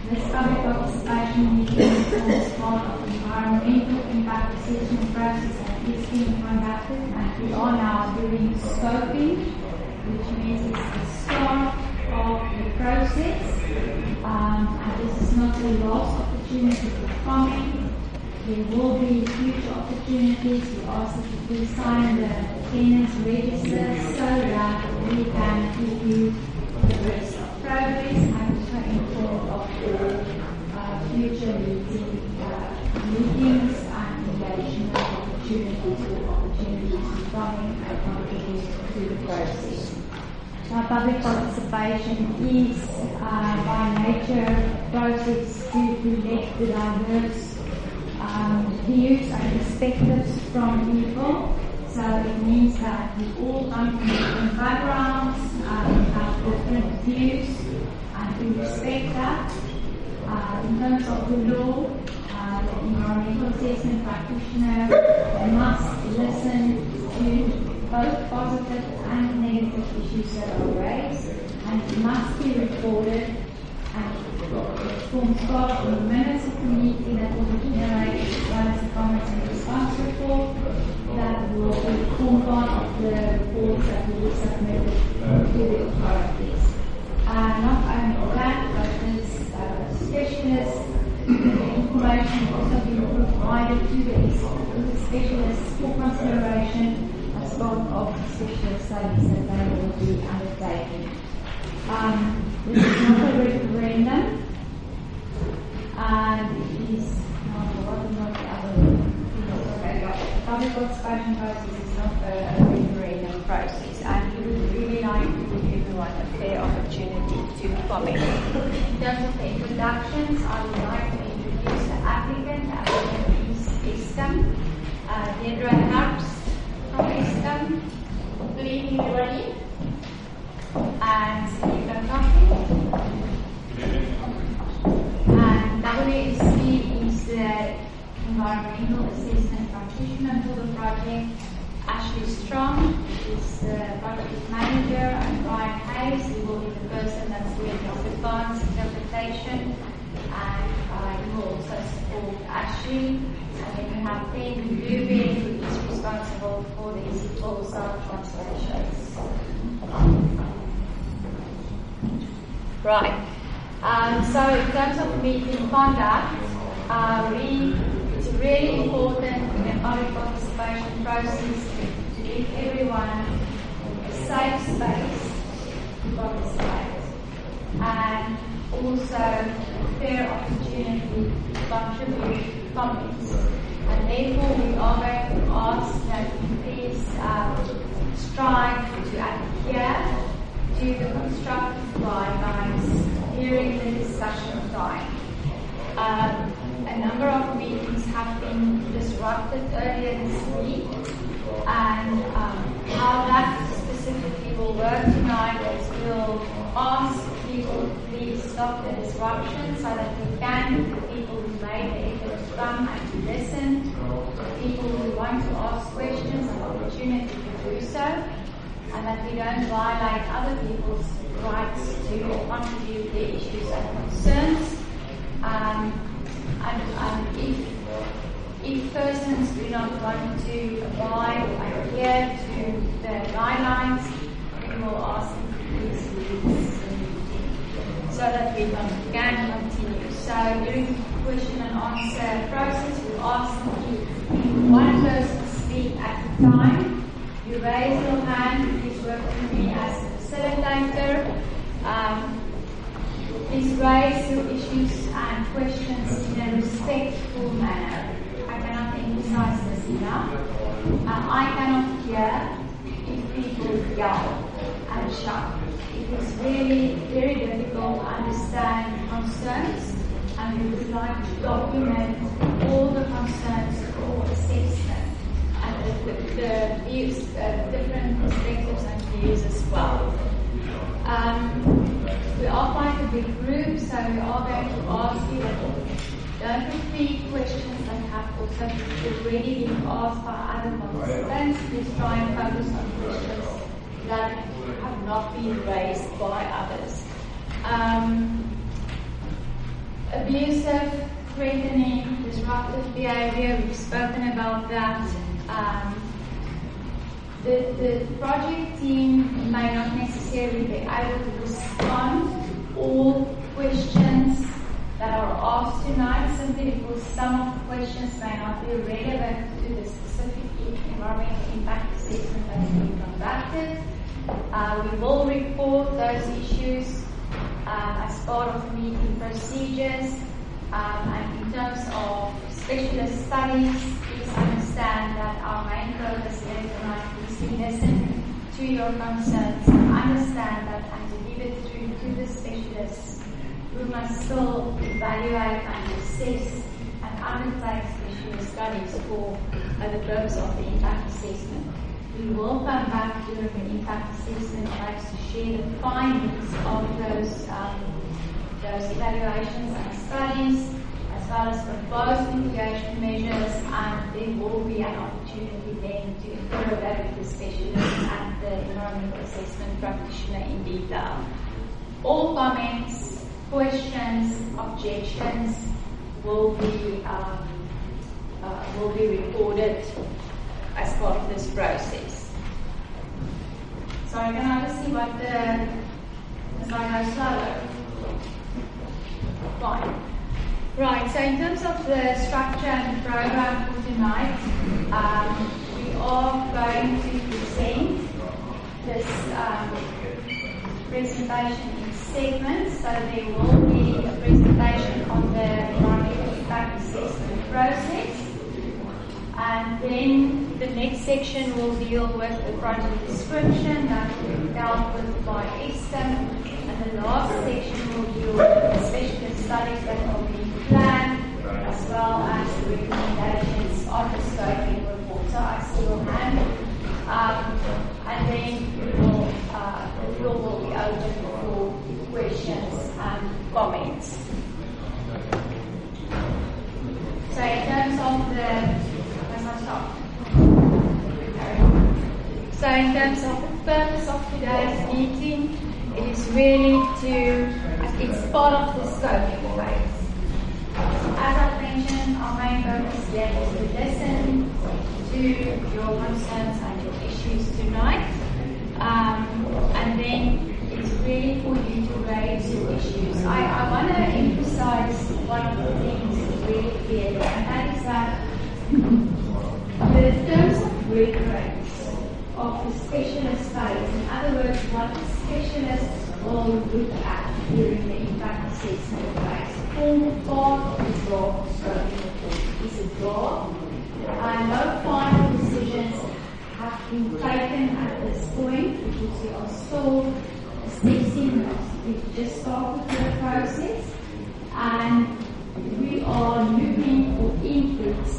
This public participation meeting forms part of the environmental assessment process is being conducted, and we are now doing scoping, which means it's the start of the process, and this is not the last opportunity to comment. There will be future opportunities. We ask that you please sign the attendance register so that we can give you the rest of progress and also inform of the future meetings and engagement opportunities to come and contribute to the process. Now, public participation is by nature a process to let the diverse views and perspectives from people. So it means that we all come from different backgrounds, have different views, and we respect that. In terms of the law, the environmental assessment practitioner must listen to both positive and negative issues that are raised, and it must be recorded and forms part of the minutes of the meeting that will be generated, as well as the comments and response report that will form part of the reports that will be submitted to the authorities. Not only that, but this specialist, the information will also be provided to the specialists for consideration as part of the specialist studies that they will be undertaking. This is not a referendum, and it is not the other. Public participation process is not a referendum process, and we would really like to give everyone a fair opportunity to comment. In terms of the introductions, I would like to introduce the applicant. The applicant is Eskom, Deidre Herbst from Eskom. Good evening, everybody. And Stephen Coffey. And WSC is the environmental assessment practitioner for the project. Ashley Strong is the project manager, and Brian Hayes, who will be the person that's doing the advanced interpretation, and he will also support Ashley. And then we have Ben Lubin, who is responsible for these full self-translations. Right. So in terms of meeting conduct, it's really important in the public participation process to give everyone a safe space to participate, and also a fair opportunity to contribute comments. And therefore we are going to ask that you please strive to adhere to the constructive guidelines during the discussion time. A number of meetings have been disrupted earlier this week, and how that specifically will work tonight is we'll ask people to please stop the disruption so that we can, the people who made the effort to come and to listen, the people who want to ask questions, an opportunity to do so, and that we don't violate other people's rights to contribute their issues and concerns. And if persons do not want to abide or adhere to the guidelines, we will ask them to please leave the meeting so that we can continue. So during the question and answer process, we ask them to one person speak at a time. You raise your hand, please work with me as a facilitator. Please raise your issues and questions in a respectful manner. I cannot emphasize this enough. I cannot hear if people yell and shout. It is really very difficult to understand concerns, and we would like to document all the concerns for assessment and the views, different perspectives and views as well. We are quite a big group, so we are going to ask you that don't repeat questions that have also already been asked by other participants. Please try and focus on questions that have not been raised by others. Abusive threatening, disruptive behavior, we've spoken about that. The project team may not necessarily be able to respond to all questions that are asked tonight, simply because some of the questions may not be relevant to the specific environmental impact assessment that is being conducted. We will report those issues as part of the meeting procedures. And in terms of specialist studies, please understand that our main purpose here tonight is to listen to your concerns and understand that and to give it through to the specialists who must still evaluate and assess and undertake specialist studies for the purpose of the impact assessment. We will come back during the impact assessment phase to share the findings of those evaluations and studies, as well as proposed mitigation measures, and there will be an opportunity then to interrogate with the specialist and the environmental assessment practitioner in detail. All comments, questions, objections will be recorded as part of this process. Sorry, can I just see what the slide goes slower? Fine. Right, so in terms of the structure and the program for tonight, we are going to present this presentation in segments. So there will be a presentation on the environmental impact assessment process. And then the next section will deal with the project description that will be dealt with by Eskom. And the last section will deal with the specialist studies that will be planned, as well as the recommendations of the scoping report. So I see your hand. And then the floor will be open for questions and comments. So in terms of the So in terms of the purpose of today's meeting, it is really it's part of the scoping phase. As I've mentioned, our main purpose here is to listen to your concerns and your issues tonight. And then it's really for you to raise your issues. I want to emphasize one of the things really clearly, and that is that the terms of reference of the specialist studies, in other words, what the specialists will look at during the impact assessment phase, form part of the draft scoping report. Is a draft. No final decisions have been taken at this point because we are still assessing. We've just started the process, and we are looking for inputs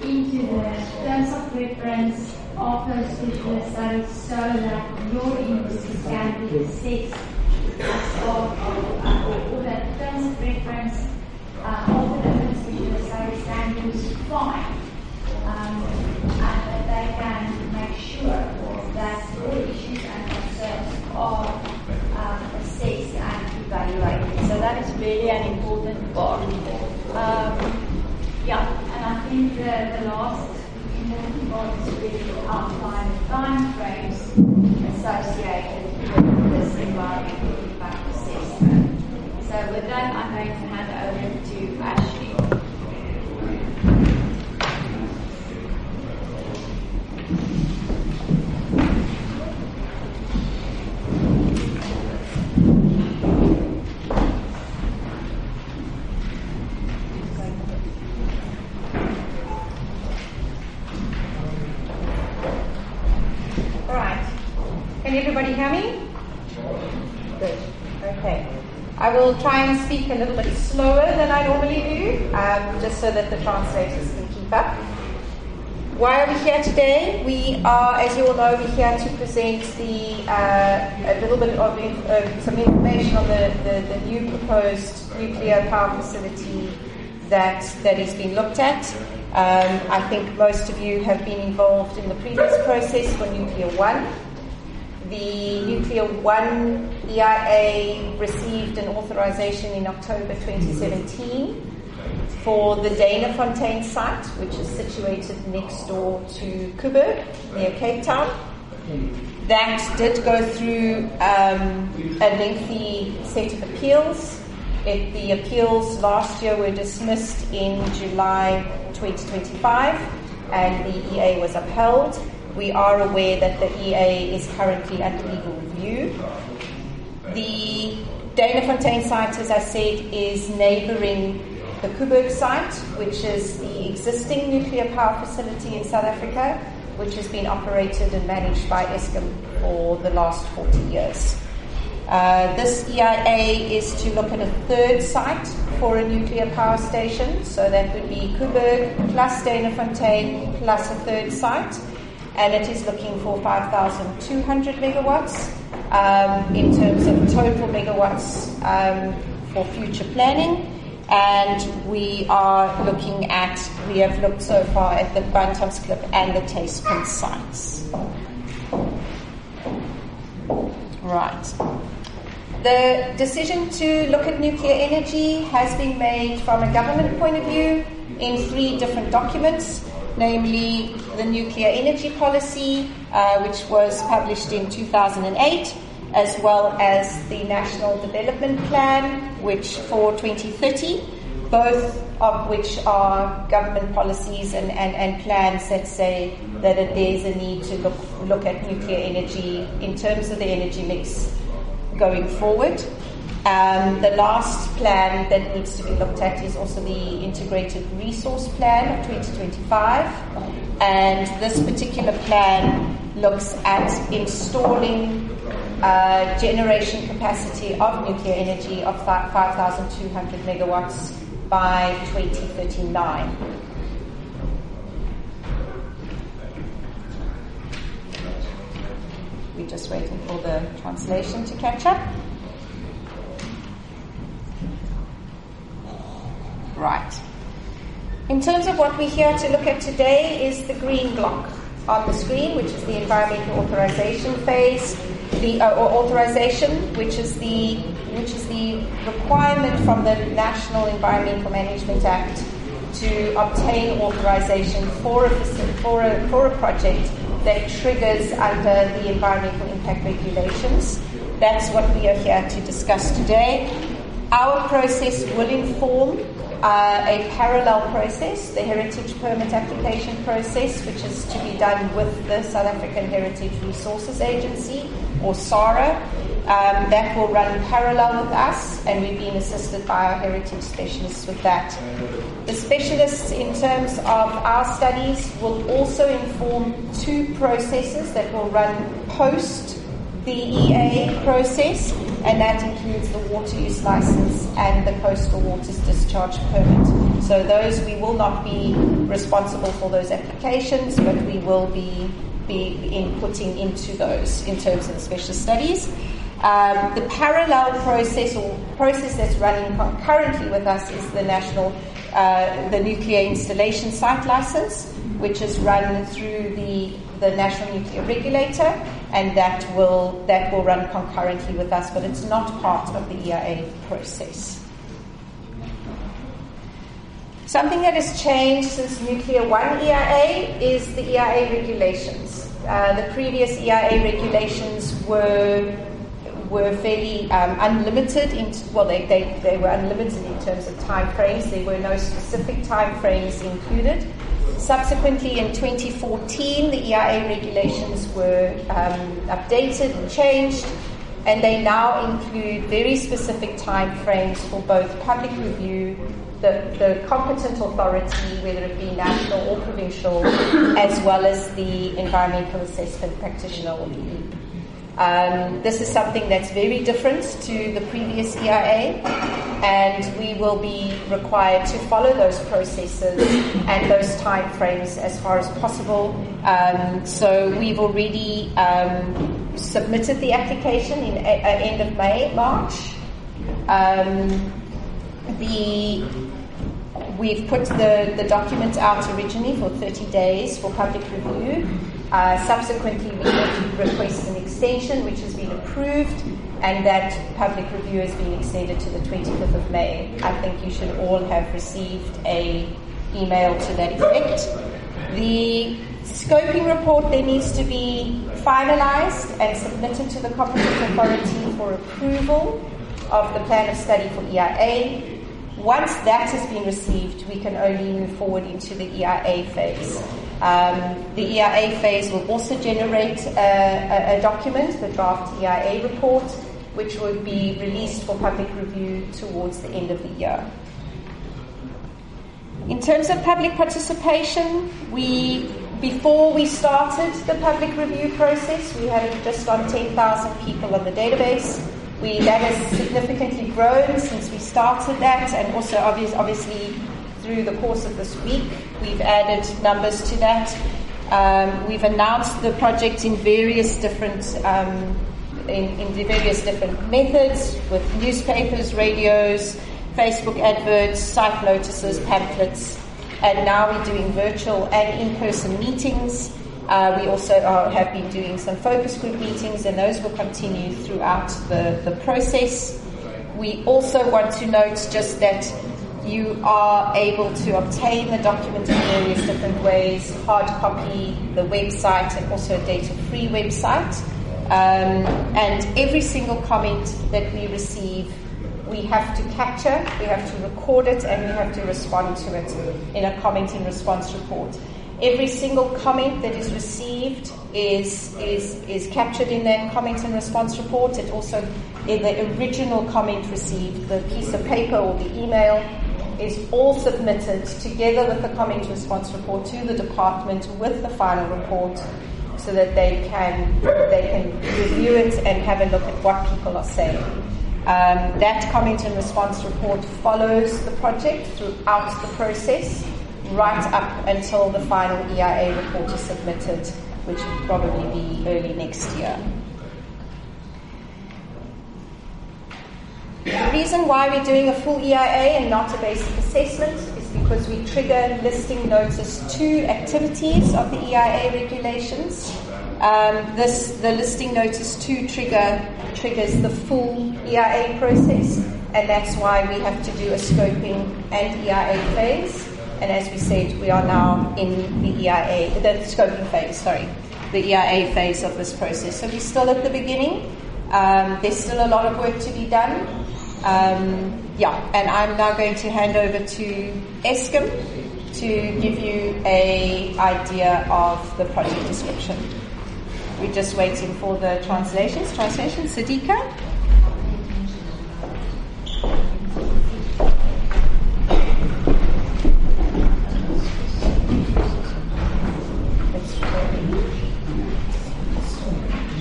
into the terms of reference of those specialist studies so that your interests can be assessed as part of, or that terms of reference of the different specialist studies can be defined, and that they can make sure that all issues and concerns are assessed and evaluated. So that is really an important part. And I think the last important part is really to outline the time frames associated with this environmental impact assessment. So with that, I'm going to hand over to Ashley. Can everybody hear me? Good. Okay. I will try and speak a little bit slower than I normally do, just so that the translators can keep up. Why are we here today? We are, as you all know, we're here to present a little bit of some information on the new proposed nuclear power facility that is being looked at. I think most of you have been involved in the previous process for Nuclear 1. The Nuclear 1 EIA received an authorization in October 2017. for the Danafontein site, which is situated next door to Coburg, near Cape Town. That did go through a lengthy set of appeals. The appeals last year were dismissed in July 2025, and the EA was upheld. We are aware that the EA is currently under legal review. The Danafontein site, as I said, is neighbouring the Coburg site, which is the existing nuclear power facility in South Africa, which has been operated and managed by Eskom for the last 40 years. This EIA is to look at a third site for a nuclear power station, so that would be Coburg plus Danafontein plus a third site, and it is looking for 5,200 megawatts in terms of total megawatts for future planning. And we have looked so far at the Bantamsklip and the Tacepunt sites. Right. The decision to look at nuclear energy has been made from a government point of view in 3 different documents, namely the Nuclear Energy Policy, which was published in 2008, as well as the National Development Plan, which for 2030, both of which are government policies and plans that say that there's a need to look at nuclear energy in terms of the energy mix going forward. The last plan that needs to be looked at is also the Integrated Resource Plan of 2025, and this particular plan looks at installing generation capacity of nuclear energy of 5,200 megawatts by 2039. We're just waiting for the translation to catch up. Right. In terms of what we're here to look at today is the green block on the screen, which is the environmental authorization phase, which is the requirement from the National Environmental Management Act to obtain authorization for a project that triggers under the environmental impact regulations. That's what we are here to discuss today. Our process will inform a parallel process, the Heritage Permit Application process, which is to be done with the South African Heritage Resources Agency, or SARA. That will run parallel with us, and we've been assisted by our heritage specialists with that. The specialists, in terms of our studies, will also inform 2 processes that will run post the EA process, and that includes the water use license and the coastal waters discharge permit. So those, we will not be responsible for those applications, but we will be inputting into those in terms of the specialist studies. The parallel process, or process that's running concurrently with us, is the nuclear installation site license, which is run through the National Nuclear Regulator, and that will run concurrently with us, but it's not part of the EIA process. Something that has changed since Nuclear 1 EIA is the EIA regulations. The previous EIA regulations were fairly unlimited. They were unlimited in terms of time frames. There were no specific time frames included. Subsequently, in 2014, the EIA regulations were updated and changed, and they now include very specific time frames for both public review, the competent authority, whether it be national or provincial, as well as the environmental assessment practitioner or EE. This is something that's very different to the previous EIA, and we will be required to follow those processes and those time frames as far as possible. So we've already submitted the application in end of March. We've put the document out originally for 30 days for public review. Subsequently, we requested an extension, which has been approved, and that public review has been extended to the 25th of May. I think you should all have received an email to that effect. The scoping report then needs to be finalized and submitted to the competent authority for approval of the plan of study for EIA. Once that has been received, we can only move forward into the EIA phase. The EIA phase will also generate a document, the draft EIA report, which will be released for public review towards the end of the year. In terms of public participation, before we started the public review process, we had just on 10,000 people on the database. That has significantly grown since we started that, and also obviously through the course of this week, we've added numbers to that. We've announced the project in various different methods, with newspapers, radios, Facebook adverts, site notices, pamphlets, and now we're doing virtual and in-person meetings. We also have been doing some focus group meetings, and those will continue throughout the process. We also want to note just that you are able to obtain the document in various different ways: hard copy, the website, and also a data-free website. And every single comment that we receive, we have to capture, we have to record it, and we have to respond to it in a comment and response report. Every single comment that is received is captured in that comment and response report. It also, in the original comment received, the piece of paper or the email is all submitted together with the comment response report to the department with the final report, so that they can review it and have a look at what people are saying. That comment and response report follows the project throughout the process, right up until the final EIA report is submitted, which will probably be early next year. The reason why we're doing a full EIA and not a basic assessment is because we trigger listing notice 2 activities of the EIA regulations. The listing notice 2 triggers the full EIA process, and that's why we have to do a scoping and EIA phase. And as we said, we are now in the scoping phase, the EIA phase of this process. So we're still at the beginning. There's still a lot of work to be done. And I'm now going to hand over to Eskom to give you an idea of the project description. We're just waiting for the translation. Sadiqa?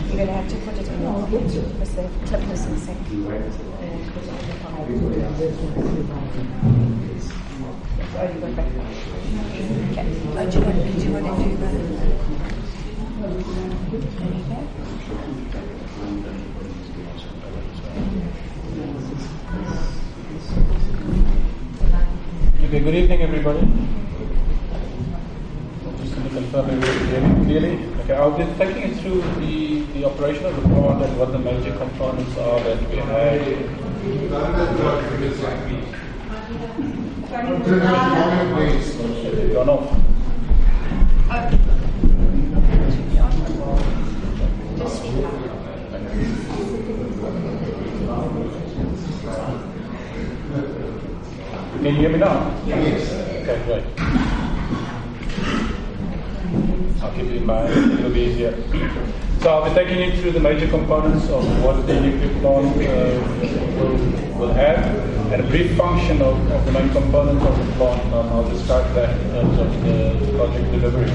You're going to have to put it in because the clip is missing. Oh, you got back. Okay. Oh, do you want to do that? There you go. Okay, good evening, everybody. Just to confirm everything clearly. Okay, I'll be taking you through the operation of the plant and what the major components are that we have. Gone off. Can you hear me now? Yes. Okay, great. I'll keep it in mind, it'll be easier. So I'll be taking you through the major components of what the nuclear plant will have, and a brief function of the main components of the plant, and I'll describe that in terms of the project delivery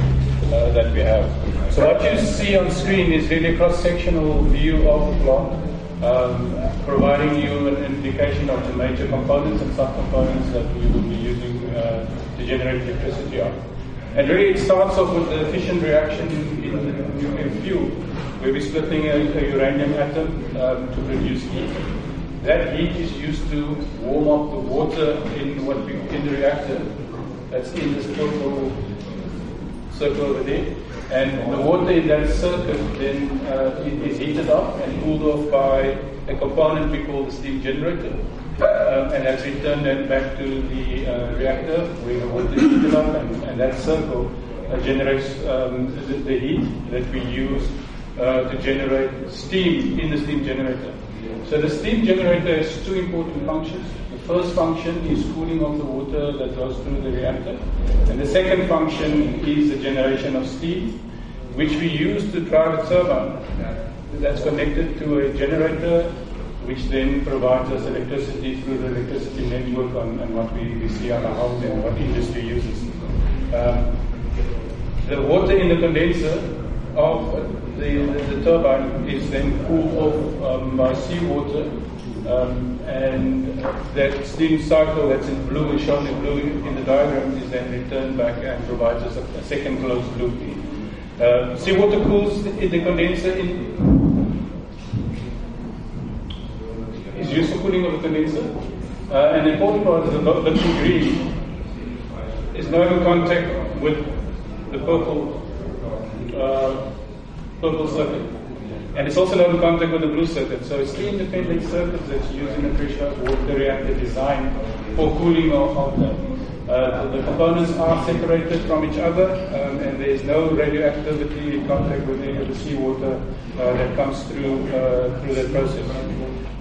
that we have. So what you see on screen is really a cross-sectional view of the plant, providing you an indication of the major components and subcomponents that we will be using to generate electricity on. And really it starts off with the efficient reaction in nuclear fuel, where we're splitting a uranium atom to produce heat. That heat is used to warm up the water in the reactor. That's in this purple circle over there. And the water in that circuit then is heated up and cooled off by a component we call the steam generator, and that's returned then back to the reactor where the water is heated up, and that circle generates the heat that we use to generate steam in the steam generator. So the steam generator has two important functions. The first function is cooling of the water that goes through the reactor, and the second function is the generation of steam, which we use to drive a turbine that's connected to a generator, which then provides us electricity through the electricity network and what we see on our house and what industry uses. The water in the condenser of the turbine is then cooled off by seawater, and that steam cycle that's in blue, is shown in blue in the diagram, is then returned back and provides us a second closed loop. Seawater cools in the condenser is used for cooling of the condenser. An important part of the little green is no contact with the purple circuit. And it's also not in contact with the blue circuit. So it's three independent circuits that's used in a pressure water reactor design for cooling of them. The components are separated from each other, and there is no radioactivity in contact with any of the seawater that comes through that process.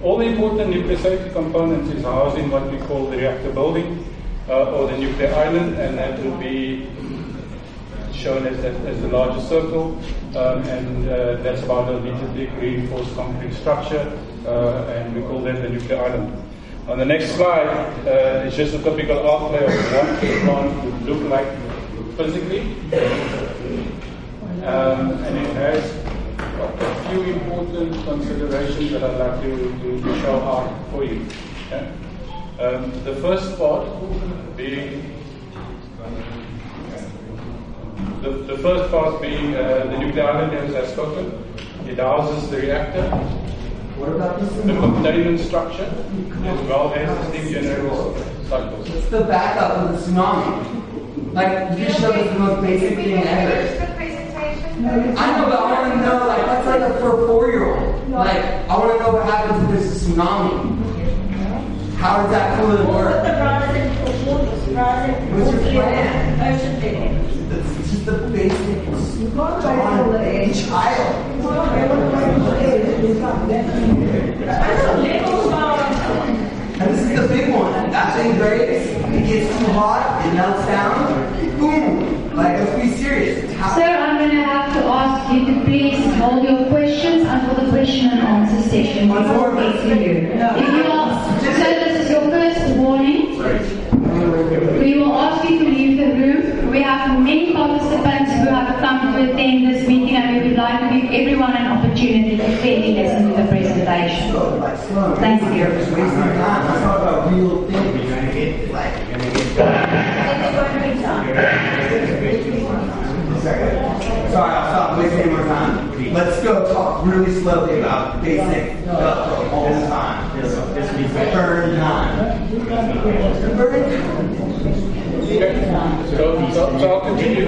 All the important nuclear safety components is housed in what we call the reactor building or the nuclear island, and that will be shown as the larger circle, and that's about a meter thick reinforced concrete structure, and we call that the nuclear island. On the next slide is just a typical outlay of what the plant would look like physically, and it has a few important considerations that I'd like to show out for you. Okay? The first part being the first part being the nuclear island, as I've spoken. It houses the reactor, What about the the containment structure, as well as the steam generator cycles. It's the backup of the tsunami. Like, you just showed us the most basic thing ever. I know, but I want to know, like, that's like for a 4-year-old. Like, I want to know what happens if there's a tsunami. How does that fluid work? What's your plan? It's just the basic. Child. And this is the big one. That thing breaks, it gets too hot, it melts down, boom! Like, let's be serious. Sir, I'm going to have to ask you to please hold your questions until the question and answer session. We will get to you. If you are, so this is your first warning. We will ask you to leave the room. We have many participants who have come to attend this meeting, and we would like to give everyone an opportunity to fairly listen to the presentation. Thank you. Let's talk about real things. Sorry, I'll stop wasting more time. Let's go talk really slowly about basic stuff all the time. Burn time. Burn time. So I'll continue.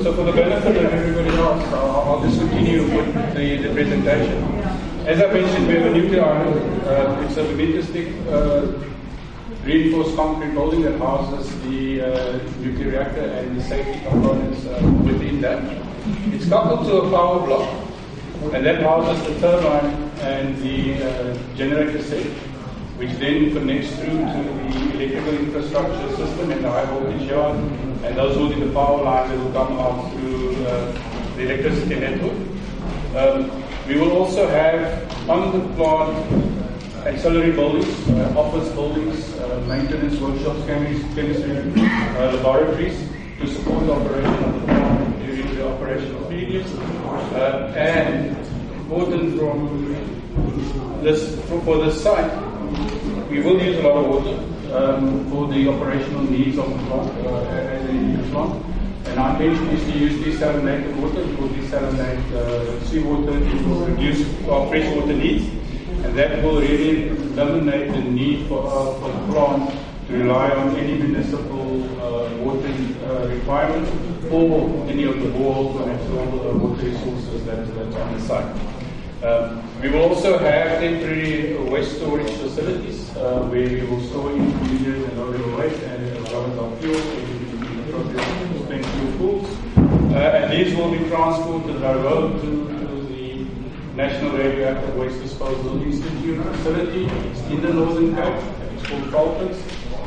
So for the benefit of everybody else, I'll just continue with the presentation. As I mentioned, we have a nuclear island. It's a meter-thick reinforced concrete building that houses the nuclear reactor and the safety components within that. It's coupled to a power block, and that houses the turbine and the generator set, which then connects through to the electrical infrastructure system and the high voltage yard, and those will be the power lines that will come out through the electricity network. We will also have on the plant ancillary buildings, office buildings, maintenance workshops, chemistry laboratories to support the operation of the plant during the operational periods. And important for this site, we will use a lot of water for the operational needs of the plant as a nuclear plant. And our intention is to use desalinated water. We will desalinate seawater to reduce our freshwater needs. and that will really eliminate the need for the plant to rely on any municipal water requirements or any of the boreholes or natural water resources that's on the site. We will also have temporary waste storage facilities where we will store intermediate and low waste and as well as our fuel in appropriate spent fuel pools. And these will be transported by road to the National Radioactive Waste Disposal Institute facility. It's in the Northern Cape. It's called Falklands.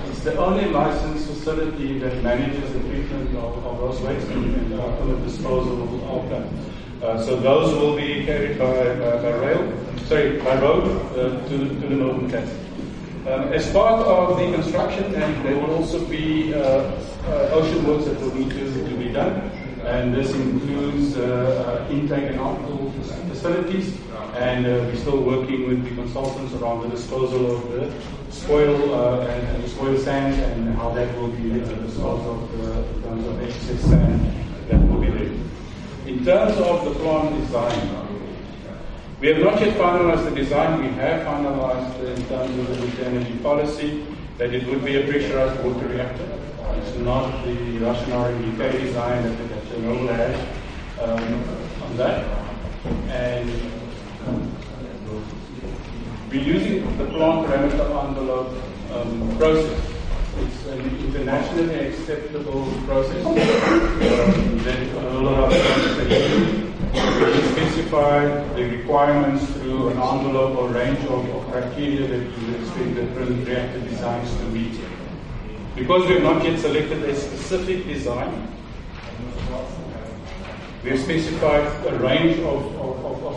It's the only licensed facility that manages the treatment of those waste and the ultimate disposal of them. So those will be carried by road to the Northern Cape. As part of the construction, and there will also be ocean works that will need to be done, and this includes intake and outflow facilities, and we're still working with the consultants around the disposal of the spoil and the spoil sand and how that will be disposed of in terms of excess sand that will be there. In terms of the plant design, we have not yet finalized the design. We have finalized in terms of the nuclear energy policy that it would be a pressurized water reactor. It's not the Russian RMDK design that Chernobyl has on that. And we're using the plant parameter envelope process. It's an internationally acceptable process that a lot of countries we specify the requirements through an envelope or range of criteria that you expect the different reactor designs to meet. Because we have not yet selected a specific design, we have specified a range of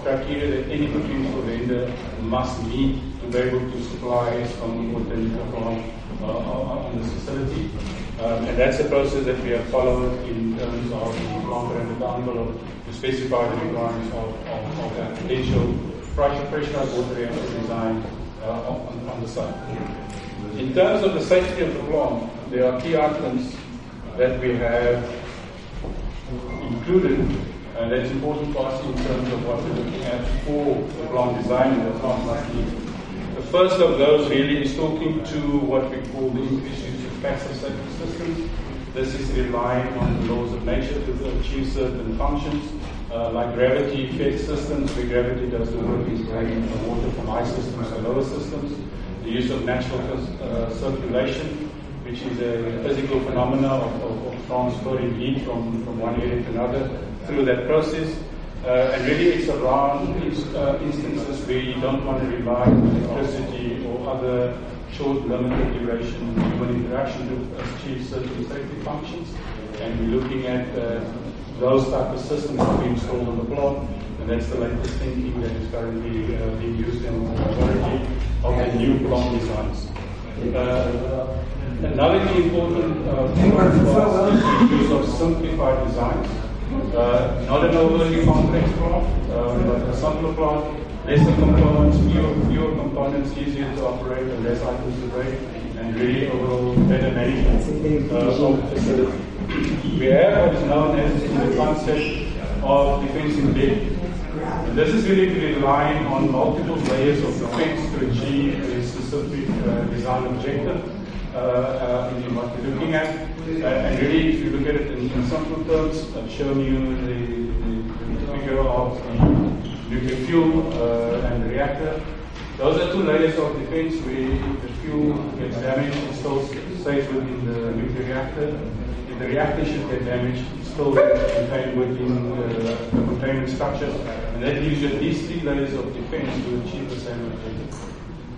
criteria that any potential vendor must meet to be able to supply Eskom with the nuclear plant on this facility. And that's a process that we have followed in terms of the plant parameter envelope to specify the requirements of that potential pressurized water reactor design on the site. In terms of the safety of the plant, there are key items that we have included, and that's important for us in terms of what we're looking at for the plant design and the plant must meet. The first of those really is talking to what we call the increased use of passive safety systems. This is relying on the laws of nature to achieve certain functions, like gravity-fed systems, where gravity does the work in dragging the water from high systems to lower systems. The use of natural circulation, which is a physical phenomenon of transferring heat from one area to another through that process. And really it's around instances where you don't want to rely on electricity or other short, limited duration human interaction to achieve certain safety functions. And we're looking at those type of systems that are being installed on the plant, and that's the latest thinking that is currently being used in the majority of the new plant designs. Another key important part is the use of simplified designs. Not an overly complex plant, but a simpler plant, lesser components, fewer components, easier to operate, and less items to break, and really overall better management of the facility. We have what is known as the concept of defense in depth. And this is really relying on multiple layers of defense to achieve a specific design objective in what we're looking at. And really, if you look at it in simple terms, I've shown you the figure of the nuclear fuel and the reactor. Those are two layers of defense where if the fuel gets damaged, it still stays within the nuclear reactor. If the reactor should get damaged, it's still contained within the containment structures. And that gives you at least 3 layers of defense to achieve the same objective.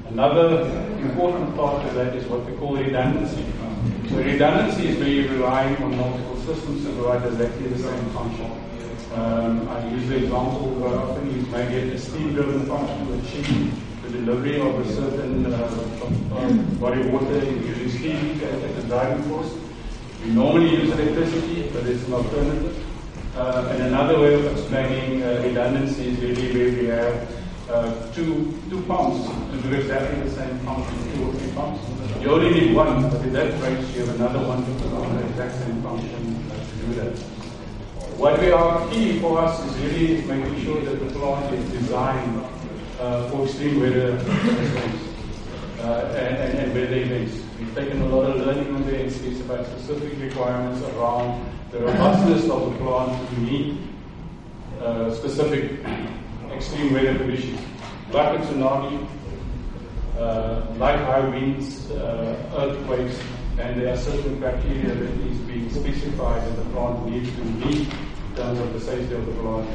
Another important part of that is what we call redundancy. So redundancy is where you're relying on multiple systems to provide exactly the same function. I use the example where often you may get a steam-driven function to achieve the delivery of a certain body of water using steam as a driving force. We normally use electricity, but it's an alternative. And another way of explaining redundancy is really where we have two pumps to do exactly the same function, 2 or 3 pumps. You only need one, but in that case you have another one to perform the exact same function to do that. What we are key for us is really making sure that the plant is designed for extreme weather events and weather events. We've taken a lot of learning on there and specified specific requirements around the robustness of the plant to meet specific extreme weather conditions, like a tsunami, like high winds, earthquakes, and there are certain criteria that is being specified that the plant needs to meet in terms of the safety of the plant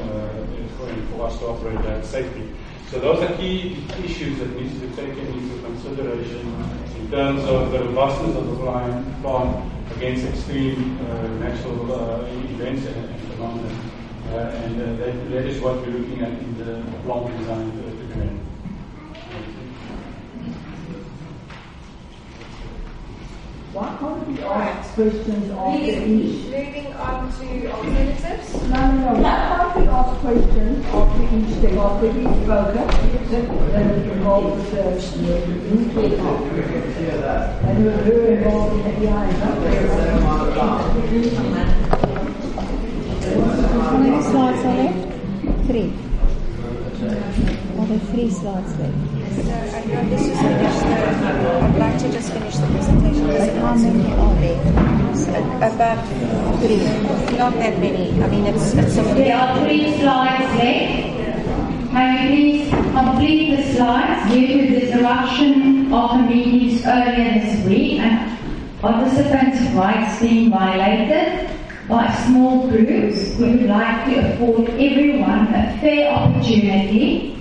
for us to operate that safely. So those are key issues that needs to be taken into consideration in terms of the robustness of the plant against extreme natural events and phenomena. And that is what we're looking at in the plant design document. Why can't we ask questions after each? Moving on to alternatives. No. Why can't we ask questions after each thing, after each spoken? Then we involve the input. And we're involved in the EI. How many slides are left? 3. Are there 3 slides left? This is finished. I'd like to just finish the presentation. But how many are there? About 3. Not that many. I mean, it's a There are 3 slides left. May we please complete the slides due to the disruption of the meetings earlier this week and participants' rights being violated by small groups. We would like to afford everyone a fair opportunity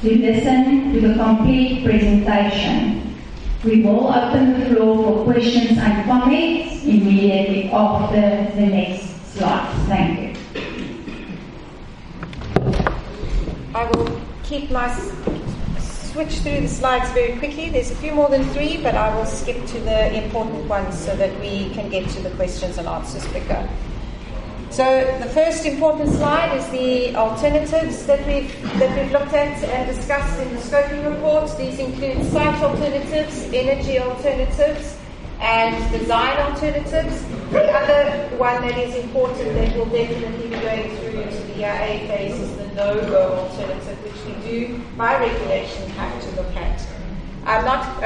to listen to the complete presentation. We will open the floor for questions and comments immediately after the next slide. Thank you. I will switch through the slides very quickly. There's a few more than 3, but I will skip to the important ones so that we can get to the questions and answers quicker. So the first important slide is the alternatives that we've looked at and discussed in the scoping report. These include site alternatives, energy alternatives, and design alternatives. The other one that is important that will definitely be going through into the EIA phase is the no-go alternative, which we do, by regulation, have to look at. I'm not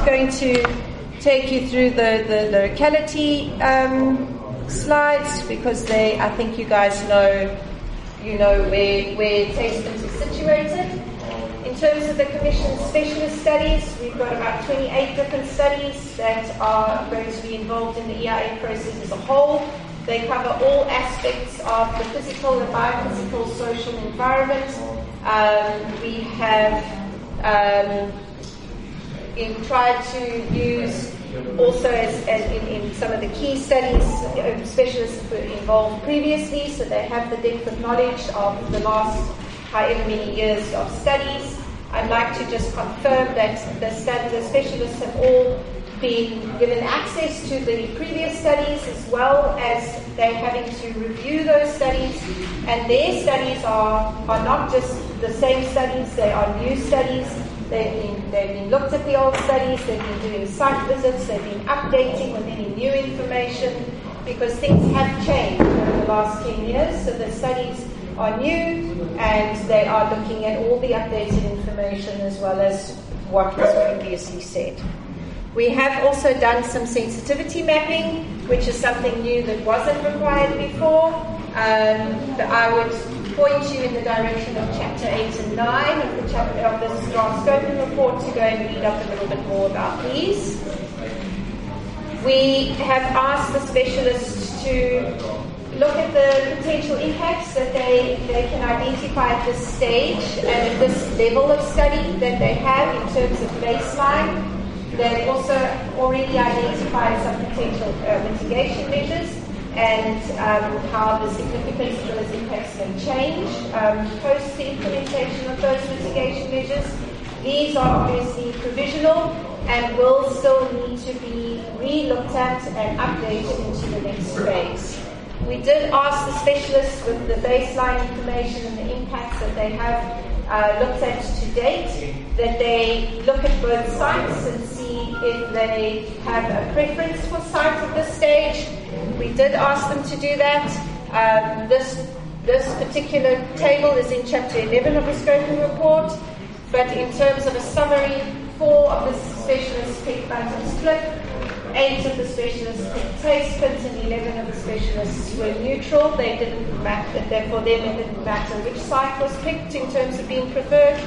going to take you through the locality slides because I think you guys know where Tastings is situated. In terms of the Commission's specialist studies, we've got about 28 different studies that are going to be involved in the EIA process as a whole. They cover all aspects of the physical and biophysical social environment. We have tried to use also as in some of the key studies, specialists were involved previously, so they have the depth of knowledge of the last however many years of studies. I'd like to just confirm that the specialists have all been given access to the previous studies as well as they're having to review those studies, and their studies are not just the same studies, they are new studies. They've been looked at the old studies, they've been doing site visits, they've been updating with any new information because things have changed over the last 10 years, so the studies are new and they are looking at all the updated information as well as what was previously said. We have also done some sensitivity mapping, which is something new that wasn't required before. I would point you in the direction of Chapter 8 and 9 of the chapter of this draft scoping report to go and read up a little bit more about these. We have asked the specialists to look at the potential impacts that they can identify at this stage and at this level of study that they have in terms of baseline. They've also already identified some potential mitigation measures and how the significance of those impacts may change post the implementation of those mitigation measures. These are obviously provisional and will still need to be re-looked at and updated into the next phase. We did ask the specialists with the baseline information and the impacts that they have looked at to date that they look at both sites and see if they have a preference for sites at this stage. We did ask them to do that. This This particular table is in Chapter 11 of the Scoping Report, but in terms of a summary, 4 of the specialists picked Bantam's Clip, 8 of the specialists picked Taspins, and 11 of the specialists were neutral. They didn't matter, therefore them it didn't matter which site was picked in terms of being preferred.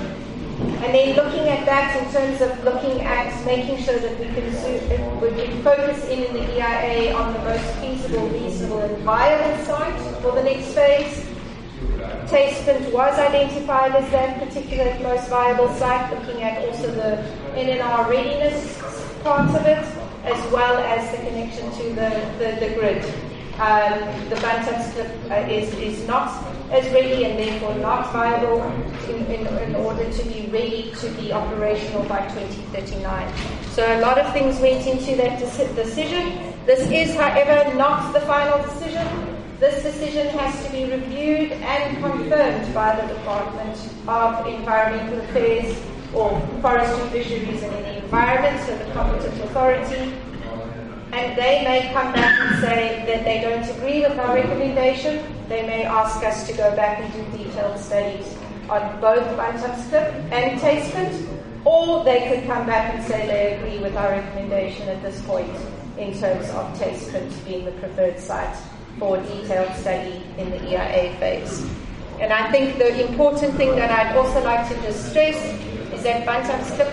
And then looking at that in terms of looking at making sure that we can focus in the EIA on the most feasible, reasonable and viable site for the next phase. Taspins was identified as that particular most viable site, looking at also the NNR readiness part of it, as well as the connection to the grid. The Bantam's Clip is not as ready and therefore not viable in order to be ready to be operational by 2039. So a lot of things went into that decision. This is, however, not the final decision. This decision has to be reviewed and confirmed by the Department of Environmental Affairs or Forestry, Fisheries and the Environment, so the competent authority. And they may come back and say that they don't agree with our recommendation. They may ask us to go back and do detailed studies on both Bantam's Clip and Taspins, or they could come back and say they agree with our recommendation at this point in terms of Taspins being the preferred site for detailed study in the EIA phase. And I think the important thing that I'd also like to just stress is that Bantam's Clip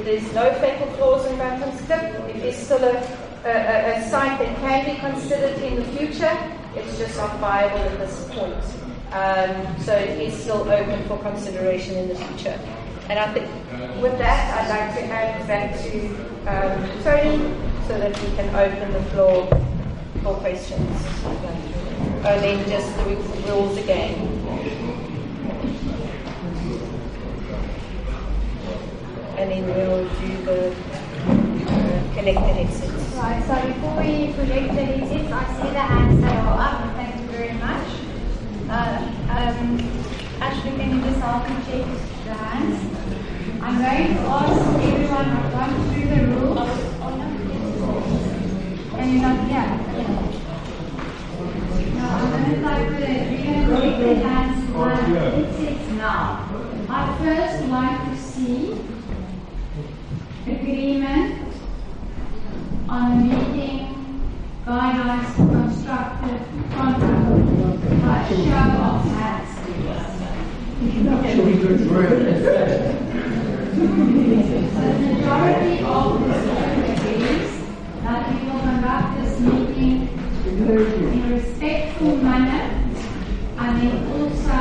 there's no fatal flaws in Bantam's Clip. It is still a site that can be considered in the future. It's just not viable at this point. So it is still open for consideration in the future. And I think with that, I'd like to hand back to Tony so that we can open the floor for questions. And then just the rules again. And then we'll do the collect and exit. Right, so before we collect the exits, I see the hands that are up. Thank you very much. Ashley, can you just help me check the hands? I'm going to ask everyone to run through the rules. Can you not hear? Now, I'm going to type the collect the hands exits now. I first like to see agreement on meeting guidelines for constructive contract by show of hands. The majority of the board agrees that we will conduct this meeting in a respectful manner and then also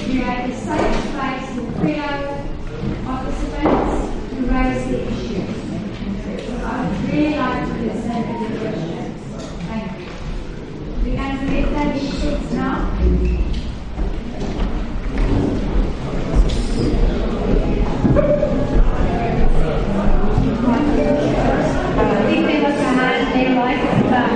create a safe space for fellow participants to raise the issues. I would really like to listen to the questions. Thank you. We can collect that issues now. I think there was a hand there right at the back.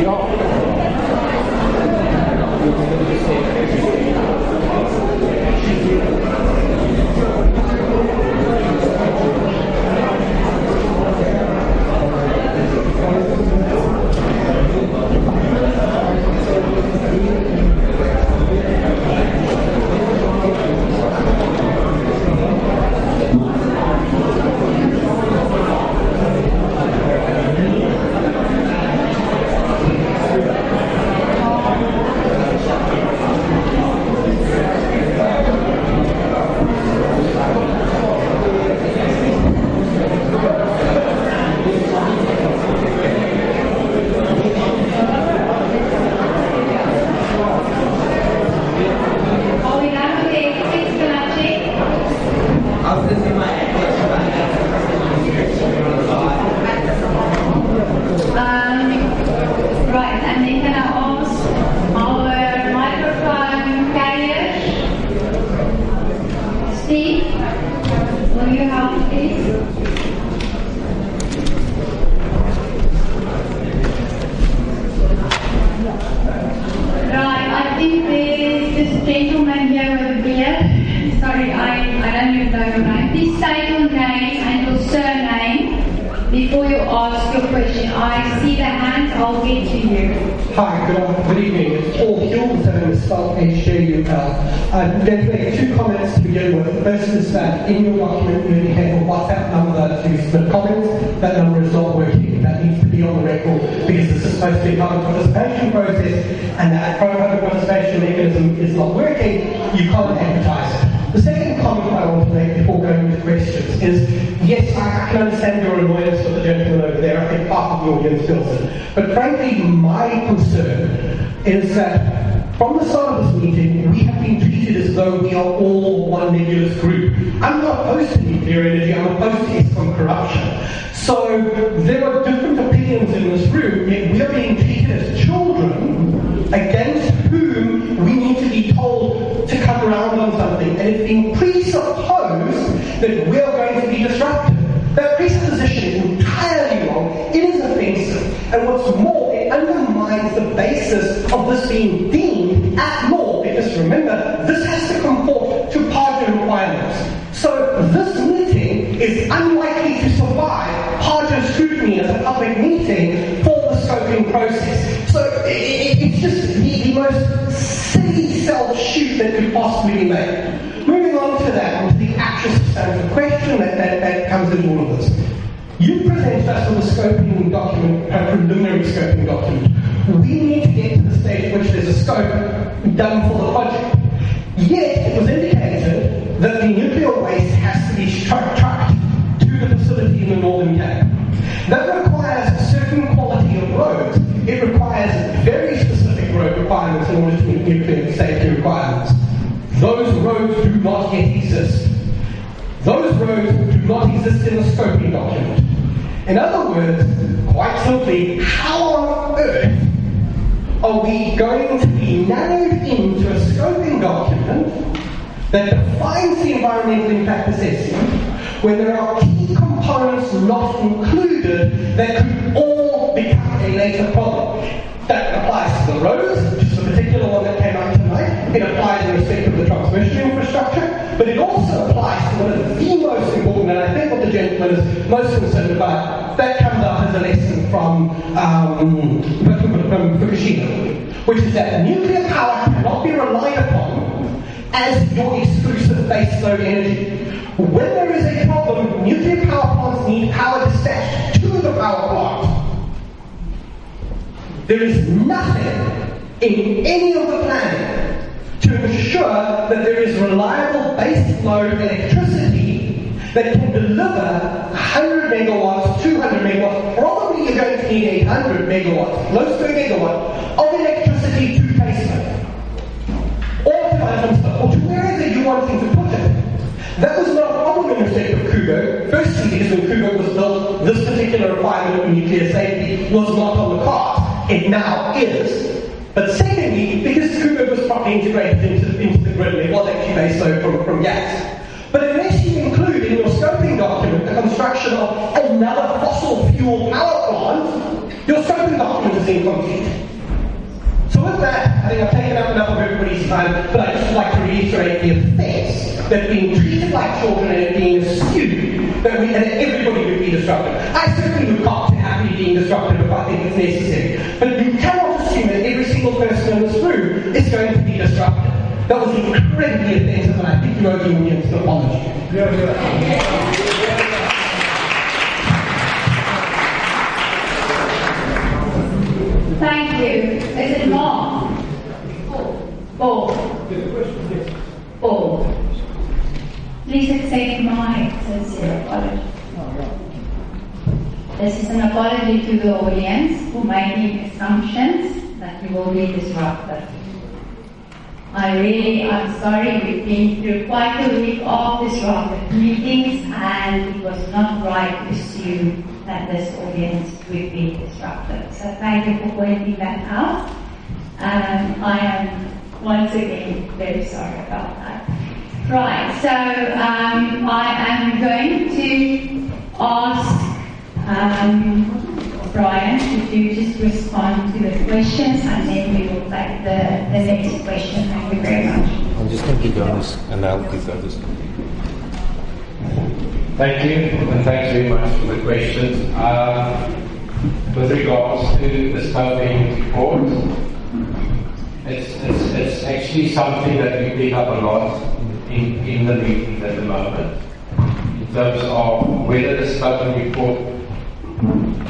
Ja. and then can I ask our microphone carrier, Steve, will you help please? Right, I think there's this gentleman here with a beard. Sorry, I don't even know your name. Please state your name and your surname before you ask your question. I see the hands, I'll get to you. Hi, good evening. It's Paul Hill, so I'm spelled H-U-L. I'm going to make 2 comments to begin with. The first is that in your document you indicate a WhatsApp number to submit comments. That number is not working. That needs to be on the record because this is supposed to be a public participation process, and that public participation mechanism is not working. You can't advertise it. The second comment I want to make before going into questions is, yes, I can understand your annoyance with the gentleman over there. I think part of the audience feels it. But frankly, my concern is that from the start of this meeting, we have been treated as though we are all one nebulous group. I'm not opposed to nuclear energy, I'm opposed to Eskom corruption. So there are different opinions in this room, yet we are being treated as children against whom we need to be told to come around on something, and it's being presupposed that we are going to be disruptive. That presupposition is entirely wrong. It is offensive, and what's more, it undermines the basis of this being deemed at law, because remember, this has to conform to PARJA requirements. So this meeting is unlikely to survive PARJA scrutiny as a public meeting for the scoping process. So it's just the most silly self-shoot that could possibly be made. Moving on to that, onto the actual substantive question that comes into all of this. You presented us with a scoping document, a preliminary scoping document. We need to get to the stage in which there's a scope done for the project. Yet, it was indicated that the nuclear waste has to be trucked to the facility in the Northern Cape. That requires a certain quality of roads. It requires very specific road requirements in order to meet nuclear safety requirements. Those roads do not yet exist. Those roads do not exist in the scoping document. In other words, quite simply, how on earth are we going to be narrowed into a scoping document that defines the environmental impact assessment when there are key components not included that could all become a later problem? That applies to the roads, which is the particular one that came up tonight. It applies in respect of the transmission infrastructure, but it also applies to one of the most important, and I think what the gentleman is most concerned about, that comes up as a lesson from Fukushima, which is that nuclear power cannot be relied upon as your exclusive baseload energy. When there is a problem, nuclear power plants need power dispatched to the power plant. There is nothing in any of the planning to ensure that there is reliable baseload electricity that can deliver 100 megawatts, 200 megawatts, probably you're going to need 800 megawatts, close to a megawatt, of electricity to basement. Or to wherever you want to put it. That was not a problem in respect of Kugo. Firstly, because when Kugo was built, this particular requirement of nuclear safety was not on the cards. It now is. But secondly, because Kugo was properly integrated into the grid, it was actually based from gas. But unless you include in your scoping document the construction of another fossil fuel power plant, your scoping document is incomplete. So with that, I think I've taken up enough of everybody's time, but I'd just like to reiterate the offense that being treated like children and being assumed that everybody would be disruptive. I certainly would cop to happily being disruptive if I think it's necessary. But you cannot assume that every single person in this room is going to be disruptive. That was incredibly offensive, and I think you owe the audience an apology. Thank you. Is it Mark? Paul. Paul. Please accept my sincere apology. This is an apology to the audience for making assumptions that you will be disruptive. I'm sorry, we've been through quite a week of disruptive meetings, and it was not right to assume that this audience would be disrupted. So thank you for pointing that out. I am once again very sorry about that. Right, so I am going to ask Brian, could you just respond to the questions, and then we will take the next question. Thank you very much. I'm just going to go on this, and I'll give this. Thank you, and thanks very much for the questions. With regards to the scoping report, it's actually something that we pick up a lot in the meetings at the moment, in terms of whether the scoping report,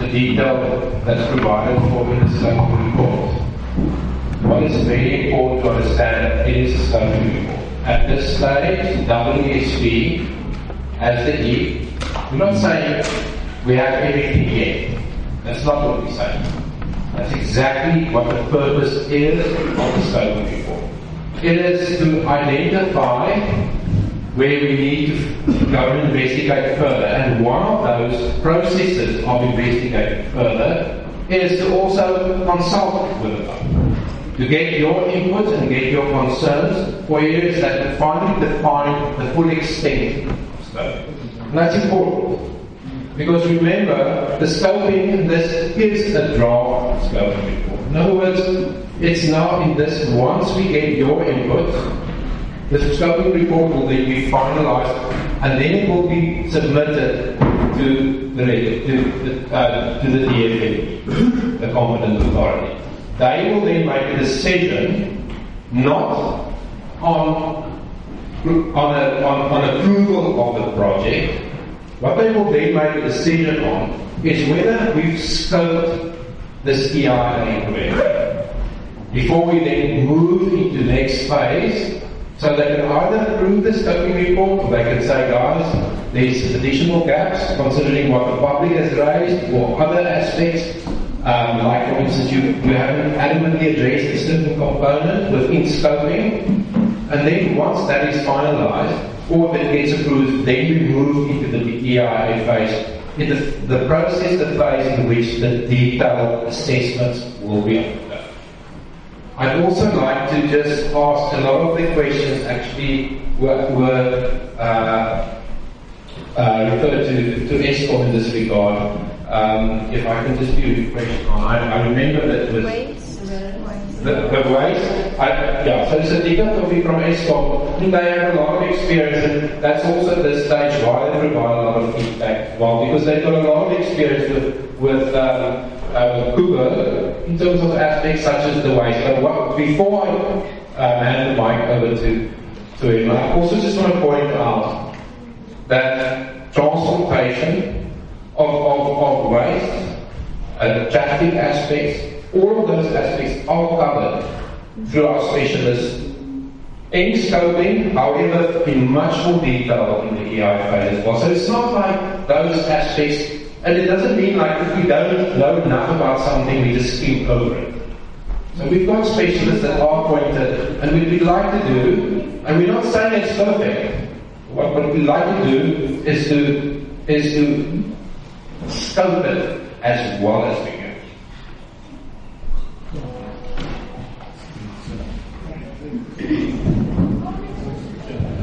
the detail that's provided for in the scoping report. What is very important to understand, it is a scoping report. At this stage, WSP, as the E, we're not saying we have everything yet. That's not what we're saying. That's exactly what the purpose is of the scoping report. It is to identify where we need to go and investigate further. And one of those processes of investigating further is to also consult with them, to get your input and get your concerns for areas that can finally define the full extent of scoping. And that's important. Because remember, the scoping, this is a draft scoping report. In other words, it's now in this, once we get your input, the scoping report will then be finalized, and then it will be submitted to the DFM, the competent authority. They will then make a decision, not on approval of the project. What they will then make a decision on is whether we've scoped this EIA correctly. Before we then move into the next phase, so they can either approve the scoping report, or they can say, guys, there's additional gaps considering what the public has raised, or other aspects, like for instance, you haven't adequately addressed a certain component within scoping, and then once that is finalized, or if it gets approved, then we move into the EIA phase, in the process, the phase in which the detailed assessments will be undertaken. I'd also like to just ask, a lot of the questions actually were referred to Eskom in this regard. If I can just do a question on, I remember that it was the waste. So it's a Toffee from Eskom. They have a lot of experience, and that's also at this stage why they provide a lot of feedback. Well, because they've got a lot of experience with Kuba in terms of aspects such as the waste. But before I hand the mic over to him, I also just want to point out that transportation of waste, traffic aspects, all of those aspects are covered through our specialists in scoping, however, in much more detail in the EIA phase as well. So it's not like those aspects, and it doesn't mean like if we don't know enough about something, we just skim over it. So we've got specialists that are pointed, and what we'd like to do, and we're not saying it's perfect, what we'd like to do is to scope it as well as we can.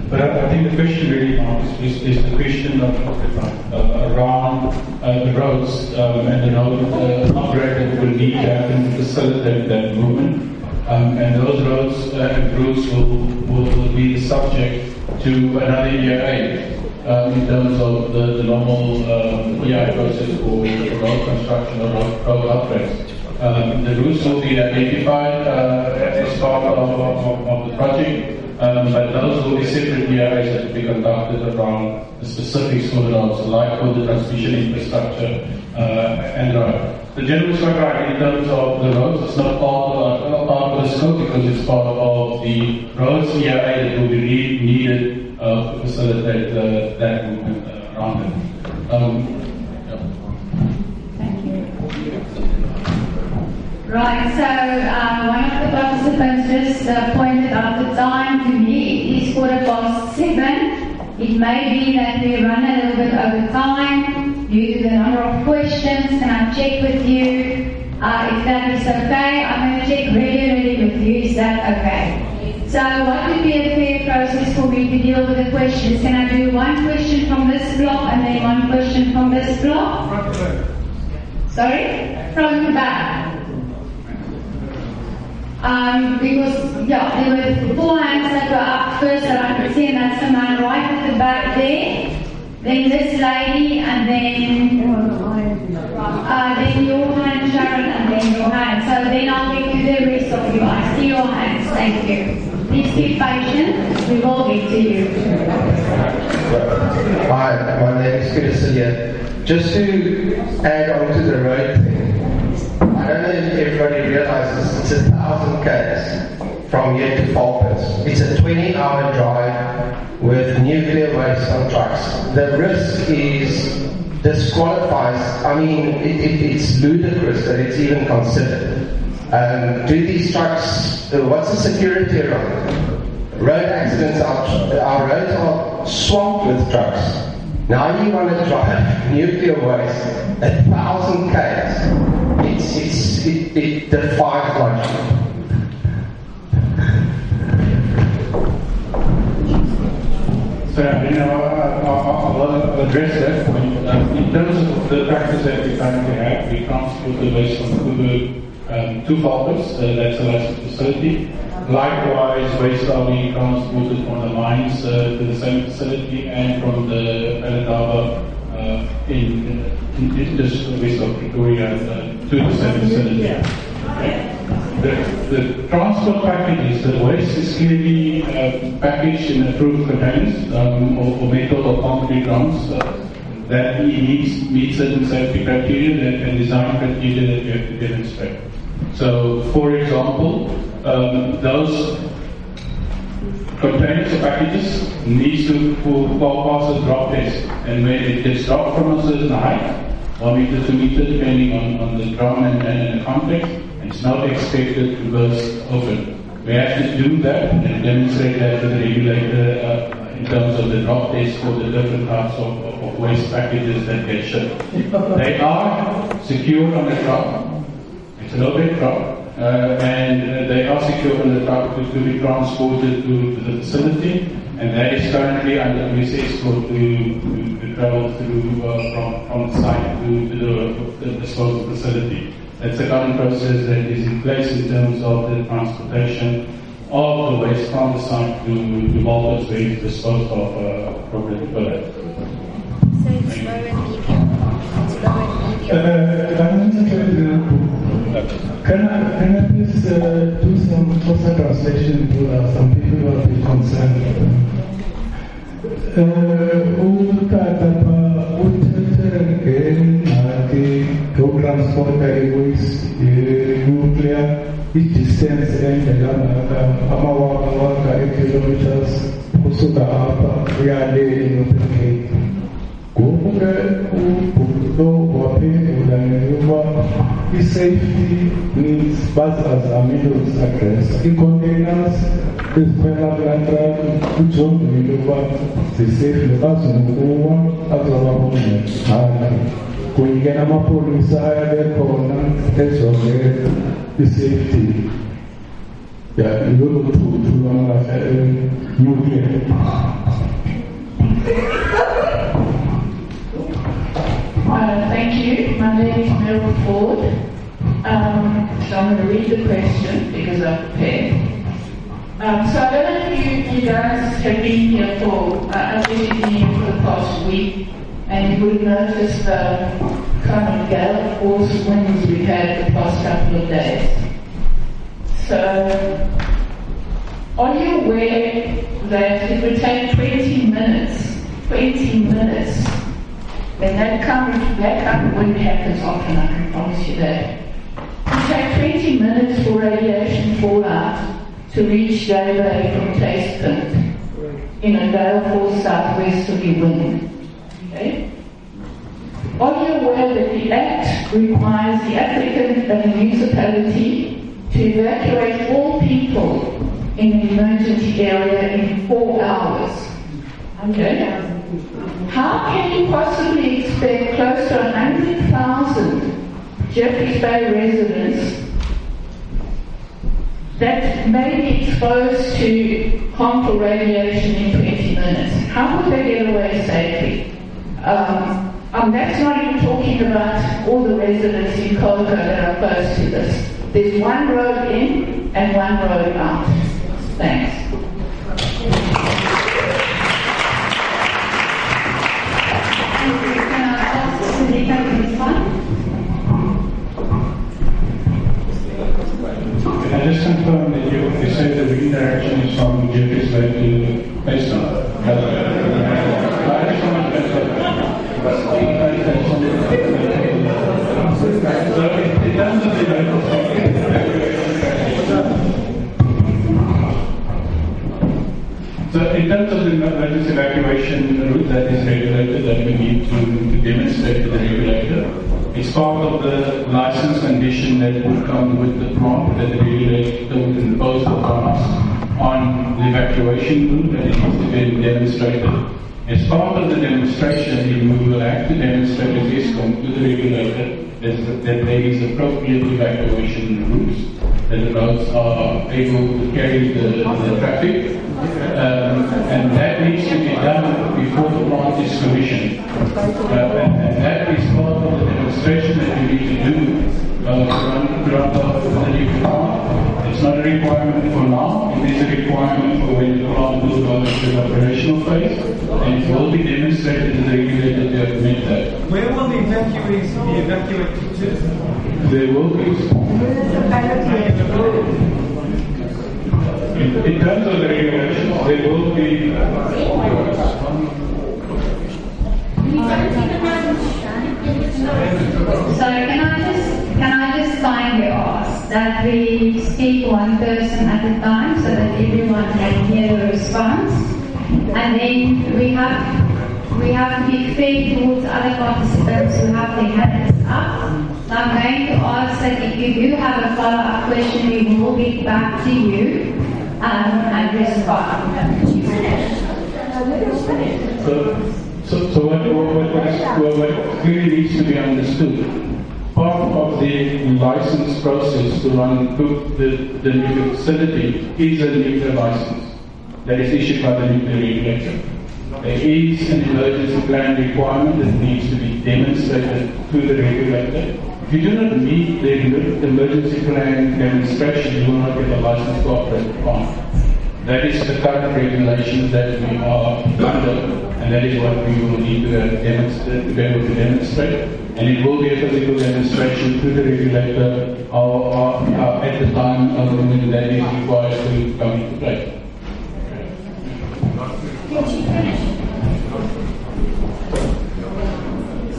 But I think the question really is the question around the roads and the road upgrade that will need to happen to facilitate that movement. And those roads and routes will be the subject to another EIA in terms of the normal EIA process for road construction or road upgrades. The routes will be identified as part of the project. But those will be separate EIAs that will be conducted around the specifics for the roads, like for the transmission infrastructure and the road. The gentleman is quite right in terms of the roads. It's not part of the scope because it's part of the roads EIA that will be needed to facilitate that movement around it. Thank you. Right, so one of the participants just pointed out the time to me. It is 7:15. It may be that we run a little bit over time. due to the number of questions, can I check with you if that is okay? I'm going to check regularly with you. Is that okay? So what would be a fair process for me to deal with the questions? Can I do one question from this block and then one question from this block? Sorry? From the back. Because, yeah, there were 4 hands that were up first that I could see, and that's the man right at the back there. Then this lady, and then your hand, Sharon, and then your hand. So then I'll get to the rest of you. I see your hands. Thank you. Please be patient. We will get to you. Hi, my name is Chris here. Just to add on to the road thing, I don't know if everybody realizes it's 1,000 k's from here to Falklands. It's a 20-hour drive with nuclear waste on trucks. The risk is disqualifies. I mean, it's ludicrous that it's even considered. Do these trucks? What's the security around? Road accidents our roads are swamped with trucks. Now you want to drive nuclear waste 1,000 k's. It defies logic. So, I'll address that. In terms of the practice that we currently have, we transport the waste from Kubu to Falklands, that's a licensed facility. Likewise, waste are being transported from the mines to the same facility and from the Aladaba in just west of Pretoria to the same facility. The transport packages, the waste is clearly packaged in approved containers or metal or concrete drums that meet certain safety criteria and design criteria that you have to demonstrate. So, for example, those containers or packages need to pass a drop test, and when it gets dropped from a certain height, 1 meter, 2 meter, depending on the drum and the context, it's not expected to burst open. We have to do that and demonstrate that to the regulator in terms of the drop test for the different types of waste packages that get shipped. They are secured on the truck. It's a low-bed truck, and they are secured on the truck to be transported to the facility, and that is currently under Eskom to travel through from the site to the disposal facility. That's the current process that is in place in terms of the transportation of the waste from the site to Malta's where it's disposed of appropriately for that. So it's low and medium. It's low and medium. Can I please do some closer translation to some people who have been concerned? Transport waste, nuclear, each distance and amawaka kilometers, kusuka hapa yale inopeke. Kufunga ukudo wapi unanyuma. Safety needs buzzers are middle address. In containers, this penalty which on the middle the safe levels of over kuingia mapolisi haya kona hizo the safety ya ndio tunaona nuclear. Thank you. My name is Meryl Ford. So I'm going to read the question because I've prepared. So I don't know if you guys have been here for, I've been here for the past week, and you would have noticed the kind of gale force winds we've had the past couple of days. So, are you aware that it would take 20 minutes, and that kind of wind happens often, I can promise you that. It would take 20 minutes for radiation fallout to reach Durban from Tastepunt in a gale force southwesterly wind. Okay? Are you aware that the Act requires the applicant and the municipality to evacuate all people in an emergency area in 4 hours? Okay? How can you possibly expect close to 100,000 Jeffreys Bay residents that may be exposed to harmful radiation in 20 minutes? How would they get away safely? That's not even talking about all the residents in Coco that are close to this. There's one road in and one road out. Thanks. Can I ask Sunita to respond? Can I just confirm that you said the redirection is from Jeffreys Bay to Eskom? So in terms of the emergency evacuation route that is regulated, that we need to demonstrate to the regulator, it's part of the license condition that would come with the plant that the regulator would impose upon us on the evacuation route that it needs to be demonstrated. As part of the demonstration, we will have to demonstrate as Eskom to the regulator that there is appropriate evacuation routes, that the roads are able to carry the traffic, and that needs to be done before the plant is commissioned. And that is part of the demonstration that we need to do to run the new plant. It's not a requirement for now, it is a requirement for when the plant will go into the operational phase, and it will be demonstrated to the regulator to admit that. Where will the evacuees be evacuated to? There will be. In terms of the regulations, there will be. So can I just kindly ask that we speak one person at a time so that everyone can hear the response, and then we have to be fair towards other participants who have their hands up. So I'm going to ask that if you do have a follow-up question, we will get back to you and respond. So what clearly needs to be understood, part of the license process to run the nuclear facility is a nuclear license that is issued by the nuclear regulator. There is an emergency plan requirement that needs to be demonstrated to the regulator. If you do not meet the emergency plan demonstration, you will not get a license to operate the plant. That is the current regulations that we are under, and that is what we will need to demonstrate, to be able to demonstrate. And it will be a physical demonstration to the regulator at the time when that is required to come into play.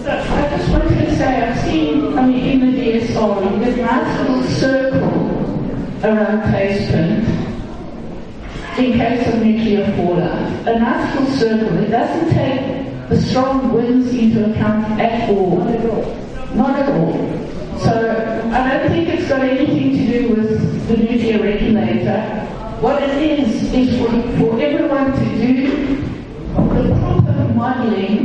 So I just wanted to say, I've seen, in the DSR, there's a nice little circle around placement in case of nuclear fallout. A nice little circle. It doesn't take the strong winds into account at all. Not at all. So I don't think it's got anything to do with the nuclear regulator. What it is for everyone to do the proper modeling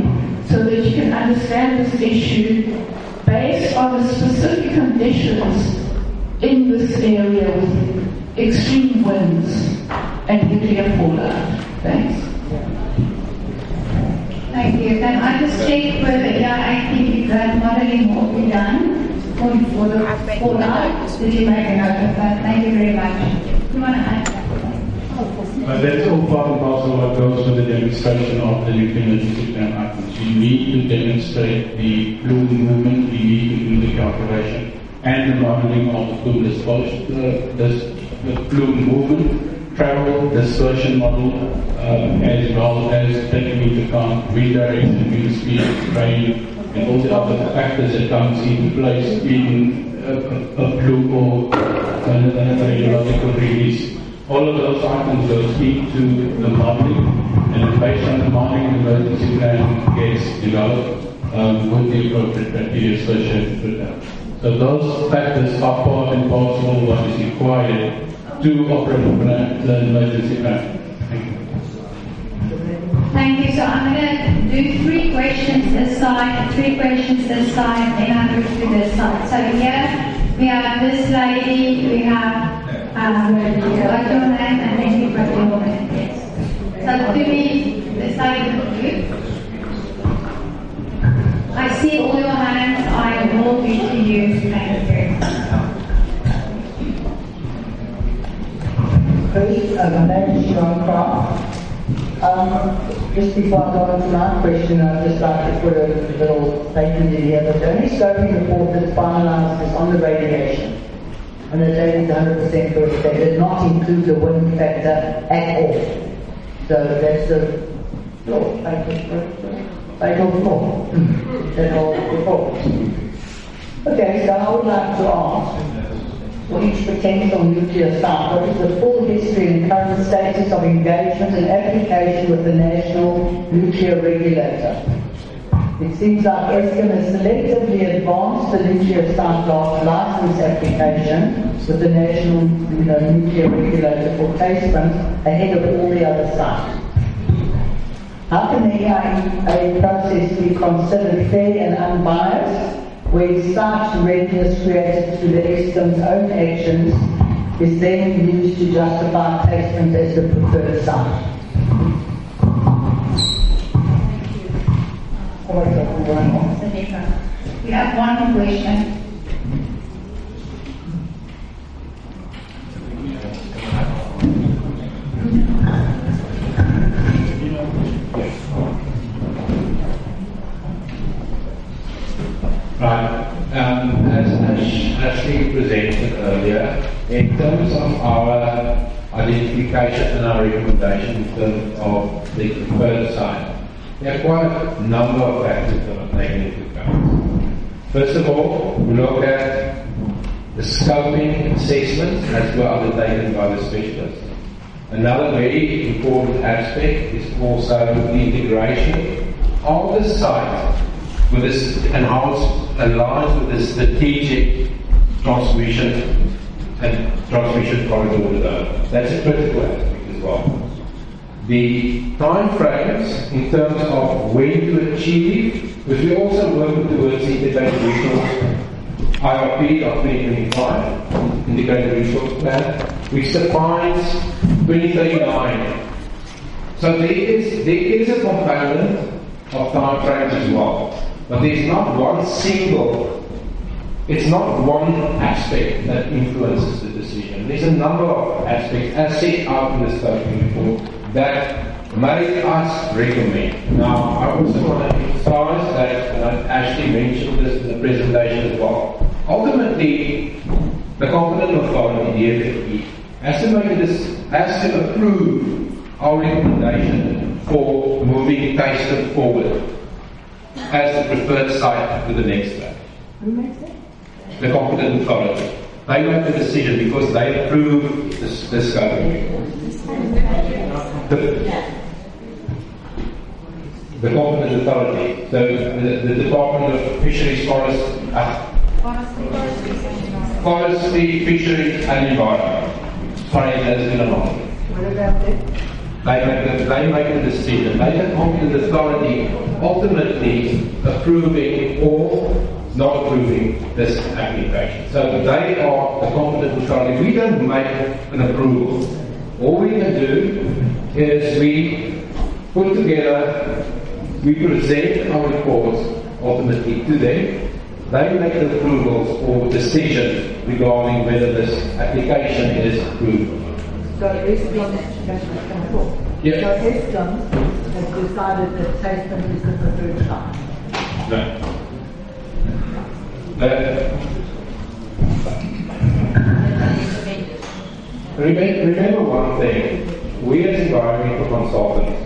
so that you can understand this issue based on the specific conditions in this area with extreme winds and nuclear fallout. Thanks. Thank you. Can I just check whether I think that modeling will be done for the fallout? Did you make a note of that? Thank you very much. You want to add that? That's all part and parcel of what goes with the demonstration of the nuclear emergency plan items. You need to demonstrate the fluid movement, you need to do the calculation and the modeling of the fluid dispersion, the fluid movement, travel, dispersion model, as well as taking into account redirection, wind speed, rain, and all the other factors that comes into place in a fluid or a radiological release. All of those items goes into the modeling, and based on the modeling, the emergency plan gets developed with the appropriate criteria associated with that. So those factors are part and parcel of what is required to operate the emergency plan. Thank you. Thank you so I'm going to do 3 questions this side, 3 questions this side, then I move to this side. So here we have this lady, we have got your name, and then you've got your name. Yes. So to me, this side of you. I see all your hands, I will be to you. Thank you. First, my name is Sean Croft. Just before I go into my question, I'd just like to put a little statement in here that the only scoping report that's finalised is on the radiation. And the data is 100% correct. They did not include the wind factor at all. So that's the fatal flaw. That whole report. Okay, so I would like to ask, for each potential nuclear site, what is the full history and current status of engagement and application with the National Nuclear Regulator? It seems like Eskom has selectively advanced the nuclear site license application with the National Nuclear Regulator for placement ahead of all the other sites. How can the EIA process be considered fair and unbiased when such readiness created through the Eskom's own actions is then used to justify placement as the preferred site? We have one more question. Right. As Ashley presented earlier, in terms of our identification and our recommendation in terms of the preferred site, there are quite a number of factors that are taken into account. First of all, we look at the scoping assessments as were undertaken by the specialists. Another very important aspect is also the integration of the site with this aligns with the strategic transmission and transmission corridor development. That's a critical aspect as well. The time frames in terms of when to achieve, because we also work towards the integrated resource IRP of 2025, integrated resource plan, which defines 2039. So there is a component of time frames as well. But there's not one single, it's not one aspect that influences the decision. There's a number of aspects, as set out in the scoping report, that make us recommend. Now, I also want to emphasize that, and Ashley mentioned this in the presentation as well, ultimately, the competent authority, the DFE, has to approve our recommendation for moving Tayston forward as the preferred site to the next stage. Who makes it? The competent authority. They make the decision because they approve the scoping. The competent authority. So the Department of Fisheries, Forestry, Fisheries and Environment. Sorry, that's been a long. What about it? They make the decision. They have competent authority ultimately approving or not approving this application. So they are the competent authority. We don't make an approval. All we can do is we put together, we present our reports ultimately to them. They make the approvals or decision regarding whether this application is approved. So Eskom, that's what comes forward. Yeah. So Eskom has decided that Tayston is the preferred site. No. Remember one thing, we as environmental consultants,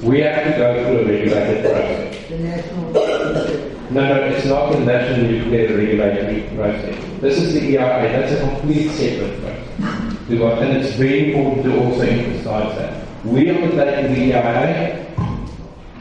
we have to go through a regulated process. The national. No, it's not the national nuclear regulatory process. This is the EIA, that's a complete separate process. And it's very important to also emphasize that. We are undertaking the EIA,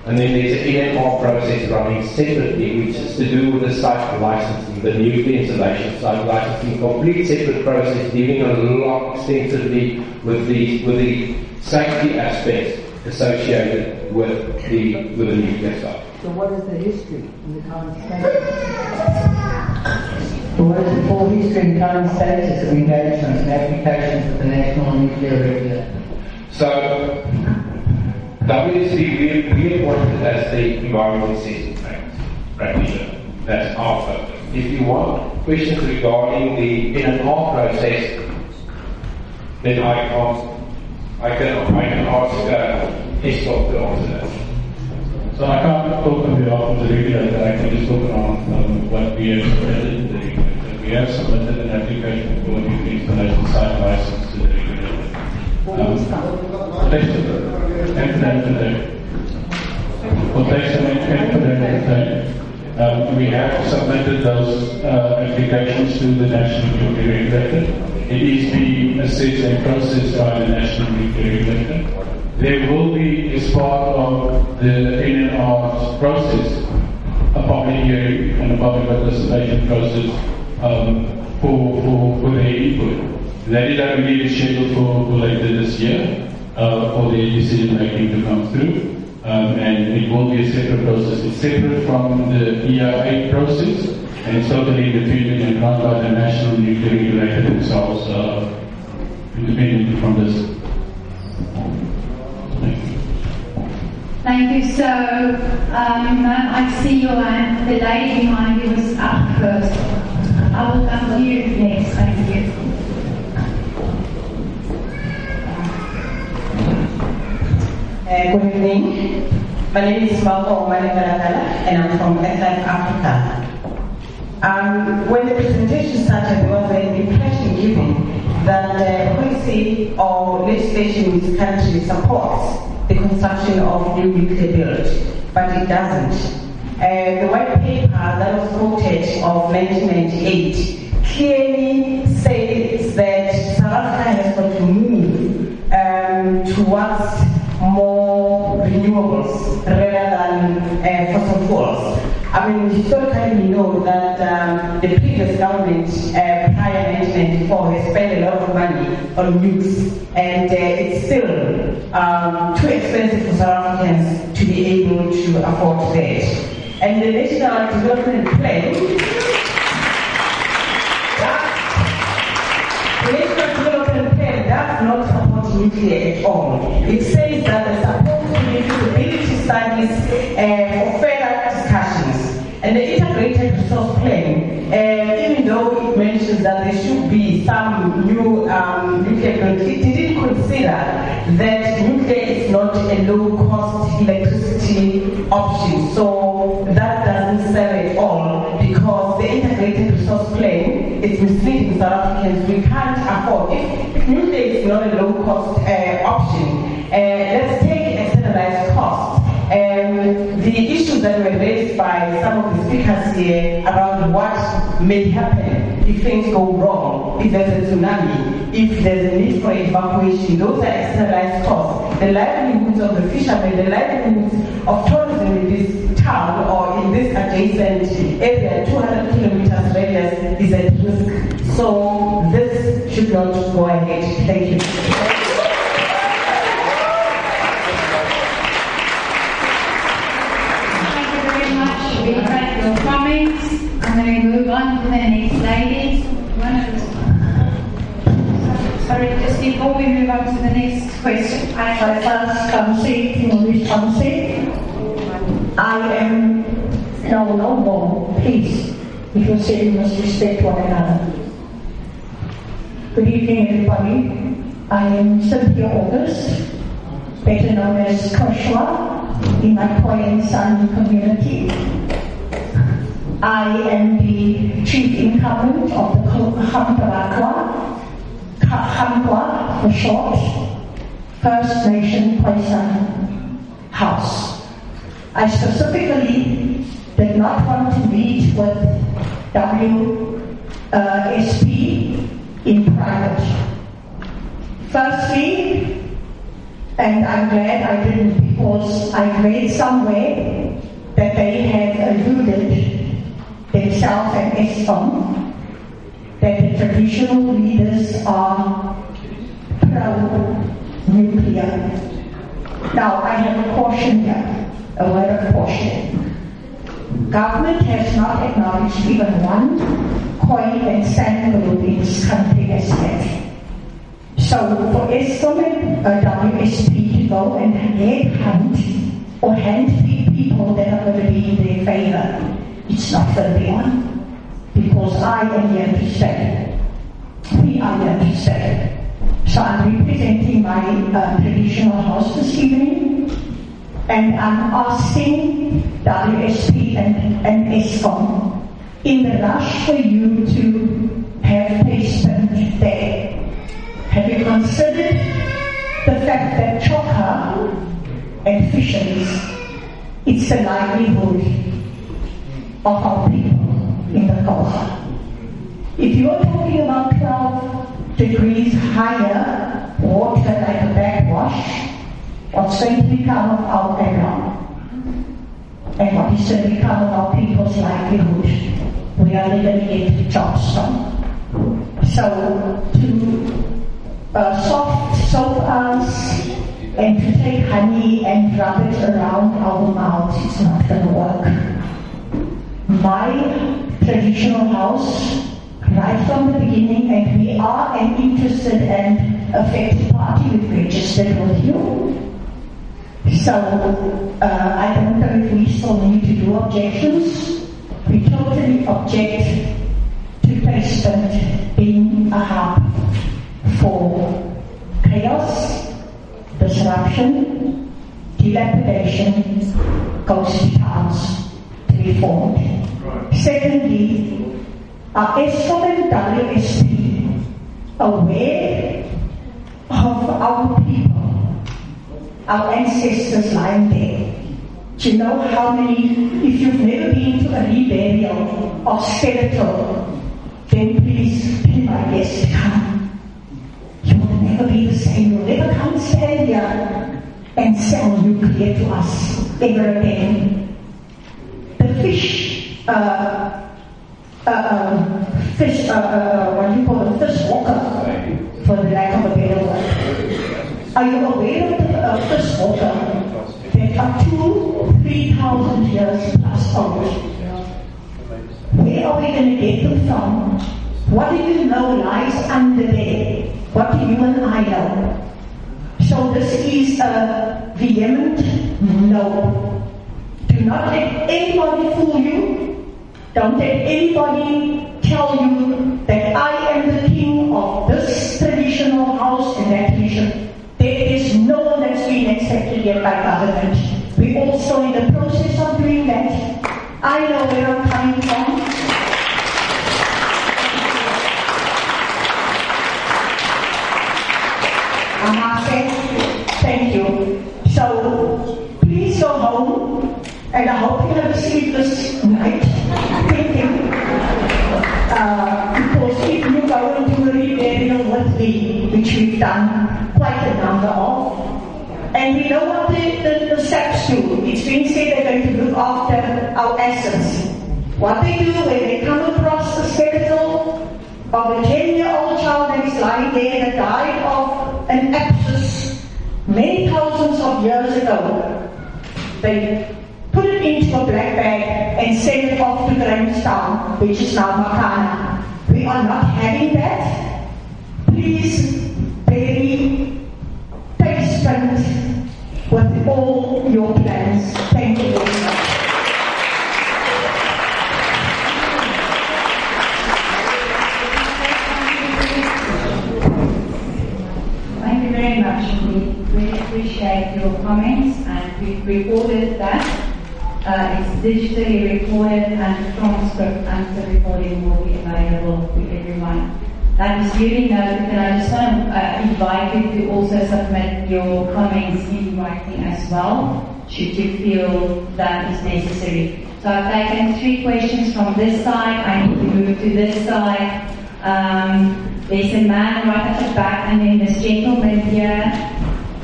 and then there's an NMR process running separately, which is to do with the site licensing, the nuclear installation site licensing, complete separate process, dealing a lot extensively with the safety aspects associated with the nuclear site. So what is the history in the current status? So what is the full history and current status of engagements and applications with the National Nuclear Regulator? So, WSP, we appointed as the environmental assessment practitioner. That's our focus. If you want questions regarding the in-and-out process, then I can ask Eskom to answer that. So I can't talk on behalf of the regulator, I can just talk on what we have submitted to the regulator. We have submitted an application for a new installation site license to the regulator. We have submitted those applications to the National Nuclear Regulator. It is being assessed and processed by the National Nuclear Regulator. There will be, as part of the in-and-out process, a public hearing and a public participation process for their input. That is, I believe, scheduled for later this year for the decision making to come through. And it will be a separate process. It's separate from the EIA process, and it's totally independent and run by the National Nuclear Regulator themselves, independently from this. Thank you. So, I see your hand. The lady behind you was up first. I will come to you next. Thank you. Good evening. My name is Malcolm Manikalakala, and I'm from Atlantic Africa. When the presentation started, there was an impression given that policy or legislation in this country supports the construction of new nuclear build, but it doesn't. The white paper that was quoted of 1998 clearly says that South Africa has got to move towards more renewables rather than fossil fuels. I mean, historically we know that the previous government prior 1994 has spent a lot of money on nukes, and it's still too expensive for South Africans to be able to afford that. And the National Development Plan, does not support nuclear at all. It says that the support to the feasibility studies for further discussions. And the integrated resource plan, even though it mentions that there should be some new nuclear build, it didn't consider that nuclear is not a low-cost electricity option. So that doesn't serve at all, because the integrated resource plan is misleading South Africans. We can't afford, if nuclear is not a low-cost option, let's take externalized costs. The issues that were raised by some of the speakers here around what may happen if things go wrong, if there's a tsunami, if there's a need for evacuation, those are externalized costs. The livelihoods of the fishermen, the livelihoods of tourism in this town or in this adjacent area, 200 kilometers radius, is at risk. So this should not go ahead. Thank you. We've had your comments. I'm going to move on to the next lady. Sorry, just before we move on to the next question. I am no more. Please, if you say you must respect one another. Good evening, everybody. I am Cynthia August, better known as Koshwa, in my Khoi and San community. I am the chief incumbent of the Hamkwa, for short, First Nation Khoisan House. I specifically did not want to meet with WSP in private. Firstly, and I'm glad I didn't, because I read somewhere that they have alluded themselves and Eskom that the traditional leaders are pro-nuclear. Now, I have a caution here, a word of caution. Government has not acknowledged even one coin and cent group in this country as yet. So for Eskom and WSP to go and headhunt or handpick people that are going to be in their favor, it's not going to be on. Because I am here to stay. We are here to stay. So I'm representing my traditional house this evening, and I'm asking WSP and Eskom, in the rush for you to have placement there, have you considered the fact that chocker and fisheries, it's the livelihood of our people in the Gulf? If you're talking about 12 degrees higher water like a backwash, what's going to become of our background? And what is going to become of our people's livelihood? We are going to get jobs from. So to soap us and to take honey and rub it around our mouths, it's not going to work. My traditional house, right from the beginning, and we are an interested and affected party, we've registered with you. So I don't know if we still need to do objections. We totally object to placement being a hub for chaos, disruption, dilapidation, ghost towns to be formed. Secondly, are Eskom and WSP aware of our people, our ancestors lying there? Do you know how many, if you've never been to a reburial of skeletal, then please be my guest, come. You will never be the same. You'll never come stand here and sell nuclear to us ever again. The fish, what do you call it, fish walker, for the lack of a better word. Are you aware of the fish walker that are 2,000-3,000 years plus old? Where are we going to get them from? What do you know lies under there? What do you and I know? So this is a vehement no. Do not let anybody fool you. Don't let anybody tell you that I am the king of this traditional house and that tradition. There is no one that's been accepted yet by government. We're also in the process of doing that. I know where I'm coming from. Thank you. So please go home, and I hope you have a sleepless night thinking. Because if you go and do a reburial with me, which we've done quite a number of, and we know what the SAPs do. It's been said they're going to look after our assets. What they do when they come across the skeletal of a 10-year-old child that is lying there that died of an abscess many thousands of years ago, they put it into a black bag and send it off to Grahamstown, which is now Makana. We are not having that. Please be patient with all your plans. Thank you very much. Thank you very much. We really appreciate your comments, and we've recorded that. It's digitally recorded, and the transcript and the recording will be available to everyone. That is really noted, and I just want to invite you to also submit your comments in writing as well, should you feel that is necessary. So I've taken 3 questions from this side. I need to move to this side. There's a man right at the back, and then this gentleman here, I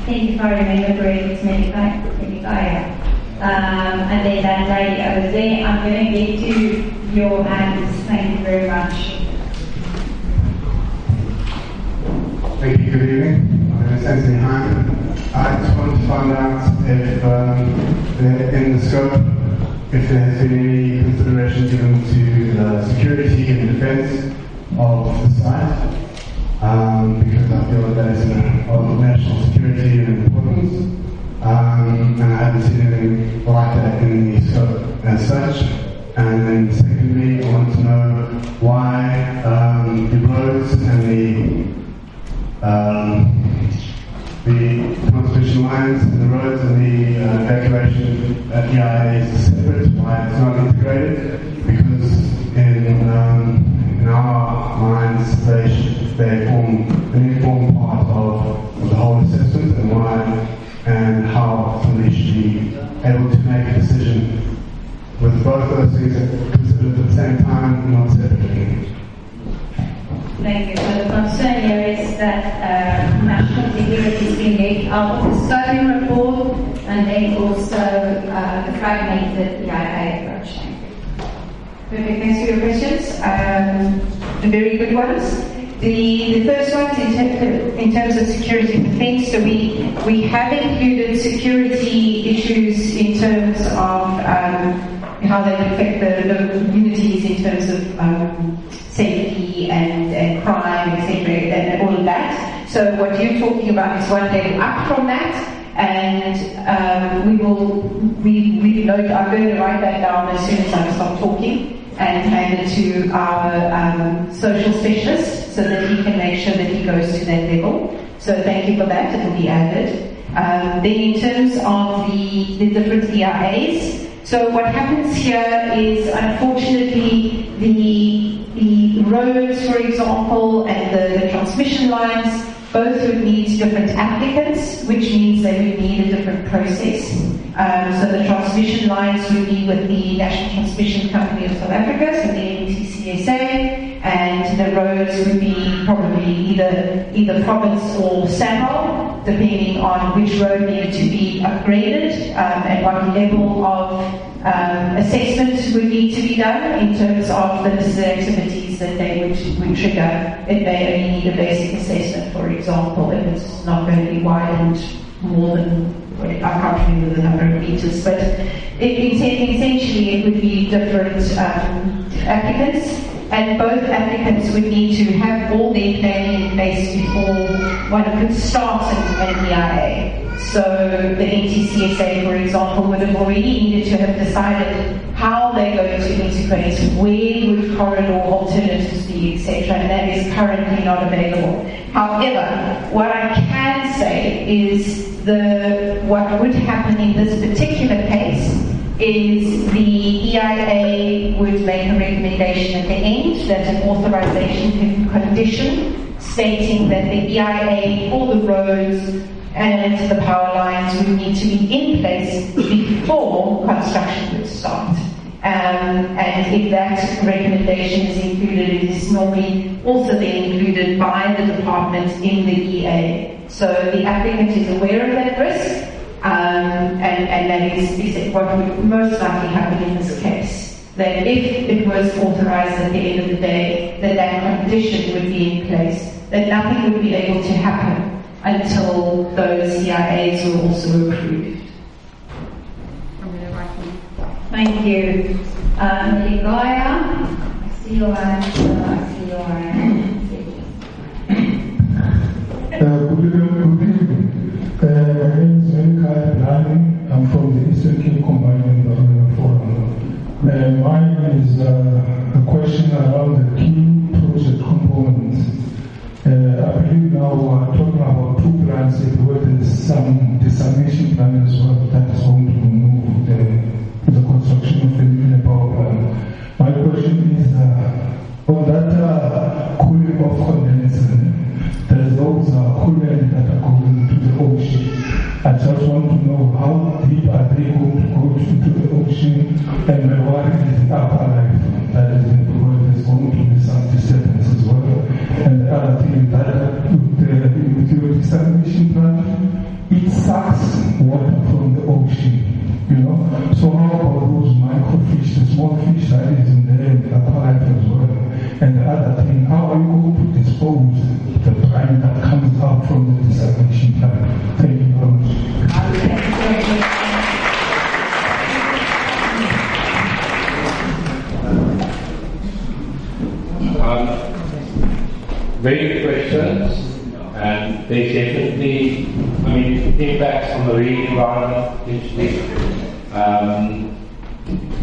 think if I remember correctly, it's Medikaya. And then that lady over there. I'm going to get to your hands. Thank you very much. Thank you, good evening. My sense behind. I just wanted to find out if, in the scope, if there has been any consideration given to the security and defense of the site, because I feel that is of national security and importance, and I haven't seen anything like that in the scope as such. And then secondly, I want to know why the roads and the transmission lines and the roads and the evacuation at EIA is separate, why it's not integrated, because in our minds they form an informed part of the whole assessment, and why and how somebody should be able to make a decision with both those things considered at the same time, not separately. Thank you. So the concern here is that national security is being left out of the scoping report, and then also the fragmented EIA approach. Perfect. Thanks for your questions. Very good ones. The first one is in terms of security and defense. So we have included security issues in terms of how they affect the communities in terms of safety and crime, etc., and all of that. So what you're talking about is one level up from that, and I'm going to write that down as soon as I stop talking and hand it to our social specialist so that he can make sure that he goes to that level. So thank you for that, it will be added. Then in terms of the different EIAs, so what happens here is, unfortunately, the roads, for example, and the transmission lines, both would need different applicants, which means they would need a different process. So the transmission lines would be with the National Transmission Company of South Africa, so the NTCSA, and the roads would be probably either province or SAMRO, depending on which road needed to be upgraded and what level of assessment would need to be done in terms of the necessary activities that they would trigger. It may only need a basic assessment, for example, if it's not going to be widened more than, I can't remember the number of meters, but essentially it would be different applicants, and both applicants would need to have all their planning in place before one could start an EIA. So the NTCSA, for example, would have already needed to have decided how they're going to integrate, where would corridor alternatives be, etc., and that is currently not available. However, what I can say is what would happen in this particular case is the EIA would make a recommendation at the end that an authorization condition stating that the EIA for the roads and the power lines would need to be in place before construction would start. And if that recommendation is included, it is normally also then included by the department in the EA. So the applicant is aware of that risk, and that is what would most likely happen in this case. That if it was authorized at the end of the day, that condition would be in place, that nothing would be able to happen until those EIAs were also approved. Thank you. Ligaya, I see your hand. I see your hand. Good evening. My name is Menika Blani. I'm from the Eastern Cape Combined Environmental Forum. Mine is a question around the key project components. I believe now we're talking about two plants, where there's some desalination plant as well that is going to remove the construction of the nuclear power plant. My question is on that cooling off condenser, there's those coolant that are going to the ocean. I just want to know how deep are they going to go into the ocean, and what is the upper life that is where there's going to be some disturbance as well. And the other thing is that with your desalination plant, it sucks water from the ocean. So how about those microfish, the small fish that is in there in the aquarium as well? And the other thing, how are you going to dispose the brine that comes out from the desalination there's definitely, impacts on the marine environment, potentially.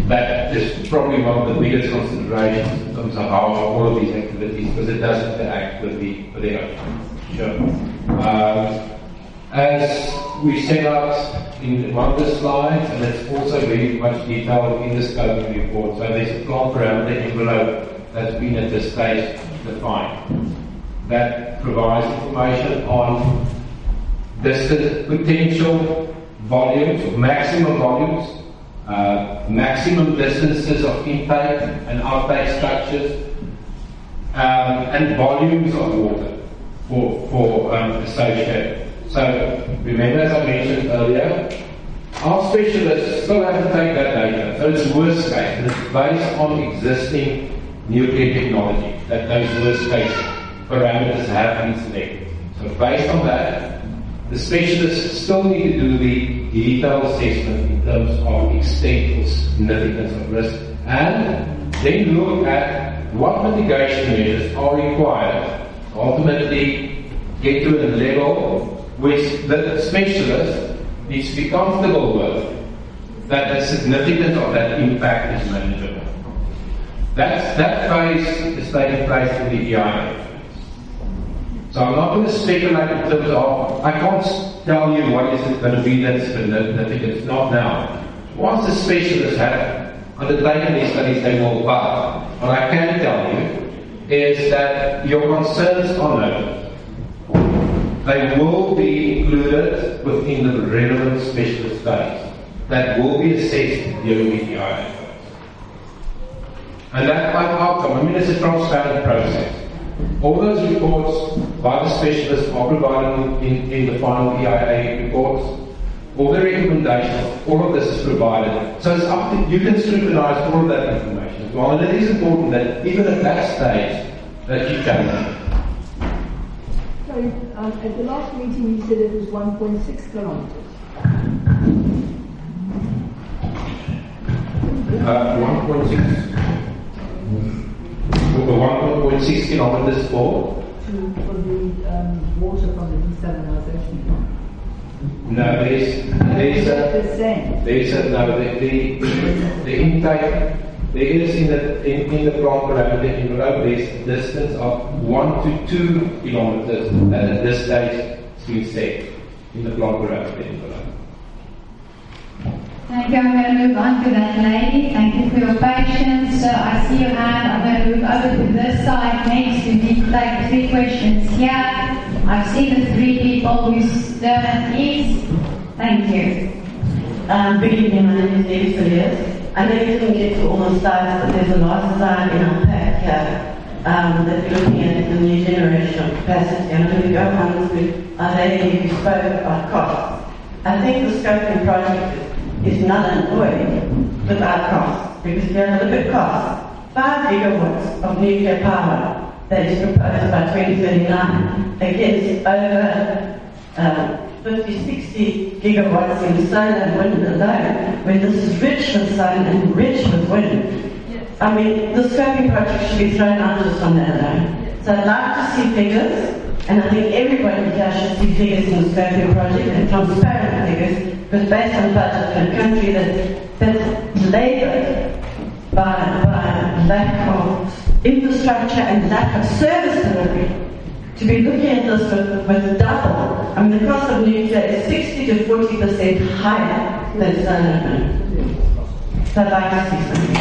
That is probably one of the biggest considerations in terms of how all of these activities, because it does interact with the ocean. Sure. As we set out in one of the slides, and it's also very much detailed in the scoping report, so there's a plant parameter envelope that's been at this stage defined. That provides information on potential volumes, or maximum volumes, maximum distances of intake and outtake structures, and volumes of water for associated. So remember, as I mentioned earlier, our specialists still have to take that data. So it's worst case, and it's based on existing nuclear technology that those worst case parameters have been selected. So based on that, the specialists still need to do the detailed assessment in terms of extent or significance of risk, and then look at what mitigation measures are required to ultimately get to a level which the specialist needs to be comfortable with, that the significance of that impact is manageable. That phase is taking place in the EIA. So I'm not going to speculate in terms of, I can't tell you what is it going to be that's significant, not now. Once the specialists have undertaken these studies, they will, but what I can tell you is that your concerns are noted. They will be included within the relevant specialist studies that will be assessed during the EIA. And that outcome, it's a transparent process. All those reports by the specialists are provided in the final EIA reports. All the recommendations, all of this is provided. So it's up to you, can scrutinize all of that information as well. And it is important that even at that stage that you challenge it. At the last meeting, you said it was 1.6 kilometers. 1.6 kilometers for the water from the desalinization plant. No, the intake. There is in the plant parameter envelope, there's a distance of 1 to 2 kilometers that at this stage is being set in the plant parameter envelope. Thank you. I'm going to move on to that lady. Thank you for your patience. I see your hand. I'm going to move over to this side next. We need to take 3 questions here. I've seen the 3 people whose turn is. Thank you. Good evening. My name is David Villiers. I know you didn't get to all the slides, but there's a last slide in our pack here that we're looking at the new generation of capacity. And I'm going to go on to our lady who spoke about costs. I think the scoping project is null and void without costs, because if you have a look at costs, 5 gigawatts of nuclear power that is proposed by 2039 against over 50, 60 gigawatts in solar and wind alone, when this is rich with sun and rich with wind. Yes. I mean, the scoping project should be thrown out just on that alone. So I'd like to see figures, and I think everybody here should see figures in the scoping project, and transparent figures, because based on budget for a country that's laboured by lack of infrastructure and lack of service delivery, to be looking at this with double. I mean, the cost of nuclear is 60 to 40% higher than solar wind. So I'd like to see something.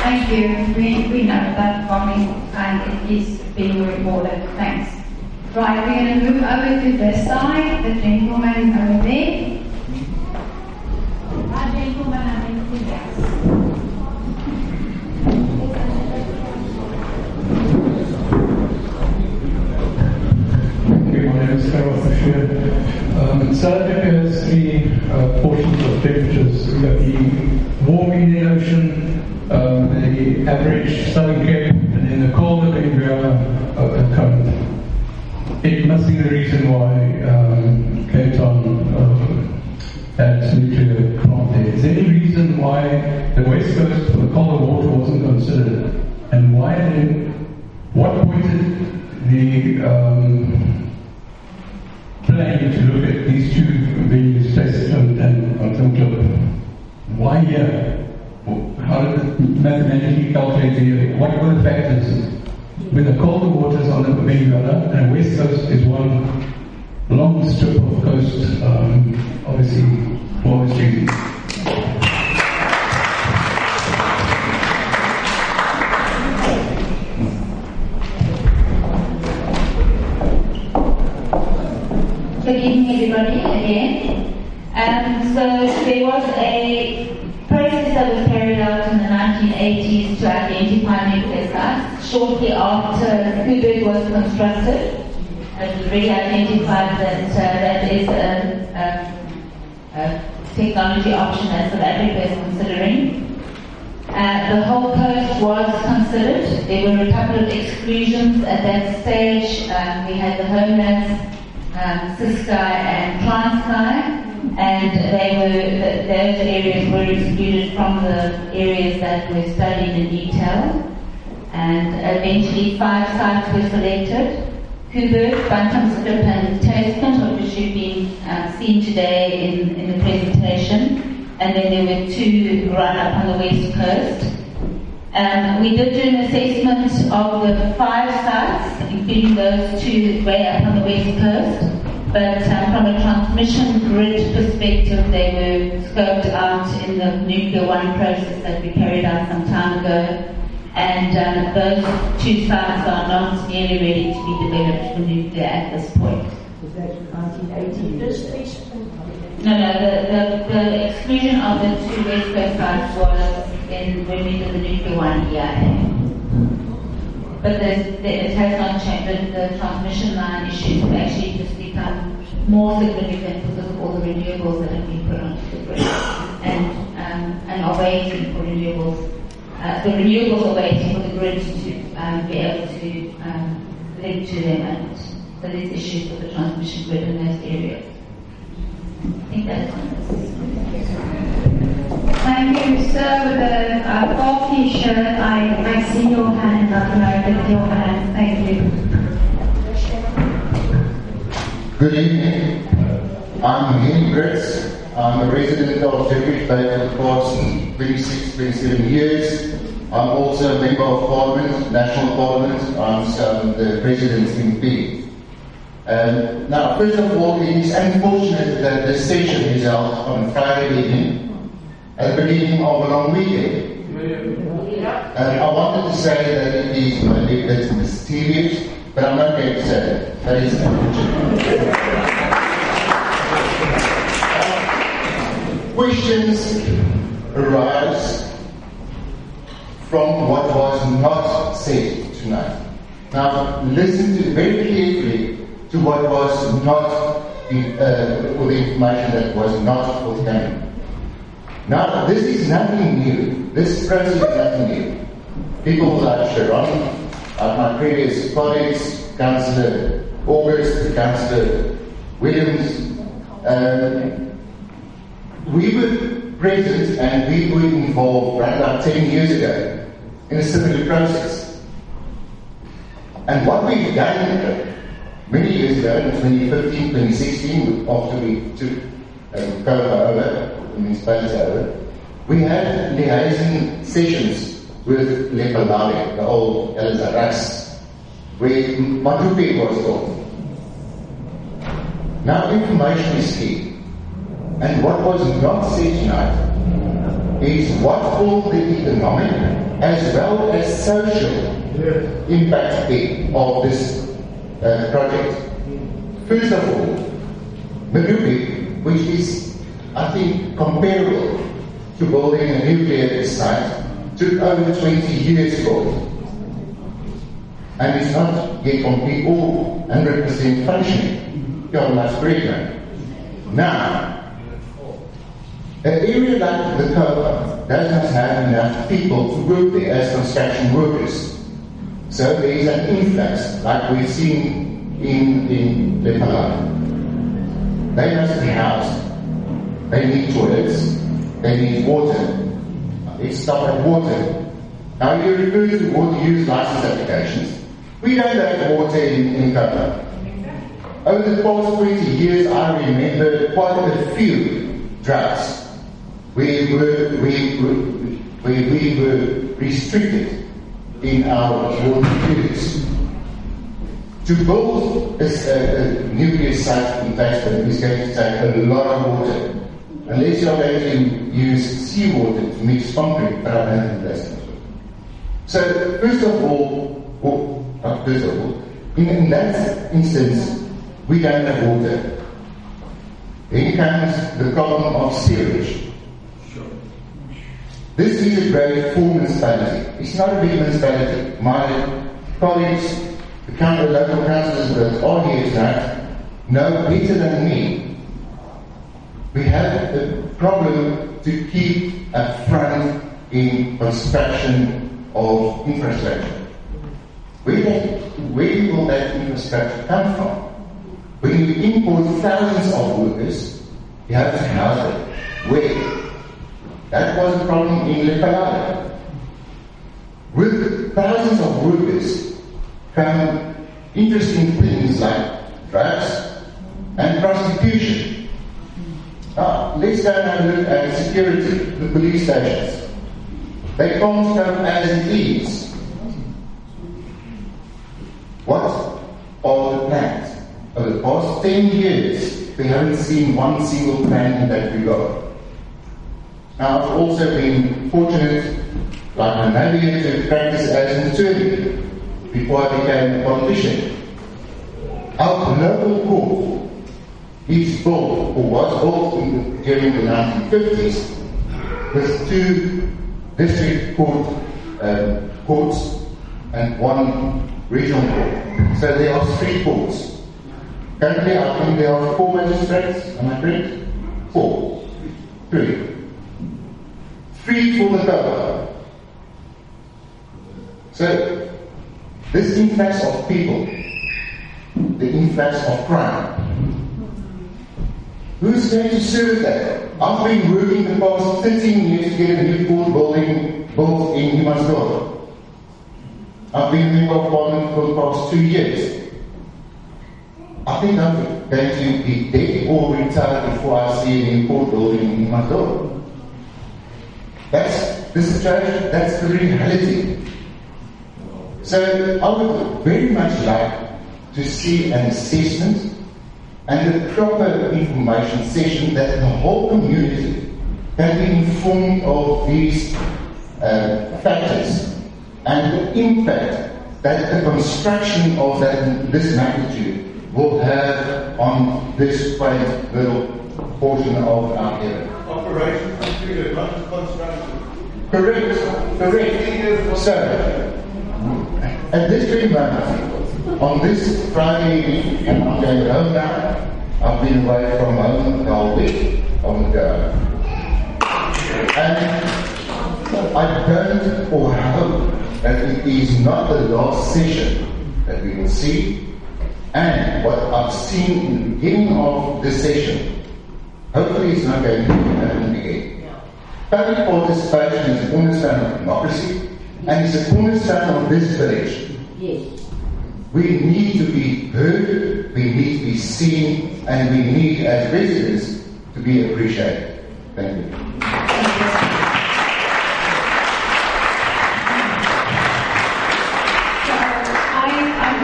Thank you. We know that coming, and it is being reported. Thanks. Right, we're going to move over to this side, the gentleman over there. Our gentleman, I think, yes. My name is Karel Fischer. South Africa has 3 portions of temperatures. We have the warm Indian Ocean, the average Southern Cape, and then the colder Cambria current. It must be the reason why Cape Town had nuclear plant there. Is there any reason why the West Coast for the colder water wasn't considered? planning to look at these two venues, Placement and Club. Why here? How did it mathematically calculate here? What were the factors? With the colder waters on the Benguela, and West Coast is one long strip of coast, obviously, for obvious reasons. Good evening, everybody, again. So there was a process that was carried out in the 1980s to identify nuclear sites. Shortly after Kuwait was constructed, it was already identified that that is a technology option that South Africa is considering. The whole coast was considered. There were a couple of exclusions at that stage. We had the homelands, Ciskei and Transkei, and those areas were excluded from the areas that were studied in detail. And eventually 5 sites were selected: Kuwait, Bantamsklip and Tasman, which you've been seen today in the presentation. And then there were 2 right up on the west coast. We did do an assessment of the 5 sites, including those 2 way up on the west coast. But from a transmission grid perspective, they were scoped out in the Nuclear One process that we carried out some time ago. And those 2 sites are not nearly ready to be developed for nuclear at this point. Was that 1980? No, the exclusion of the 2 West Coast sites was when we did the Nuclear One EIA. But it has not changed. The transmission line issues have actually just become more significant because of all the renewables that have been put onto the grid and are waiting for renewables. The renewables are waiting for the grid to be able to link to them, and so there's issues with the transmission grid in those areas. I think that's one of the Thank you. Sir, with the khaki shirt, I see your hand. I've noted your hand. Thank you. Good evening. I'm Henny Brits. I'm a resident of Jeffrey Bay for the past 26, 27 years. I'm also a member of Parliament, National Parliament. I'm the President's MP. Now, first of all, it is unfortunate that this session is held on Friday evening at the beginning of a long weekend. I wanted to say that it is a bit mysterious, but I'm not going to say that. That is unfortunate. Questions arise from what was not said tonight. Now, listen very carefully to what was not, or the information that was not forthcoming. Now, this is nothing new. This process is nothing new. People like Sharon, like my previous colleagues, Councillor August, Councillor Williams, we were present and we were involved around about 10 years ago in a similar process. And what we've done many years ago, in 2015, 2016, after we took COVID over, we had liaison sessions with Lepalale, the old Elzaras, where Matupi was talking. Now information is key. And what was not said tonight is what all the economic as well as social impact of this project. First of all, Madupi, which is, I think, comparable to building a nuclear site, took over 20 years to build. And it's not yet complete or 100% functioning. You have a nice breakdown. Now, an area like the Copa does not have enough people to work there as construction workers. So there is an influx, like we've seen in Lepalale. They must be housed. They need toilets. They need water. Let's stop at water. Now you refer to water use license applications. We don't have water in Qatar. Over the past 20 years, I remember quite a few droughts where we were restricted in our water use. To build a nuclear site in Tasman is going to take a lot of water. Unless you're going to use seawater to mix concrete, but I don't think that's going to work. So, first of all, in that instance, we don't have water. Then comes the problem of sewage. This is a grade 4 municipality. It's not a big municipality. My colleagues, the local councillors that are here tonight, know better than me. We have a problem to keep up front in construction of infrastructure. Where will that infrastructure come from? When you import thousands of workers, you have to house them. Where? That was a problem in Lepalale. With thousands of workers come interesting things like drugs and prostitution. Now, let's go and have a look at security, the police stations. They can't come as it is. What are the plans? Over the past 10 years, we haven't seen one single plan in that regard. Now, I've also been fortunate, like my navigator, to practice as an attorney before I became a politician. Our local court is built, or was built during the 1950s, with 2 district courts and 1 regional court. So there are 3 courts. Currently, I think there are 4 magistrates, am I correct? 4. 3. 3 for the cover. So, this influx of people, the influx of crime, who's going to serve that? I've been working the past 13 years to get a new court building built in Himansdorp. I've been a member of parliament for the past 2 years. I think I'm going to be dead or retired before I see a new court building in Himansdorp. That's the situation, that's the reality. So I would very much like to see an assessment and a proper information session that the whole community can be informed of these factors and the impact that the construction of this magnitude will have on this quite little portion of our area. Operations included, not just construction. Correct. So, at this very moment, on this Friday evening, and I'm going home now, I've been away from home the whole week, on the go. And I don't or hope that it is not the last session that we will see, and what I've seen in the beginning of this session, hopefully it's not going to happen again. Public participation is a cornerstone of democracy, and it's a cornerstone of this village. Yes. We need to be heard, we need to be seen, and we need, as residents, to be appreciated. Thank you. I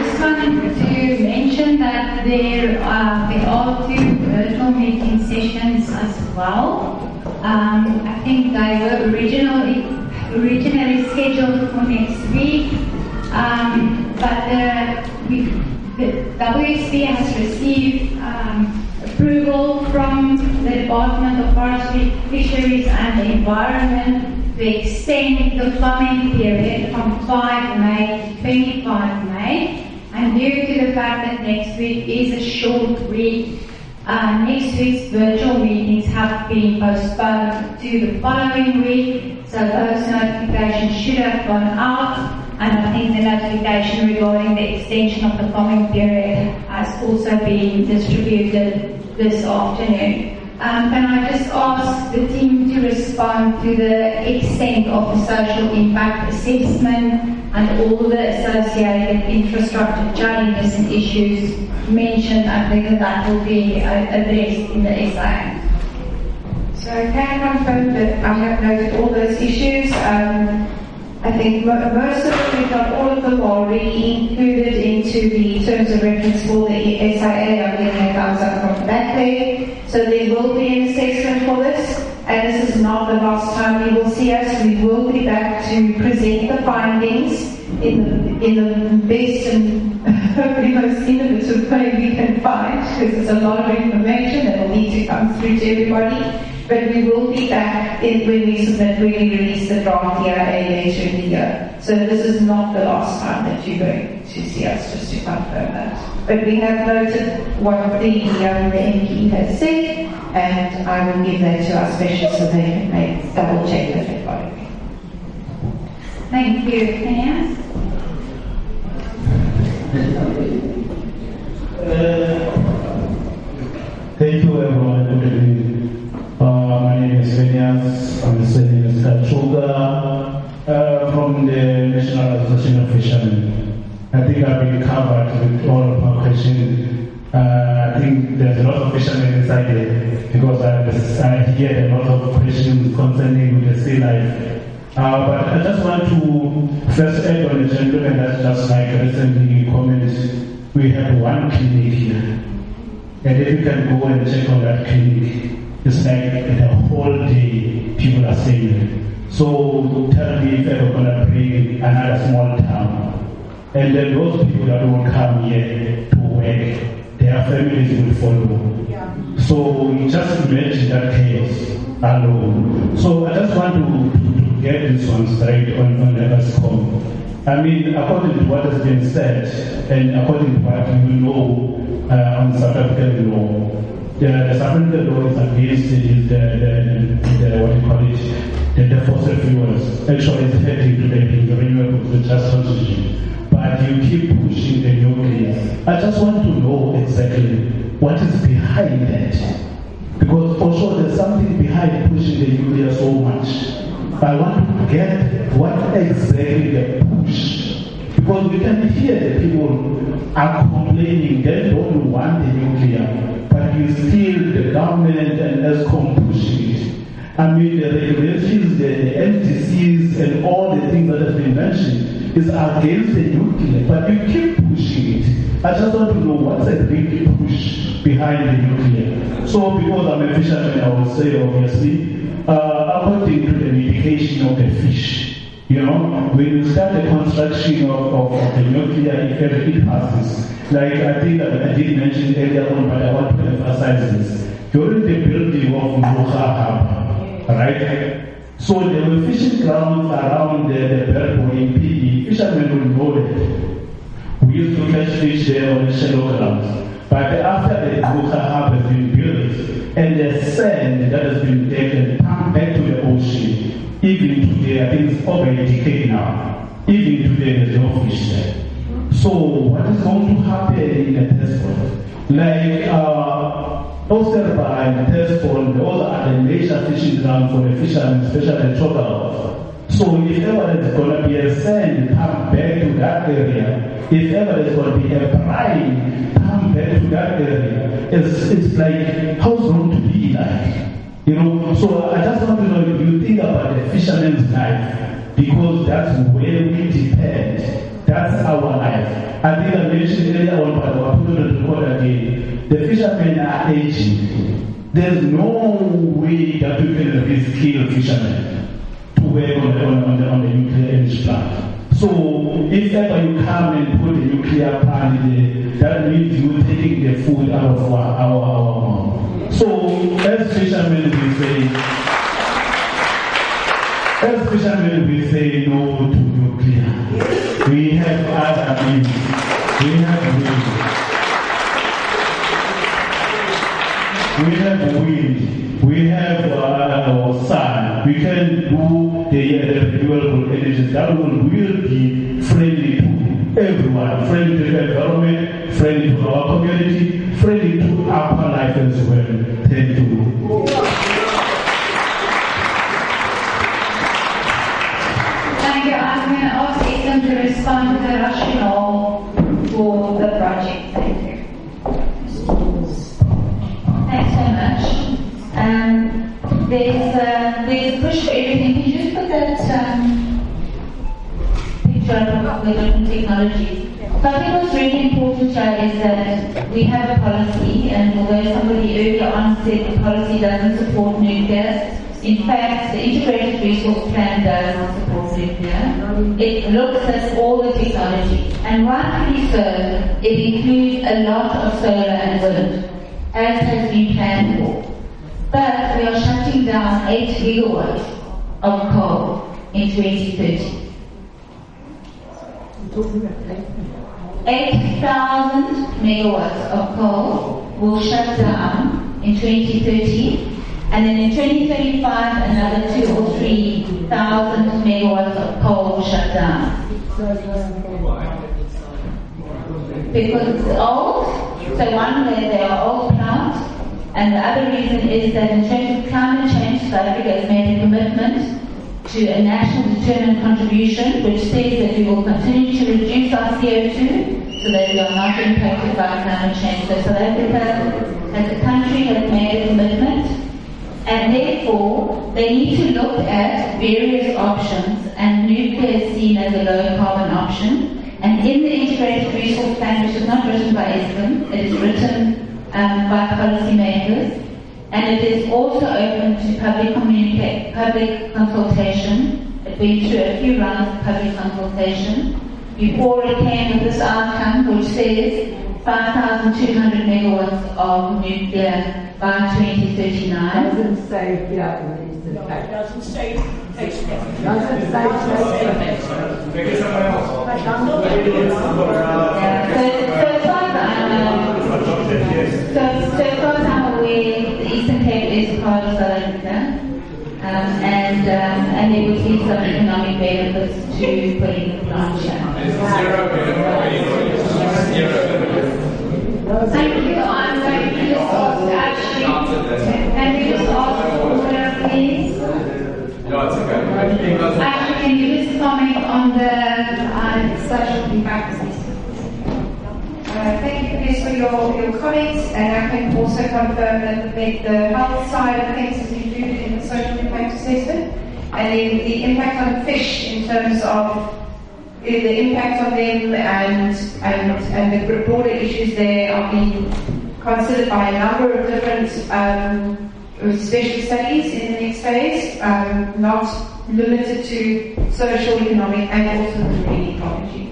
just wanted to mention that there are 2 virtual meeting sessions as well. I think they were originally scheduled for next week, but the WSP has received approval from the Department of Forestry, Fisheries and the Environment to extend the farming period from 5 May to 25 May. And due to the fact that next week is a short week, next week's virtual meetings have been postponed to the following week, so those notifications should have gone out, and I think the notification regarding the extension of the farming period has also been distributed this afternoon. Can I just ask the team to respond to the extent of the social impact assessment and all the associated infrastructure challenges and issues mentioned, I think that will be addressed in the SIA. So I can confirm that I have noted all those issues. I think most of them, if not all of them, are already included into the terms of reference for the SIA. I'm getting a thumbs up from the back there. So there will be an assessment for this, and this is not the last time you will see us. We will be back to present the findings in the best and hopefully most innovative way we can find, because there's a lot of information that will need to come through to everybody. But we will be back when we release the draft EIA later in the year. So this is not the last time that you're going to see us, just to confirm that. But we have noted what the MP has said, and I will give that to our specialists so they can double check that they've got it. Thank you. Phineas? Thank you, everyone. Good evening. My name is Phineas. I'm the senior Kachuga from the National Association of Fishermen. I think I've been covered with all of my questions. I think there's a lot of fishermen inside there because I hear a lot of questions concerning the sea life. But I just want to first add on the gentleman that just like recently commented, we have one clinic here. And if you can go and check on that clinic, it's like the whole day people are staying there. So tell me if we're going to bring another small town. And then those people that will come here to work, their families will follow. Yeah. So you just imagine that chaos alone. So I just want to get this one straight on the Eskom. I mean, according to what has been said, and according to what you know on South African law, the South African law is against the what do you call it, the fossil fuels. Actually, it's heading to the renewables, the just transition. But you keep pushing the nuclear. I just want to know exactly what is behind that. Because for sure there's something behind pushing the nuclear so much. I want to get what exactly the push. Because we can hear the people are complaining they don't want the nuclear, but you still, the government and Eskom pushing it. I mean, the regulations, the NTCs and all the things that have been mentioned is against the nuclear, but you keep pushing it. I just want to know what's the big push behind the nuclear. So because I'm a fisherman, I will say obviously, according to the medication of the fish, you know, when you start the construction of the nuclear, it passes. Like I think that I did mention earlier on, but I want to emphasize this. During the building of Mbuga Harbor, right? So there were fishing grounds around the Berbo in PE. Fishermen will know that. We used to catch fish there on the shallow grounds. But after the Mbuga Harbor has been built, and the sand that has been taken come back to the ocean, even today, I think it's over a decade now, even today there's no fish there. So what is going to happen in the test pond? Like Osterba and Tespond, those are the major fishing grounds for the fishermen, especially the trout. So if ever there's going to be a sand come back to that area, if ever there's going to be a brine come back to that area, it's like, how's it going to be like? You know, so I just want to know if you think about the fisherman's life, because that's where we depend. That's our life. I think I mentioned earlier on, but I will put it on the record again. The fishermen are aging. There's no way that we can reskill fishermen to work on the nuclear energy plant. So if ever you come and put the nuclear plant there, that means you're taking the food out of our mouth. So as fishermen we say no to nuclear. We have other means. We have wind. We have sun. We can do the renewable energies that will be friendly to everyone, friendly to the environment, friendly to our community, friendly to our life as well. Thank you. Thank you. I'm going to ask Eskom to of the rationale for the project. Thank you. Thanks so much. There's a push for everything. Can you just put that picture of the different technologies? So I think what's really important here is that we have a policy, and although somebody earlier on said the policy doesn't support nuclear, in fact, the Integrated Resource Plan does not support nuclear. It looks at all the technologies, and rightly so, it includes a lot of solar and wind, as has been planned for. But we are shutting down 8 gigawatts of coal in 2030. 8,000 megawatts of coal will shut down in 2030, and then in 2035 another 2,000 or 3,000 megawatts of coal will shut down. Because it's old, so one way they are old plants, and the other reason is that in terms of climate change, South Africa has made a commitment to a national determined contribution which says that we will continue to reduce our CO2 so that we are not impacted by climate change. So South Africa as a country has made a commitment, and therefore they need to look at various options, and nuclear is seen as a low carbon option. And in the Integrated Resource Plan, which is not written by Eskom, it is written by policymakers, and it is also open to public consultation. It went through a few rounds of public consultation before it came with this outcome, which says 5,200 megawatts of nuclear by 2039. Doesn't say yeah in the Eastern Cape. Doesn't say Doesn't say So as far as I'm aware, the Eastern Cape is part of South Africa, and there would be some economic benefits to putting the plant here. Thank you. I'm going to just ask Ashley. Can you just ask order, please? No, it's okay. Ashley, can you just comment on the social impact assessment? Thank you, Chris, for your comments, and I can also confirm that the health side of things is included in the social impact assessment, and then the impact on fish in terms of the impact on them and the broader issues there are being considered by a number of different special studies in the next phase, not limited to social, economic, and also marine ecology.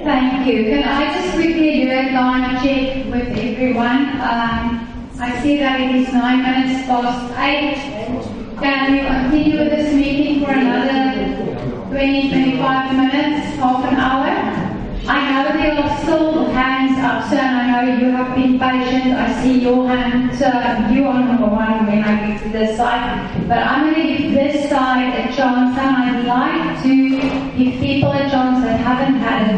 Thank you. Can I just quickly do a line check with everyone? I see that it is 9 minutes past 8. Can we continue with this meeting for another 20-25 minutes, half an hour? I know there are still hands up, sir, and I know you have been patient. I see your hand, you are number one when I get to this side. But I'm going to give this side a chance, and I'd like to give people a chance that haven't had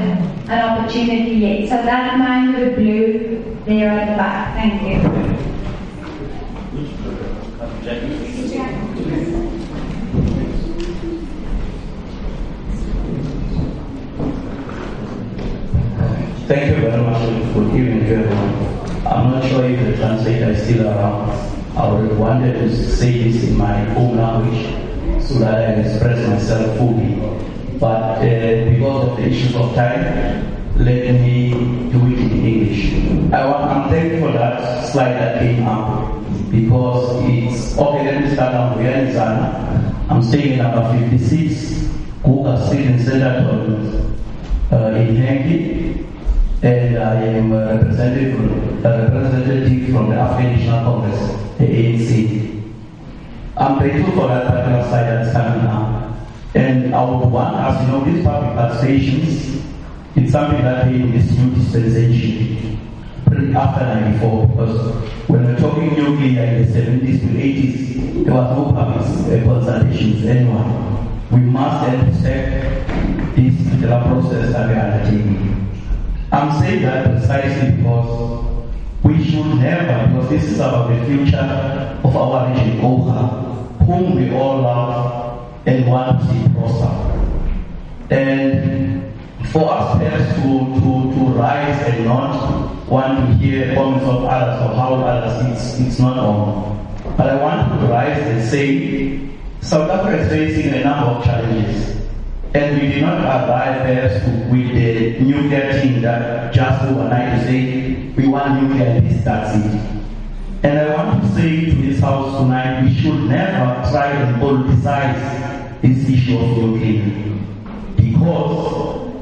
an opportunity yet. So that man with blue there at the back. Thank you. Thank you very much for giving to everyone. I'm not sure if the translator is still around. I would wanted to say this in my home language so that I can express myself fully. But because of the issues of time, let me do it in English. I'm thankful for that slide that came up because it's okay. Let me start out here in Zana. I'm staying in number 56, Kuka Street in Centerton, in Henki. And I am a representative from the African National Congress, the ANC. I'm grateful for that particular slide that's coming up. And I would want us, these public participations, it's something that came in this new dispensation after 94, because when we're talking nuclear in the 70s to 80s, there was no public consultations anymore. We must then respect this particular process that we are undertaking. I'm saying that precisely because we should never, because this is about the future of our region, Oha, whom we all love, and want to see prosper. And for us parents to rise and not want to hear comments of others or how others, it's not on. But I want to rise and say, South Africa is facing a number of challenges. And we did not arrive there with the nuclear thing that just overnight to say, we want nuclear and this, that's it. And I want to say to this house tonight, we should never try and politicize this issue of nuclear. Because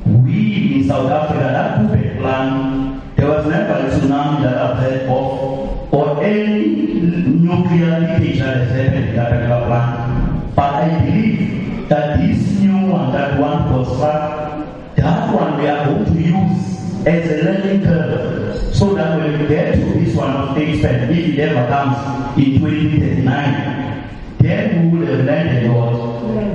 we in South Africa, that Kupe plan, there was never a tsunami that I've heard of, or any nuclear leakage that has happened in that particular plan. But I believe that this new one, that one construct, that one we are going to use as a learning curve, so that when we get to this one of expand, if it ever comes in 2039, then we will have learned a lot.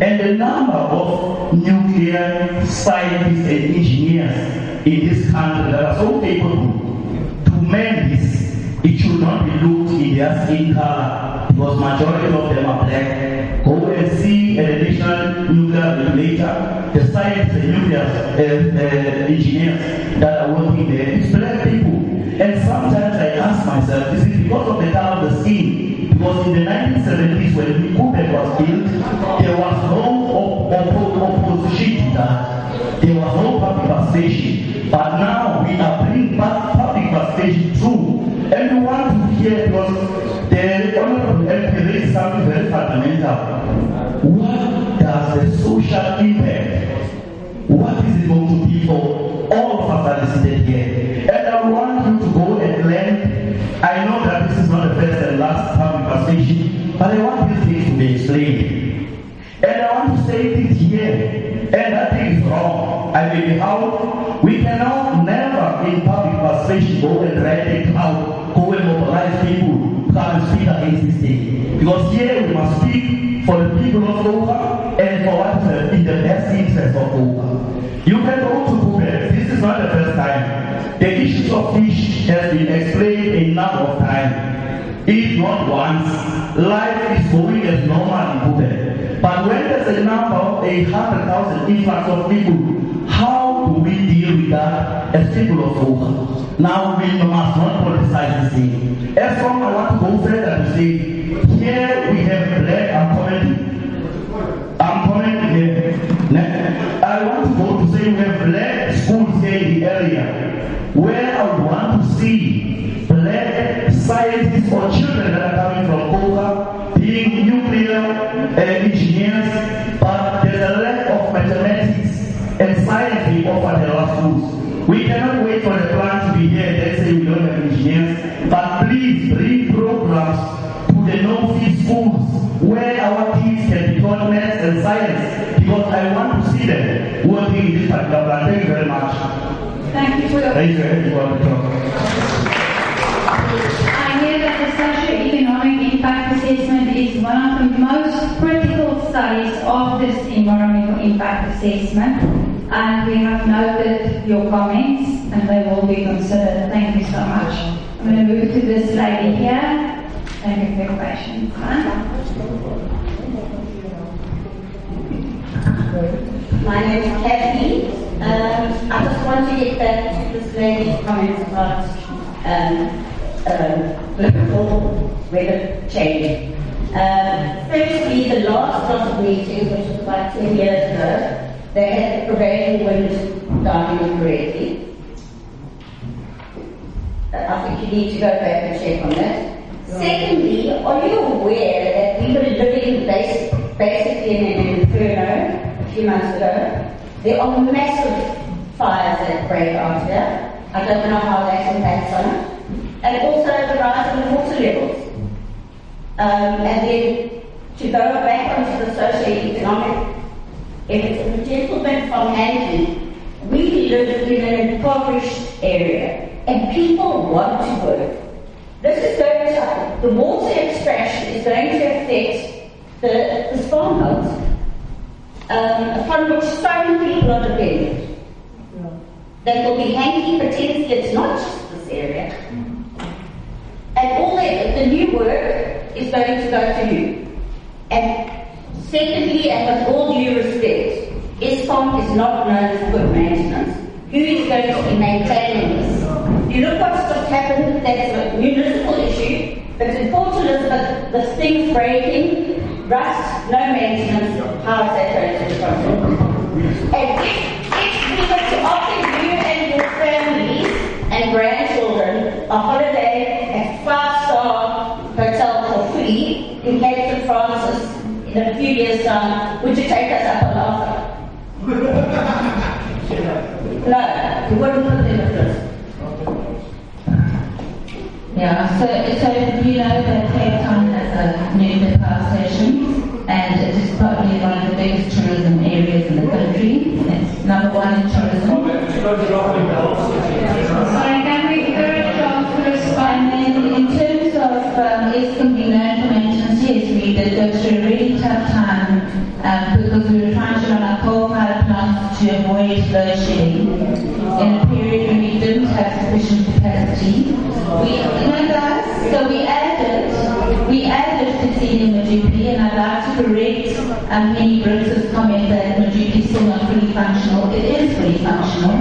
And the number of nuclear scientists and engineers in this country that are so capable to man this, it should not be looked in their skin color, because majority of them are black. Go and see an additional nuclear regulator, the scientists and nuclear engineers that are working there, it's black people. And sometimes I ask myself, is it because of the color of the skin? Because in the 1970s when Kupe was built, there was no opposition to that. There was no public participation. But now we are bringing public participation through. And we want to hear, because the Honorable MP raised something very fundamental. What does the social impact, what is it going to be for all of us that are seated here? And I want you to go and learn. I know that this is not the first and last public participation, but I want these things to be explained. And I want to say things here, and that thing is wrong. I may be out. We cannot never in public participation go and drag it out, go and mobilize people to come and speak against this thing. Because here we must speak for the people of Oka and for what is in the best interest of Oka. You can go to Kupe. This is not the first time. The issues of fish has been explained a number of times. If not once, life is going as normal in Kupe. But when there's a number of 100,000 influx of people, how do we deal with that as people of Oka? Now we must not politicize this thing. Eskom, I want to go further to say, here we have black, I'm commenting here. I want to go to say we have black schools here in the area where I want to see black scientists or children that are coming from Oka being nuclear engineers, but there's a lack of mathematics and science being offered in our schools. We cannot wait for the plan to be here and say we don't have engineers, but please bring programs to the no-fee schools where our kids can be taught maths and science, because I want to see them working in this particular plan. Thank you very much. Thank you for your... Thank you very much. I hear that the socio-economic impact assessment is one of the most critical studies of this environmental impact assessment, and we have noted your comments and they will be considered. Thank you so much. I'm going to move to this lady here. Thank you for your patience. My name is Kathy. I just want to get back to this lady's comments about political weather change. Firstly, the last lot of meetings, which was about 10 years ago, they had the prevailing wind down incorrectly. I think you need to go back and check on that. Secondly, are you aware that we were living basically in an inferno a few months ago? There are massive fires that break out here. I don't know how that impacts on it. And also the rise in the water levels. And then to go back onto the socio-economic, if it's a gentleman from Hampton, we live in an impoverished area and people want to work. This is going to, the water extraction is going to affect the farmhouse, upon which so many people are dependent. That will be hanky potentially, it's not just this area. And all the new work is going to go to you. And Secondly, and with all due respect, Eskom is not known for good maintenance. Who is going to be maintaining this? You look what's just happened, that's a municipal issue, but in Port Elizabeth, the thing's breaking, rust, no maintenance, how is that going to be possible? And if we were to offer you and your families and grandchildren a holiday at 5-star hotel for free in Cape St. Francis in a few years' time, would you take us up on offer? No, you wouldn't put them at risk. Yeah, so you know that Cape Town has a nuclear power station, and it is probably one of the biggest tourism areas in the country. It's number one in tourism. Sorry, can we encourage John to respond? And then in terms of Eskom being known for maintenance, yes, we did go through a really tough time because we were trying to run our coal-fired plants to avoid load shedding in a period when we didn't have sufficient capacity. So we added to senior Majupi, and I'd like to correct Penny Brooks' comment that Majupi is still not fully functional. It is fully functional,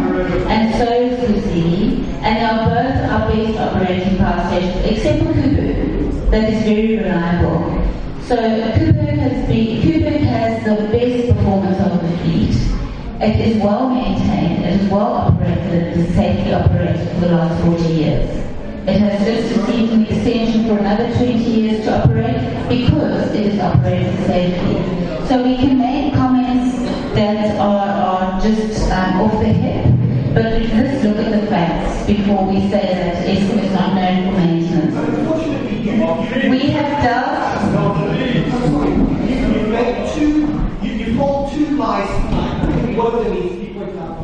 and so is Kusini, and they are both our best operating power stations, except for Kubu, that is very reliable. So Kubu has the best performance of the fleet. It is well maintained, it is well operated, it is safely operated for the last 40 years. It has just received an extension for another 20 years to operate because it is operated safely. So we can make comments that are just off the hip, but let's look at the facts before we say that Eskom is not known for maintenance. We have dealt... You told two lies tonight. One of them needs to be pointed out.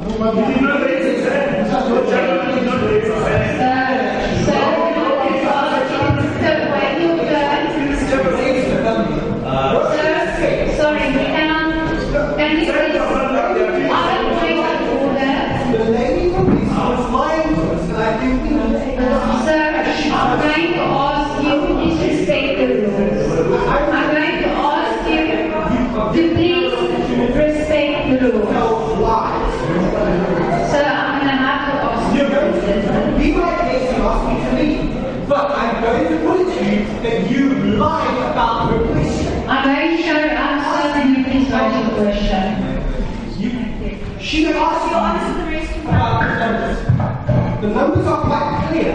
Sorry, can you please, I'm going to order. The lady from this was lying to us, and I think we need to... Sir, I'm going to ask you to respect the rules. I'm going to ask you to please respect the rules. Sir, I'm going to have to ask you. Be my case and ask me to leave. But I'm going to put it to you that you lied about the question. I'm going to show you answer, and you please write your question. She asked you to answer the rest about the numbers. The numbers are quite clear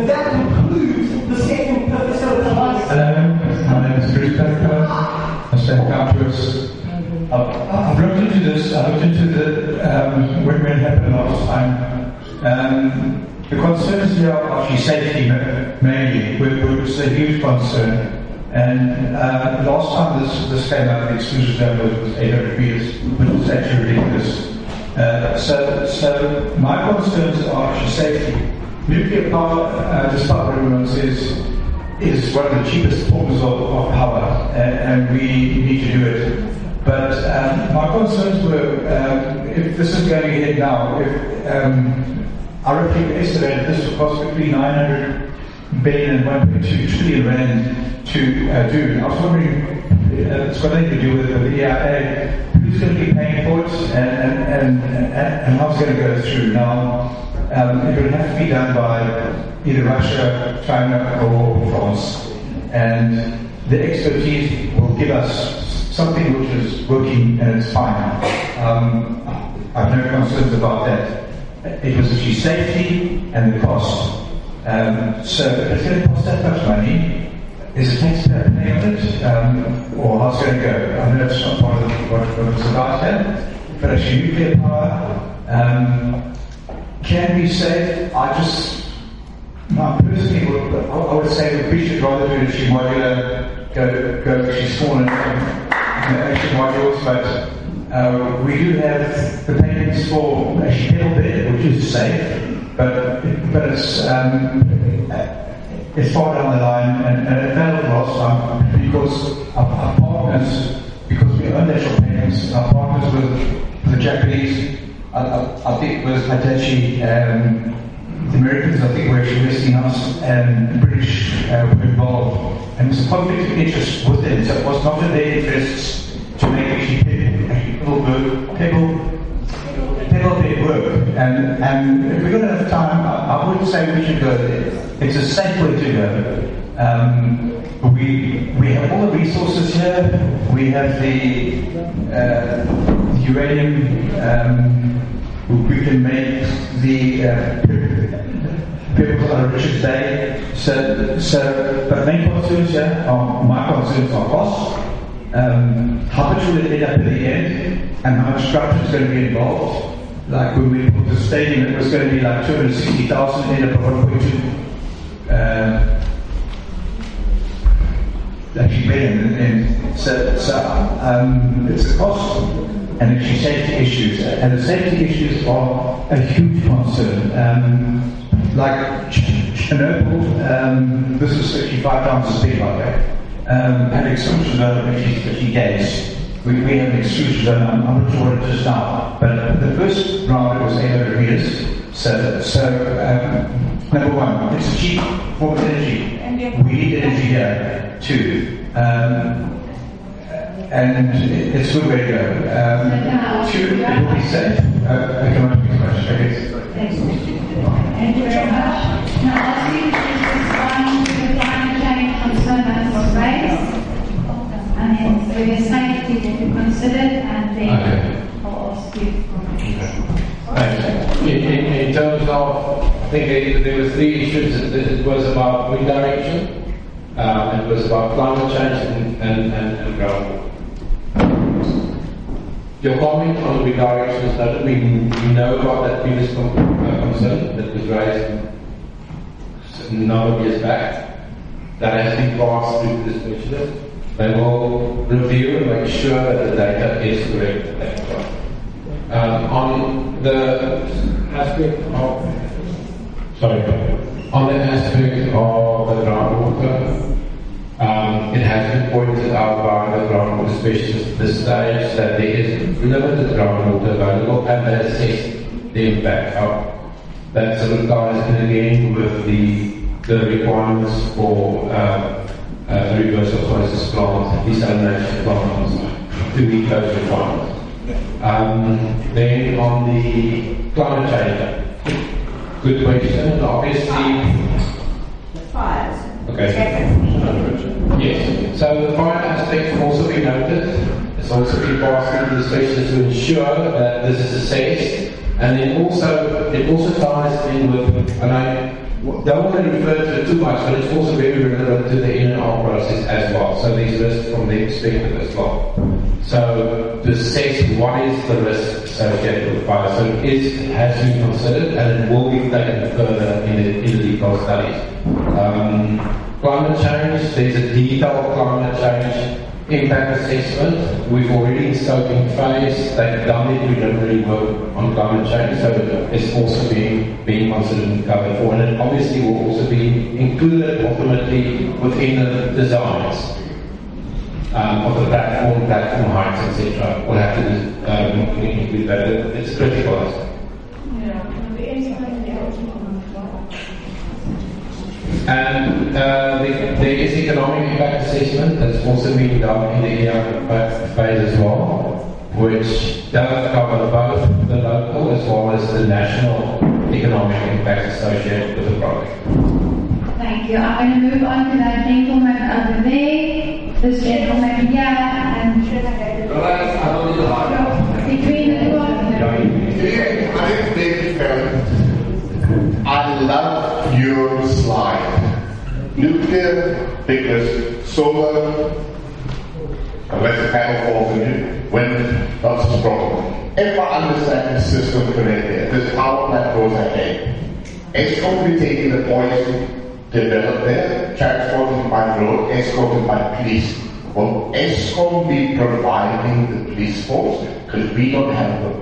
that includes the second purpose of the house. Hello, my name is Bruce Pepper. I stand campus. I've looked into this. I looked into the when it happened last time. The concerns here are actually safety mainly, which is a huge concern. And last time this came out, the exclusion level was 800 meters, which is actually ridiculous. So my concerns are actually safety. Nuclear power, despite what everyone says, is one of the cheapest forms of power, and we need to do it. But my concerns were, if this is going ahead now, I roughly estimated this would cost between 900 billion and 1.2 trillion rand to do. I was wondering, it's got nothing to do with the EIA, who's going to be paying for it and how it's going to go through. Now, it will have to be done by either Russia, China, or France. And the expertise will give us something which is working and it's fine. I have no concerns about that. It was actually safety and the cost. So if it's going to cost that much money, is the taxpayer paying on it? Or how's it going to go? I know it's not part of what it's about here, but actually nuclear power can be safe. Personally, I would say we should rather do actually modular, go actually small and actually modules, but we do have the payments for actually pedal bed, which is safe, but it's far down the line, and it failed last time because our partners, because we own natural payments, our partners with the Japanese, I think was Hitachi, the Americans, I think, were actually investing us, and the British were involved. And it was a conflict of interest with them, so it was not in their interests to make people their work. And if we don't have time, I would say we should go there. It's a safe way to go. We have all the resources here. We have the uranium. We can make the people are Richards Bay. But main concerns here are, my concerns are cost. How much will it end up at the end, and how much structure is going to be involved? Like when we put the stadium, it was going to be like 260,000, ended up at 1.2. Actually better, and so it's a cost and actually safety issues, and the safety issues are a huge concern. Like Chernobyl, this is 65 times as big, by the way. An exclusion zone of 50 days. We have an exclusion zone, I'm not sure what it is now, but the first round it was 800 meters. So number one, it's a cheap form of energy. We need energy here too. And it's a good way to go. Two, it will be safe. I cannot speak much, I guess. Thank you very much. Now, ask you to respond to the climate change concern that was raised, and then the safety that you considered, and then I'll ask you. In terms of, I think there was three issues. It was about wind direction, it was about climate change, and groundwater. Your comment on the redirection is that we know about that previous concern that was raised a number of years back. That has been passed through to the specialist. They will review and make sure that the data is correct at that point. On the aspect of the groundwater, it has been pointed out by the groundwater specialist at this stage that there is limited groundwater available, and they assess the impact of that. Sort of ties in again with the requirements for reverse osmosis plant, desalination plants to meet those requirements. Then on the climate change, good question. Obviously, Fires. okay. Yes. So the fire aspect can also be noted. It's also been passed to the specialist to ensure that this is assessed, and then it also ties in with, and I don't want to refer to it too much, but it's also very relevant to the NR process as well. So there's risk from their perspective as well. So to assess what is the risk associated with fire. So it has been considered, and it will be taken further in the detailed studies. Climate change, there's a detailed climate change impact assessment. We've already in scoping phase, they've done the preliminary work on climate change, so it's also being considered and covered for, and it obviously will also be included ultimately within the designs of the platform heights, etc. We'll have to include that. It's critical. And there is economic impact assessment that's also being done in the impact phase as well, which does cover both the local as well as the national economic impact associated with the project. Thank you. I'm going to move on to that gentleman over there, this gentleman here, and between the two of them. My name is David Fallon. I love your slide. Nuclear, biggest, solar, unless the panel falls in you, wind, that's a problem. If I understand the system correctly, this power plant goes ahead. Eskom will be taking the poison developed there, transported by road, escorted by police. Will Eskom be providing the police force? Because we don't have them.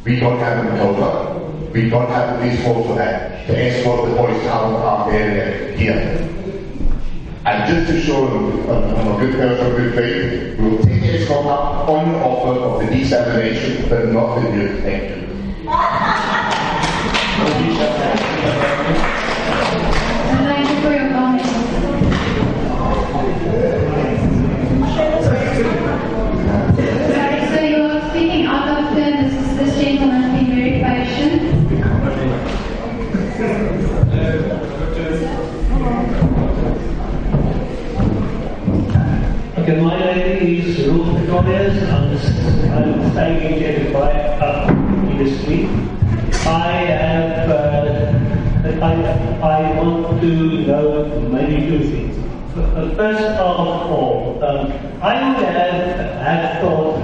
We don't have them over. We don't have the police force for that, to escort the boys out of our area here. And just to show them, I'm a good person of good faith, we will take Eskom up on the offer of the desalination, but not the new. Thank you. Thank you for your comments. associated by industry. I want to know maybe two things. First of all, I would have thought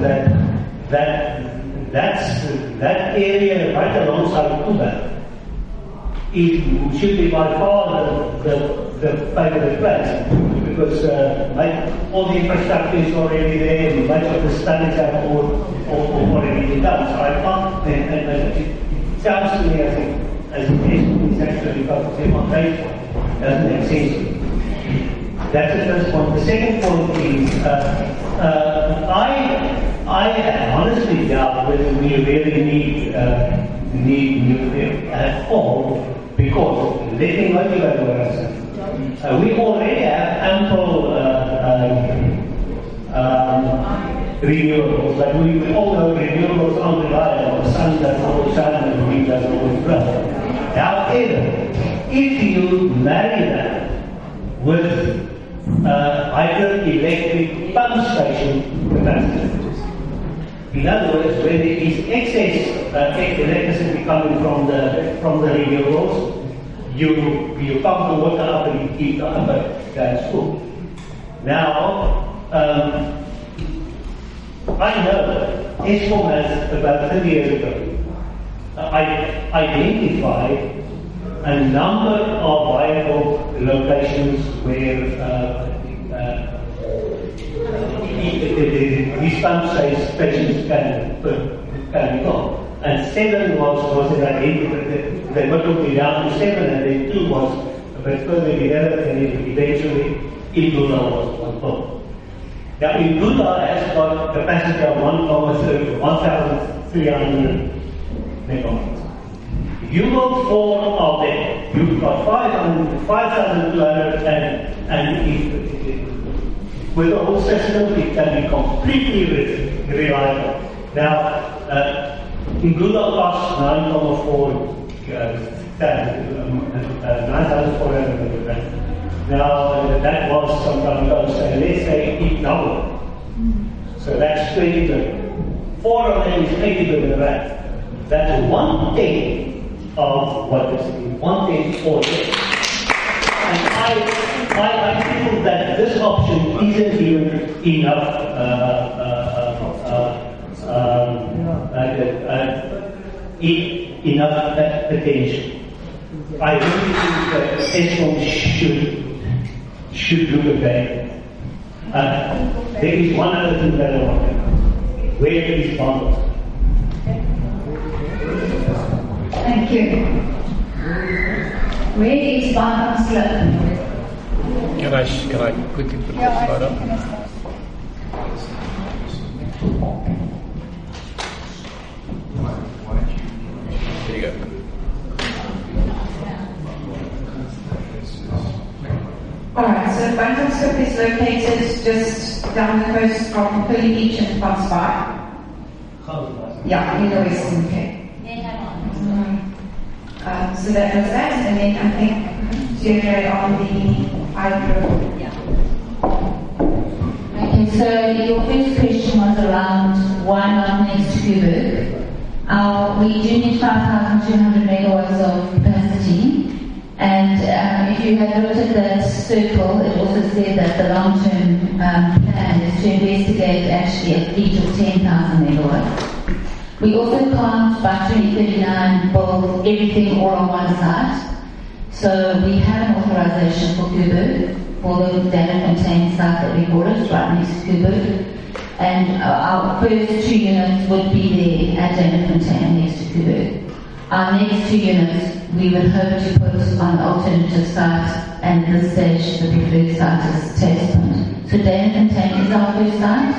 that area right alongside Cuba should be by far the favorite place, because all the infrastructure is already there and much of the studies have already been done. So I can't, and it sounds to me as an Eskom is actually focusing on data. Doesn't make sense to me. That's the first point. The second point is, I honestly doubt whether we really need nuclear at all, because let me motivate what I say. We already have ample renewables, but we all know renewables aren't reliable. The sun doesn't always shine and the wind doesn't always blow. However, if you marry that with hydroelectric pump station capacity, in other words, when there is excess electricity coming from the renewables, you pump the water up and you keep the upper tanks full. Now, I know Eskom has about 30 years ago identified a number of viable locations where these pump stations can be gone. And 7 was identified. They whittled it down to 7, and then 2 was a bit further developed, and eventually Igula was built. Now, Igula has got a capacity of 1,300 megawatts. You build 4 of them, you've got 5,200, and with the whole system, it can be completely reliable. Now, Igula costs 9,400 rand. Now, that was some time ago, so let's say it doubled. So that's 20 billion. 4 of them is 80 billion rand. That's 1/10 of what is 1/10 for this. And I feel that this option isn't even enough enough attention. I really think that Eskom should look again. There is one other thing that I want to know. Where is Bangladesh? Thank you. Where is Bangladesh? Can I quickly put this slide up? There you go. Alright, so Bantamskip is located just down the coast from Pearly Beach and Vansbaai. Yeah, in the Western Cape. So that was that, and then I think Deirdre on the hydro. Okay, so your first question was around why not next to Cuba. We do need 5,200 megawatts of capacity, and if you had looked at that circle, it also said that the long-term plan is to investigate actually a fleet of 10,000 megawatts. We also can't, by 2039, build everything all on one site. So we have an authorization for Cuba, for the Danafontaine site that we call it, right next to Cuba. And our first 2 units would be there at Danafontaine next to Cuba. Our next 2 units, we would hope to put on alternative sites, and at this stage, the preferred site is Tasman. So Danafontaine is our first site.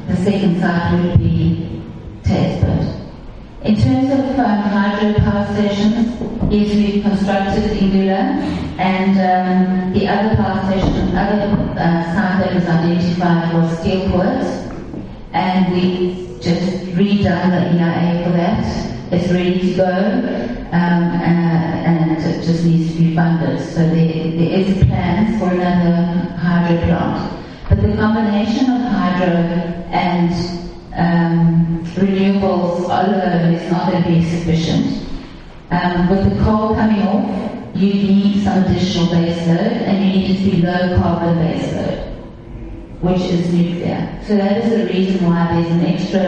The second site would be Tasman. In terms of hydro power stations, yes, we've constructed Ingula, and the other power station, other site that was identified was Steelport, and we just redone the EIA for that. It's ready to go, and it just needs to be funded. So there is plans for another hydro plant. But the combination of hydro and renewable alone is not going to be sufficient. With the coal coming off, you need some additional base load, and you need it to be low carbon base load, which is nuclear. So that is the reason why there's an extra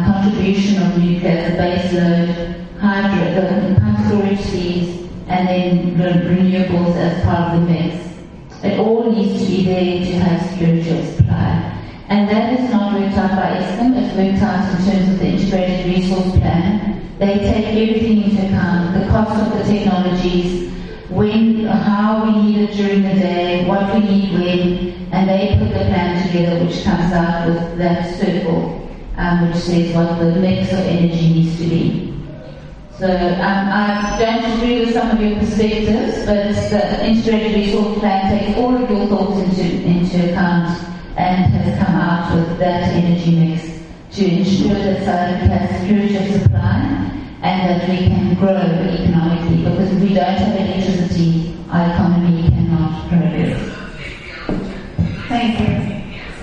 contribution of nuclear as a base load, hydro, the pumped storage fees, and then renewables as part of the mix. It all needs to be there to have security of supply. And that is not worked out by Eskom, it's worked out in terms of the integrated resource plan. They take everything into account, the cost of the technologies, how we need it during the day, what we need when, and they put the plan together, which comes out with that circle, which says what the mix of energy needs to be. So I don't agree with some of your perspectives, but the integrated resource plan takes all of your thoughts into account and has come out with that energy mix to ensure that South Africa has security of supply and that we can grow economically, because if we don't have electricity, our economy cannot progress. Thank you.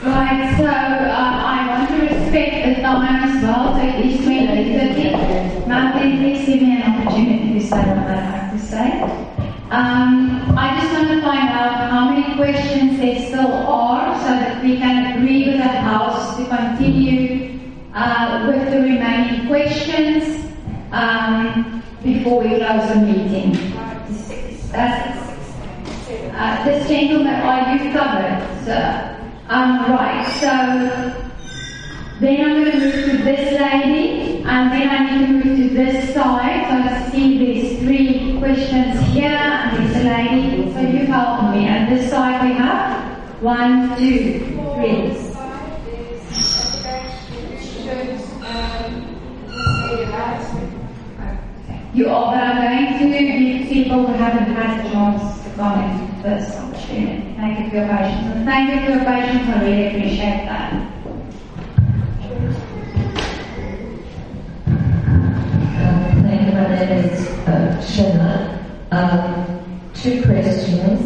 Right, so I want to respect the time as well, so it is 20:30. Martin, please give me an opportunity to say what I'd like to say. I just want to find out how many questions there still are so that we can agree with the House to continue with the remaining questions before we close the meeting. This gentleman, are you covered, sir? Right, so then I'm going to move to this lady, and then I need to move to this side. So I see there's 3 questions here, and there's a lady. So you help me. And this side we have 1, 2, 3. You are, but I'm going to give people who haven't had a chance to comment first opportunity. Thank you for your patience. And thank you for your patience, I really appreciate that. Thank you, my name is Shanna. 2 questions.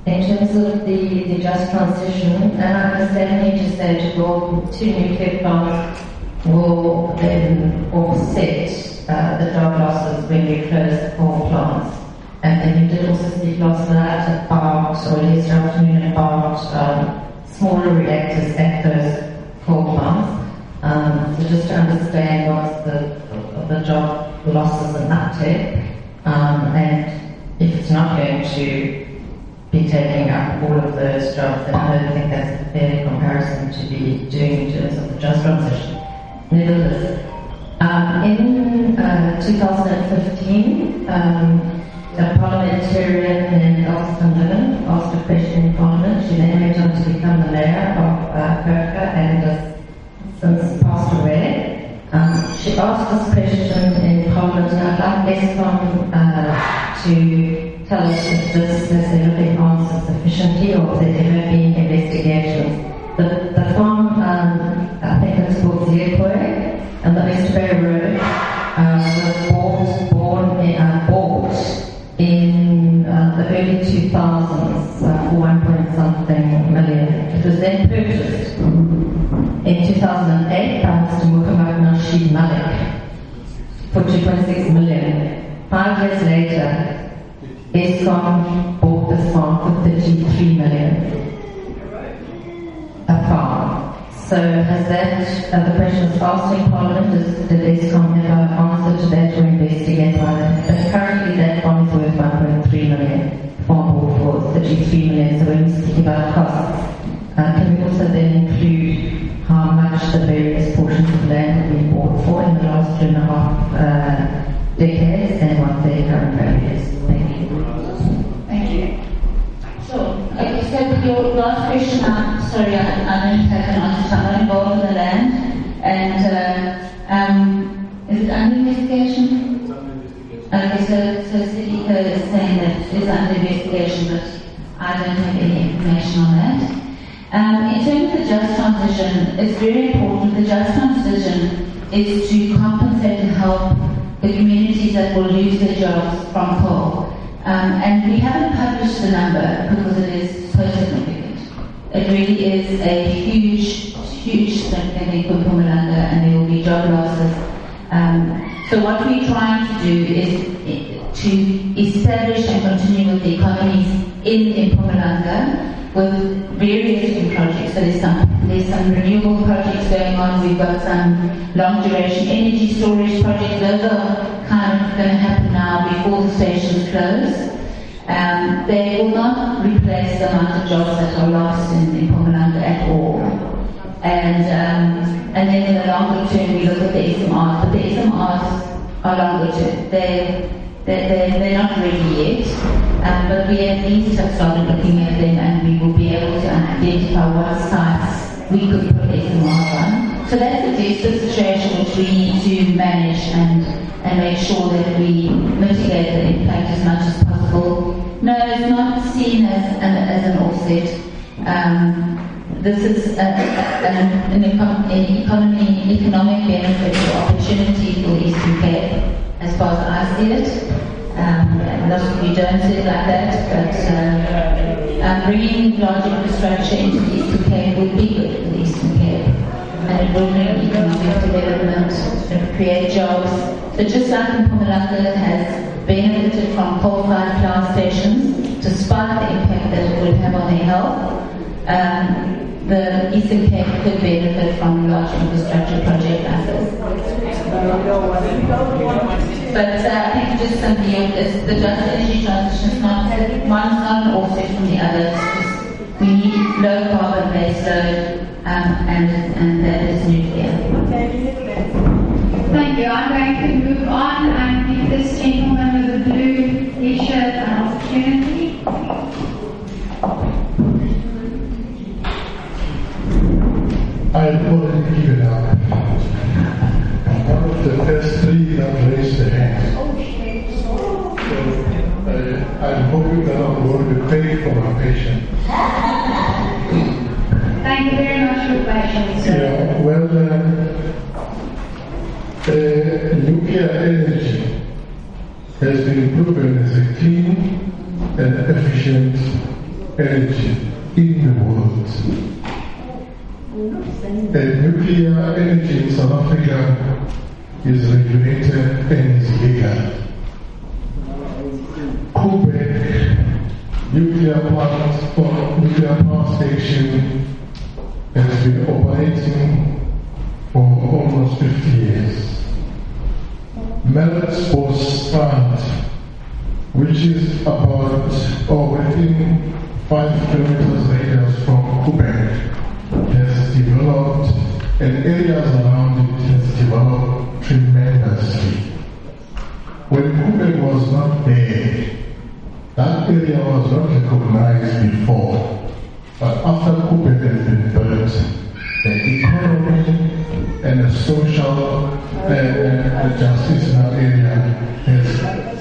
In terms of the just transition, and I understand you just said to go 2 nuclear plants will then offset the job losses when we close the coal plants. And then you did also speak last night about, or yesterday afternoon, about smaller reactors at those coal plants. So just to understand what's the job losses and uptake, and if it's not going to be taking up all of those jobs, then I don't think that's a fair comparison to be doing in terms of the just transition. Nevertheless, in 2015, a parliamentarian named Elsa van Dillon asked a question in Parliament. She then went on to become the mayor of Kirka and has since passed away. She asked this question in Parliament, and I'd like Eskom to tell us if this has ever been answered sufficiently or if there's ever been investigations. The farm, I think it's called Zierkoe, and the West Bay Road was bought in the early 2000s for 1 something million. It was then purchased in 2008 by Mr. Muhammad Nasheed Malik for 2.6 million. 5 years later, Eskom bought this farm for 33 million. A farm. So has that, the question was asked in Parliament, did Eskom ever answer to that or investigate why that? But currently that farm is worth 1.3 million, farm bought for 33 million, so when we speak about costs, can we also then include how much the various portions of land have been bought for in the last 2.5 decades and what their current value is? Thank you. Thank you. Sure. Okay, so your last question, sorry, I don't have an answer. I'm not involved in the land. And is it under investigation? Okay, so Sidika is saying that it is under investigation, but I don't have any information on that. In terms of the just transition, it's very important. The just transition is to compensate and help the communities that will lose their jobs from coal. And we haven't published the number because it is so significant. It really is a huge thing in Mpumalanga, and there will be job losses. So what we're trying to do is to establish and continue with the economies in Mpumalanga with various different projects. So there's some renewable projects going on. We've got some long duration energy storage projects. Those are kind of going to happen now before the stations close. They will not replace the amount of jobs that are lost in Mpumalanga at all. And then in the longer term, we look at the SMRs, but the SMRs are longer term. They're not ready yet, but we at least have started looking at them, and we will be able to identify what sites we could put SMRs on. So that's the desperate situation which we need to manage and make sure that we mitigate the impact as much as possible. No, it's not seen as an offset. This is an economic benefit or opportunity for Eastern Cape, as far as I see it. Lots of you don't see it like that, but bringing large infrastructure into the Eastern Cape would be good for the Eastern Cape. And it will bring economic development, it will create jobs. So just like Mpumalanga has benefited from coal-fired power stations, despite the impact that it would have on their health, the Eastern Cape could benefit from large infrastructure project like this. But I think just something else, the just energy transition is not, one's not an offset from the other. We need low carbon base load, and that is nuclear. Thank you. I'm going to move on and give this gentleman with the blue t-shirt an opportunity. I have already given up. One of the first three that raised their hands. So I'm hoping that I'm going to pay for my patient. Thank you very much for your patience. Yeah, well, nuclear energy has been proven as a clean and efficient energy in the world. Nuclear energy in South Africa is regulated and is legal. Quebec nuclear power station has been operating for almost 50 years. Melbourne plant, which is about within 5 kilometers radius from Quebec, has developed, and areas around it has developed tremendously. When Quebec was not there, that area was not recognized before. But after Quebec has been built, the economy and the social justice in that area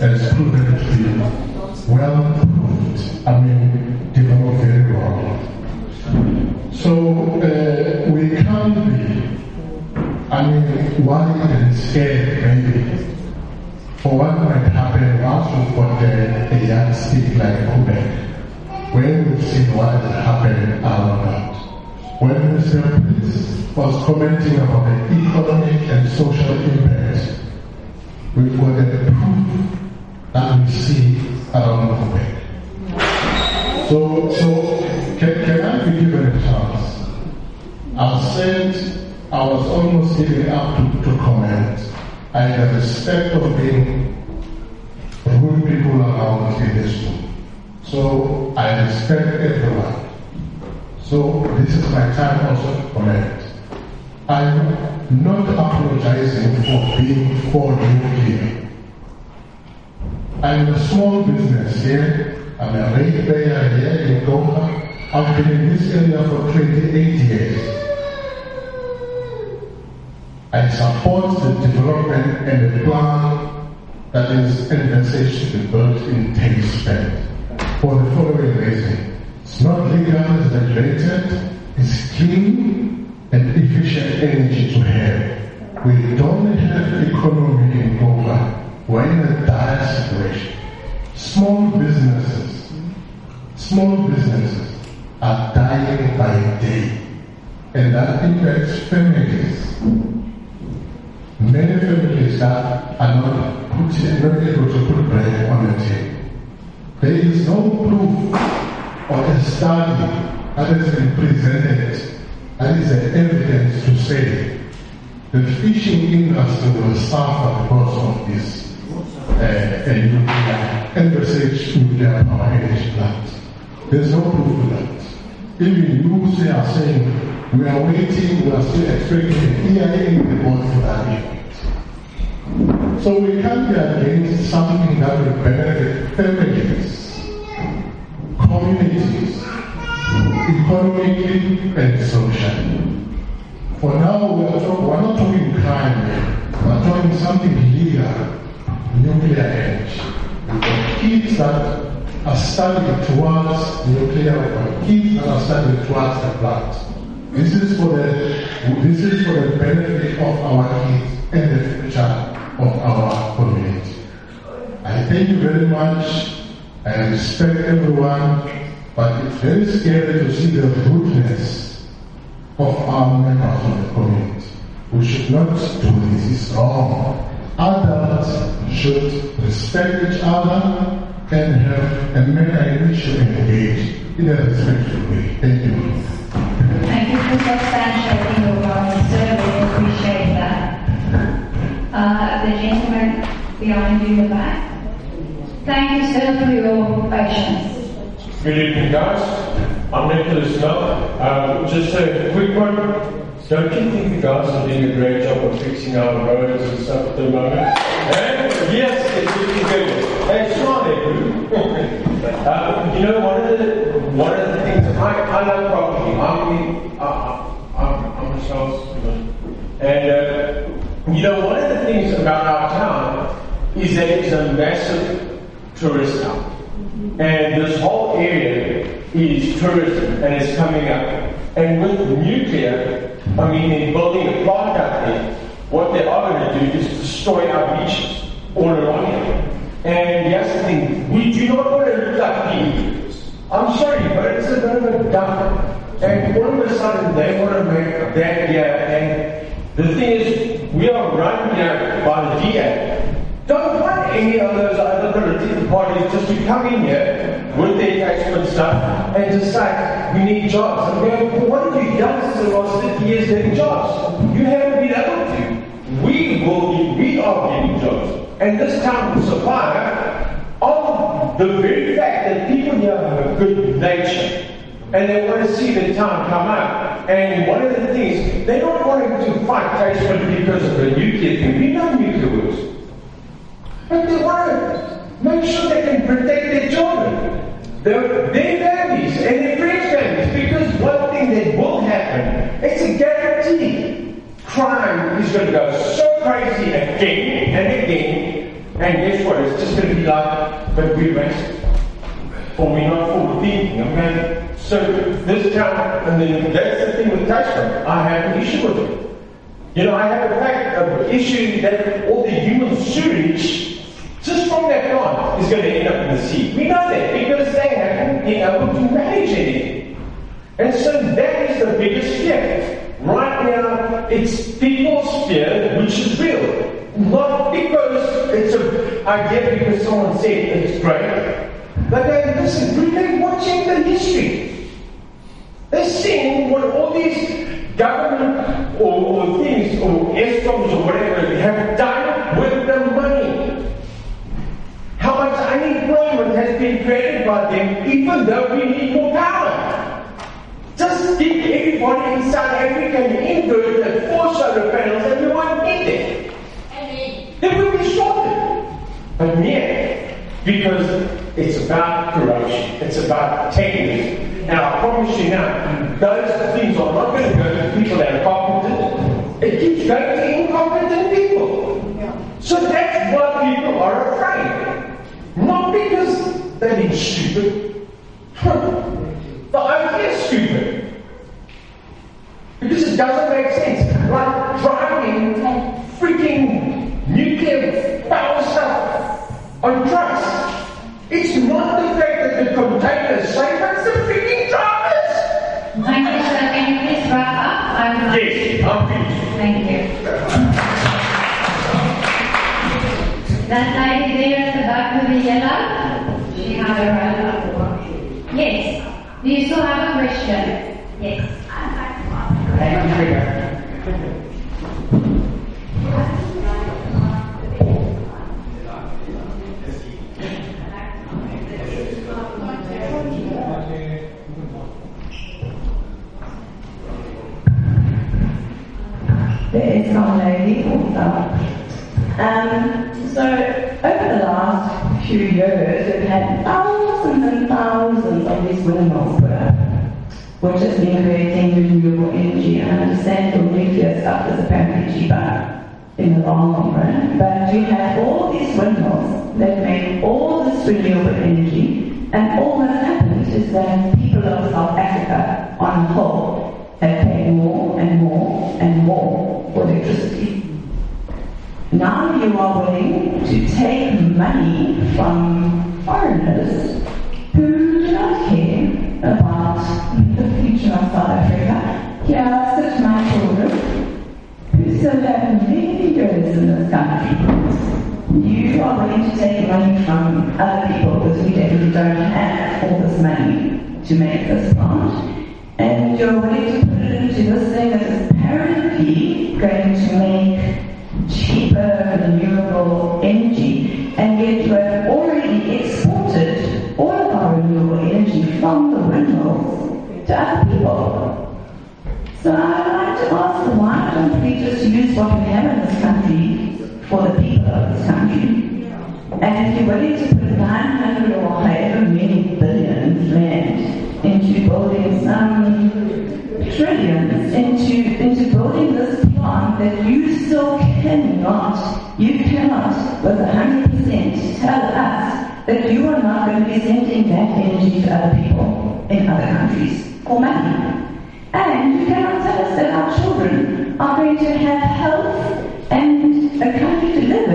has proven to be well proved. Developed very well. So we can't be, worried and scared maybe for what might happen once we've got a yardstick like Quebec, where we've seen what has happened around that. When Mr. Prince was commenting about the economic and social impact, we've got the proof that we see around Quebec. So can I be given a chance? I've said I was almost giving up to comment. I have the respect of being rude people around in this room. So I respect everyone. So this is my time also to comment. I'm not apologizing for being for nuclear. I'm a small business here. I'm a rate payer here in Gonga. I've been in this area for 28 years. I support the development and the plan that is envisaged to be built in Tailspend for the following reason. It's not legal, it's regulated, it's clean and efficient energy to have. We don't have economy in Gonga. We're in a dire situation. Small businesses are dying by day, and that impacts families. many families that are not able to put bread on the table. There is no proof or a study that has been presented that is evidence to say the fishing industry will suffer because of this envisaged nuclear power energy plant. There's no proof of that. Even you are saying we are waiting, we are still expecting an EIA report for that event. So we can't be against something that will benefit families, communities, economically and socially. For now, we're not talking crime, we're talking something legal, nuclear energy. We've got kids that are studying towards nuclear, we've got kids that are studying towards the plant. This is for the benefit of our kids and the future of our community. I thank you very much. I respect everyone, but it's very scary to see the rudeness of our members of the community. We should not do this. It's wrong. Adults should respect each other and have a manner in which you engage in a respectful way. Thank you. Thank you for substantiating your answer. We appreciate that. The gentleman behind you in the back. Thank you, sir, for your patience. Good evening, guys. I'm Nicholas Mel. Just a quick one. Don't you think the guys are doing a great job of fixing our roads and stuff at the moment? Yes, it's looking good. Hey, smart, you know, one of the things I love property. I'm a salesman, and you know, one of the things about our town is that it's a massive tourist town, and this whole area is tourism and it's coming up. And with nuclear, I mean, in building a plant out there, what they are going to do is destroy our beaches all around here. And yes, the thing, we do not want to look like people. I'm sorry, but it's a bit of a dump. And all of a sudden, they want to make that here. And the thing is, we are run here by the DA. Don't want any of those other political parties just to come in here with their taxpayer stuff and just say, we need jobs. And we go, what have you done since the last 50 years getting jobs? You haven't been able to. We are getting jobs. And this town will survive on the very fact that people here have a good nature and they want to see the town come up. And one of the things, they're not wanting to fight taxpayer because of the nuclear thing. We know nuclear works. But they want to make sure they can protect their children, their families, and their friends' families. Because one thing that will happen, it's a guarantee. Crime is going to go so crazy again and again, and guess what? It's just going to be like, but we're racist. Or we're not forward thinking, okay? So this town, and then that's the thing with taxpayer. I have an issue with it. You know, I have an issue that all the human sewage just from that plant is going to end up in the sea. We know that because they haven't been able to manage anything. And so that is the biggest fear. Right now, it's people's fear, which is real. Not because it's an idea because someone said it's great. But listen, they're watching the history. They're seeing what all these government or things, or Eskom or whatever, have done with the money. How much unemployment has been created by them, even though we need more power. Just give everybody in South Africa an inverter, 4 solar panels, and we won't need them. Then we'll be shorted. But yet, because it's about corruption, it's about taking. And I promise you now, those things are not going to go to people that are competent. It keeps going to incompetent people. So that's why people are afraid. Not because they're being stupid. The idea is stupid. Because it doesn't make sense. Like driving freaking nuclear power stuff on trucks. It's not the fact that the container is safe, it's the freaking drivers. Thank you, sir. Can you please wrap up? Yes, I'm finished. Thank you. That lady there at the back with the yellow, she had her hand up. Yes. Do you still have a question? Yes. The Eskom lady also. So over the last few years, we've had thousands and thousands of these windmills put up, which has been creating renewable energy. And I understand the nuclear stuff is apparently cheaper in the long run, but you have all these windmills that make all this renewable energy, and all that's happened is that people of South Africa on the whole have paid more and more and more for electricity. Now you are willing to take money from foreigners who do not care about the future of South Africa. Here sit my children who still have many years in this country. You are willing to take money from other people because we definitely don't have all this money to make this plant. And you're willing to put it into this thing that is apparently going to make cheaper renewable energy, and yet you have already exported all of our renewable energy from the windmills to other people. So I'd like to ask, why don't we just use what we have in this country for the people of this country? And if you're willing to put 900 or however many billions land into building some trillions into building this plant that you still cannot with 100% tell us that you are not going to be sending that energy to other people in other countries for money. And you cannot tell us that our children are going to have health and a country to live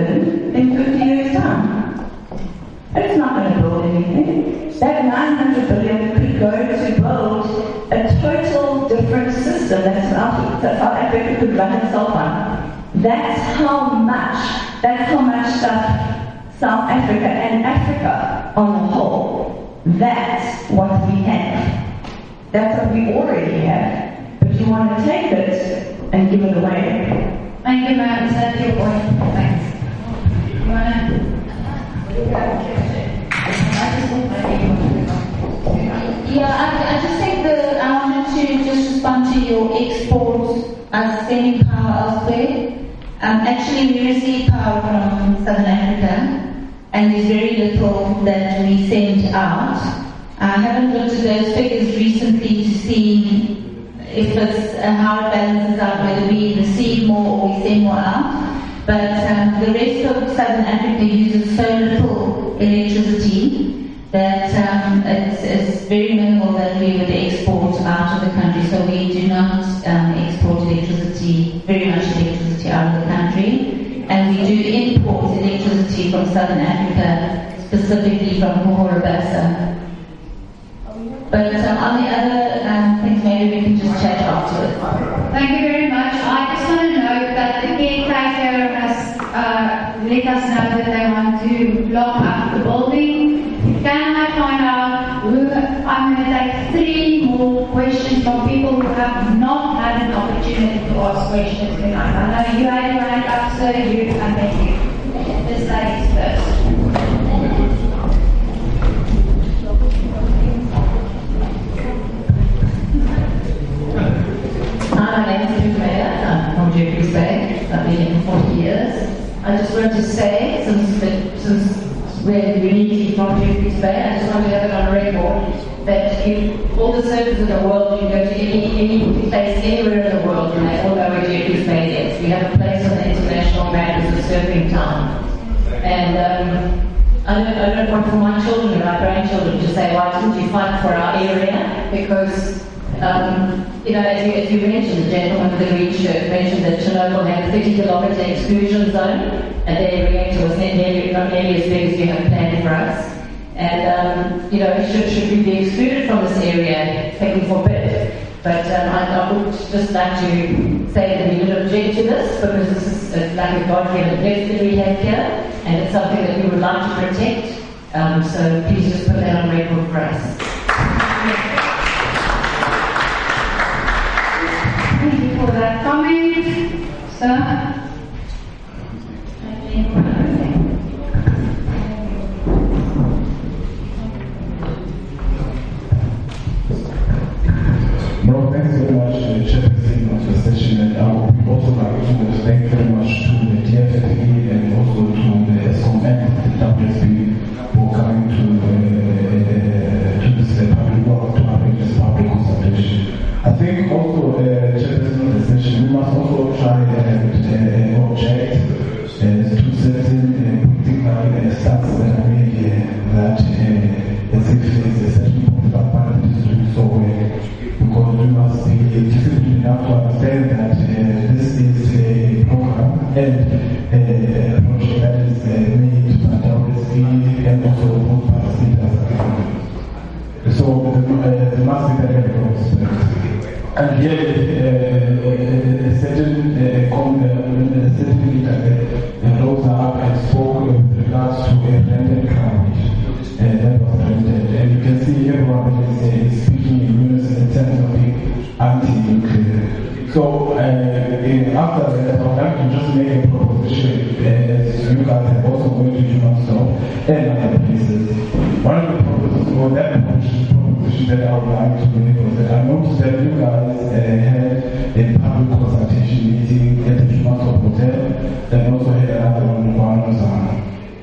in 50 years' time. It's not going to build anything. That 900 billion could go to build a total different system that South Africa could run itself on. That's how much stuff South Africa and Africa on the whole, that's what we have. That's what we already have. But you want to take it and give it away. Thank you, ma'am. Is that your point? Thanks. You want to? Yeah, I just think that I wanted to just respond to your export as sending power elsewhere. Actually, we receive power from Southern Africa, and there's very little that we send out. I haven't looked at those figures recently to see if it's how it balances out, whether we receive more or we send more out. But the rest of Southern Africa uses so little electricity that it's very minimal that we would export out of the country. So we do not export electricity, very much electricity out of the country. And we do import electricity from Southern Africa, specifically from Kohorobasa. But on the other things, maybe we can just chat afterwards. Thank you very much. I just want to note that the caretaker has let us know that they want to block up the building. Can I find out who? I'm going to take 3 more questions from people who have not had an opportunity to ask questions tonight. I know you had your hand up, so you, and then you. This lady's first. My name is Mayor. I'm from Jeffreys Bay. I've been here for 40 years. I just want to say, since we're unity from Jeffreys Bay, I just want to have it on record that all the surfers in the world, you go to any place anywhere in the world, and they all know where Jeffreys Bay is. We have a place on the international map as a surfing town. And I don't want for my children and my grandchildren to say, why didn't you fight for our area? Because as you mentioned, the gentleman with the green shirt mentioned that Chernobyl had a 30-kilometre exclusion zone, and their reactor was not nearly as big as you have planned for us. And should we be excluded from this area? Heaven forbid. But I would just like to say that we would object to this because this is like a God-given gift that we have here, and it's something that we would like to protect. So please just put that on record for us. Thank you for that comment, sir. No, thanks very much, Chairperson, of the session, and I would also like to thank very much to the DFFE and also to the Eskom and the WSB for coming to this public work to arrange this public consultation. I think also, Chairperson of the session, we must also try and object to certain political stats that are made here that as if it's a certain political party is doing so well. Because we must be disciplined enough to understand that this is a program and a project that is made by WSB and also both participants. So there must be that level of respect. And here a certain leader rose up and spoke with regards to a rented crowd that was rented. And you can see everyone is speaking in unison in terms of being anti-nuclear. So after that, I would like to just make a proposition, as you guys have also going to do yourself and other places. One of the propositions, or that proposition that I would like to make was that I noticed that you guys had a public consultation meeting at the Jumaso Hotel and also had another one in Guanazana.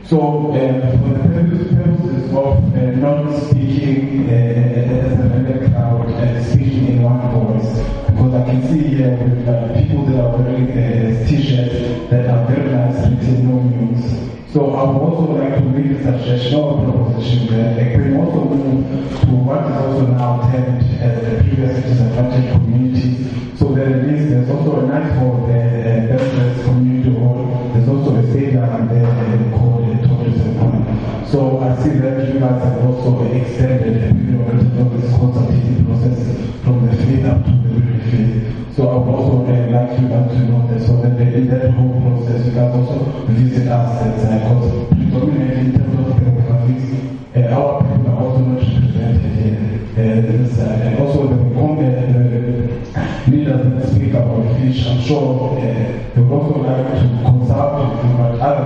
So, for the purposes of not speaking as a regular crowd and speaking in one voice, because I can see here people that are wearing t-shirts that are very nice, written no news. So I would also like to make a suggestion or proposition that I can also move to what is also now termed as the previous disadvantaged community, so that at least there's also a nice hall there, Best Community Hall. There's also a stadium there called So I see that you guys have also extended the period of this consultative process from the field up to the field. So I would also like you guys to know that, so that in that whole process you guys also visit us, because predominantly in terms of demographics, our people are also not represented here. And also the leaders that speak about fish, I'm sure they would also like to consult with you, but other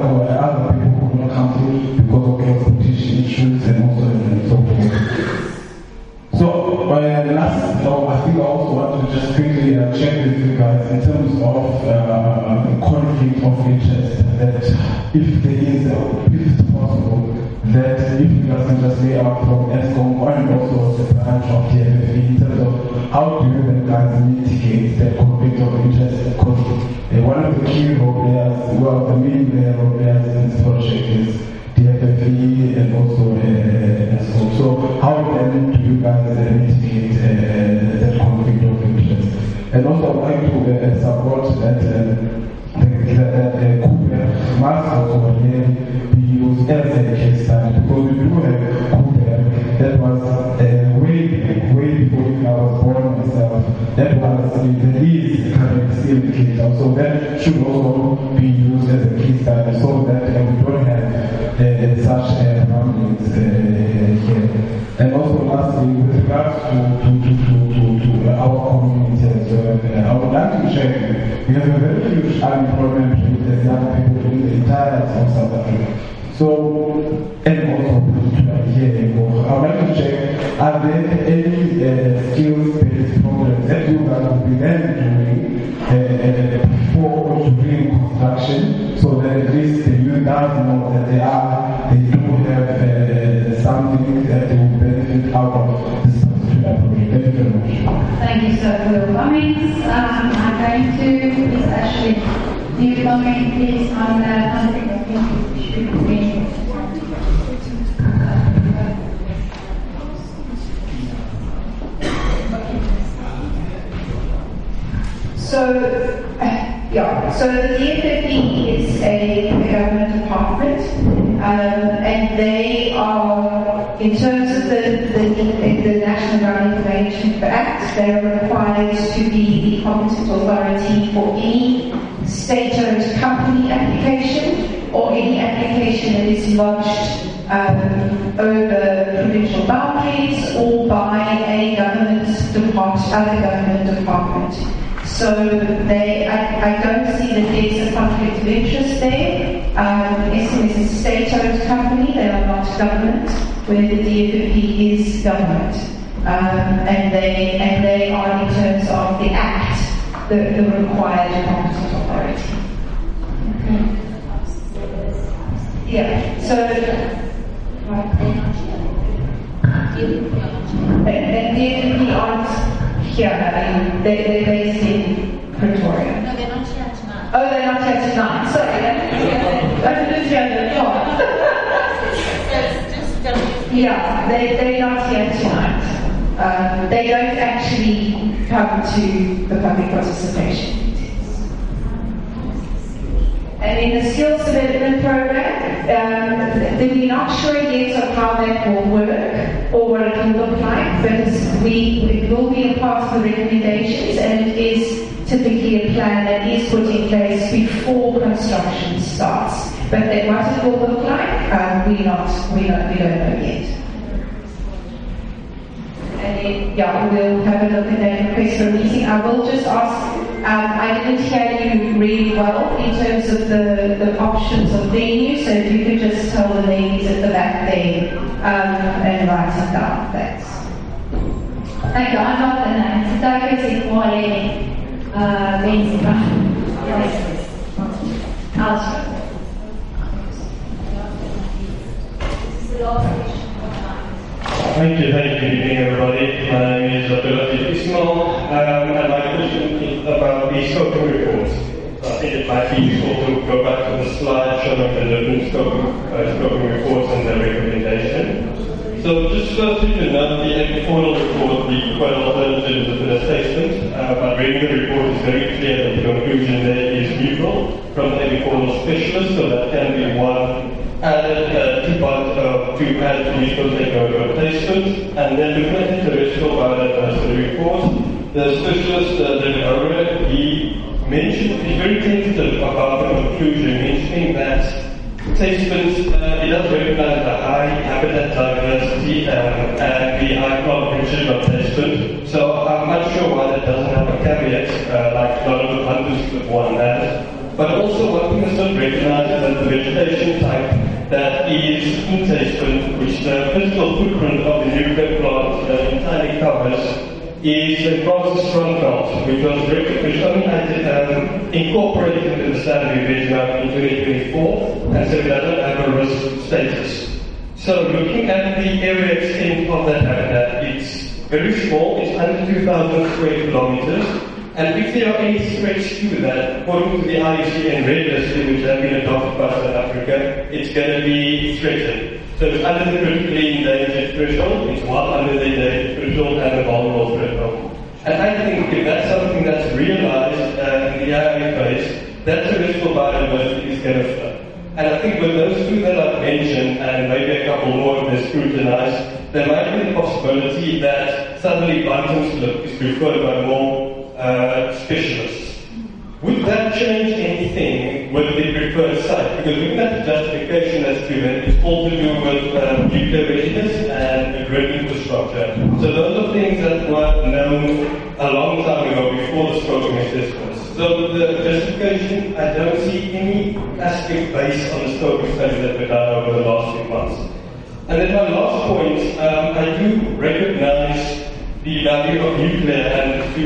people who will not come through because of transportation issues and also so forth. So, last, I think I also want to just quickly check with you guys in terms of conflict of interest, that if there is, if it's possible, that if you guys can just lay out from Eskom and also the branch of TFFE in terms of how do you then guys mitigate that conflict of interest, because one of the key role players, well, the main role players in this project is TFFE and also Eskom. So how then do you guys mitigate that conflict of interest? And also I'd like to support that Cooper must also be used as a case study, because we do have Cooper that was way before I was born myself. That was the least current indicator. So that should also be used as a case study, so that we don't have such rumblings here. And also lastly, with regards to our community as well, I would like to check, we have a very huge unemployment rate as young people in the entire of South Africa. So, and also here, I would like to check, are there any skills-based programs that you guys began doing before or during construction, so that at least the youth guys know that they do have something that they will benefit out of this particular project. Thank you very much. Thank you, sir, for your comments. I'm going to please actually do you comment, please, on the conflict of interest issue between. So the DFFE is a government department, and they are in terms of the National Environmental Management Act, they are required to be the competent authority for any state-owned company application or any application that is lodged over provincial boundaries or by a government department, other government department. So I don't see that there's a conflict of interest there. Eskom is a state-owned company, they are not government, where the DFFP is government. And they are, in terms of the Act, the required competent authority. Okay. Yeah, so and DFFP aren't here, I mean, they're based in Pretoria. No, they're not here tonight. Oh, they're not here tonight. Sorry, I didn't hear the Yeah, they're not here tonight. They don't actually come to the public participation meetings. And in the skills development program, we're not sure yet of how that will work or what it will look like, but it will be a part of the recommendations, and it is typically a plan that is put in place before construction starts. But then what it will look like, we don't know yet. And then, we'll have a look at that request for a meeting. I will just ask, I didn't hear you really well in terms of the options of venue, so if you could just tell the ladies at the back there and write it down. Thanks. Thank you. I'm not the name. It's diversity quality Thank you. Good evening, everybody. My name is Dr. Ismail, and my question is about the scoping reports. I think it might be useful to go back to the slide showing the different scoping reports and their recommendation. So just firstly to note the equatorial report, the quite alternatives of the assessment, but reading the report is very clear that the conclusion there is neutral from the equatorial specialist, so that can be one added to add to neutral takeover placement, and then looking at the terrestrial biodiversity report, the specialist, David O'Reilly, he mentioned, he's very tentative about the conclusion, mentioning that placement, it does recognize the high habitat diversity and the high qualification of placement. So I'm not sure why that doesn't have a caveat, like a lot of the hunters that one has. But also one thing that's not recognized is that the vegetation type that is in placement, which the physical footprint of the nuclear plant entirely covers, is the Francis Strong belt, which was only incorporated into the standard revision in 2024, and so it doesn't have a risk status. So looking at the area extent of that habitat, it's very small, it's under 2,000 square kilometers, and if there are any threats to that, according to the IUCN Red List, which have been adopted by South Africa, it's going to be threatened. So it's under the critically endangered threshold, it's well under the endangered threshold and the vulnerable threshold. And I think if that's something that's realized in the IA phase, that terrestrial biodiversity is going to flow. And I think with those two that I've mentioned, and maybe a couple more if they're scrutinized, there might be the possibility that suddenly Bunton's slip is preferred by more specialists. Would that change anything with the preferred site? Because looking at the justification that's given, it's all to do with nuclear readiness and the grid infrastructure. So those are things that were known a long time ago before the scoping assessments. So the justification, I don't see any aspect based on the scoping studies that were done over the last few months. And then my last point, I do recognize the value of nuclear and to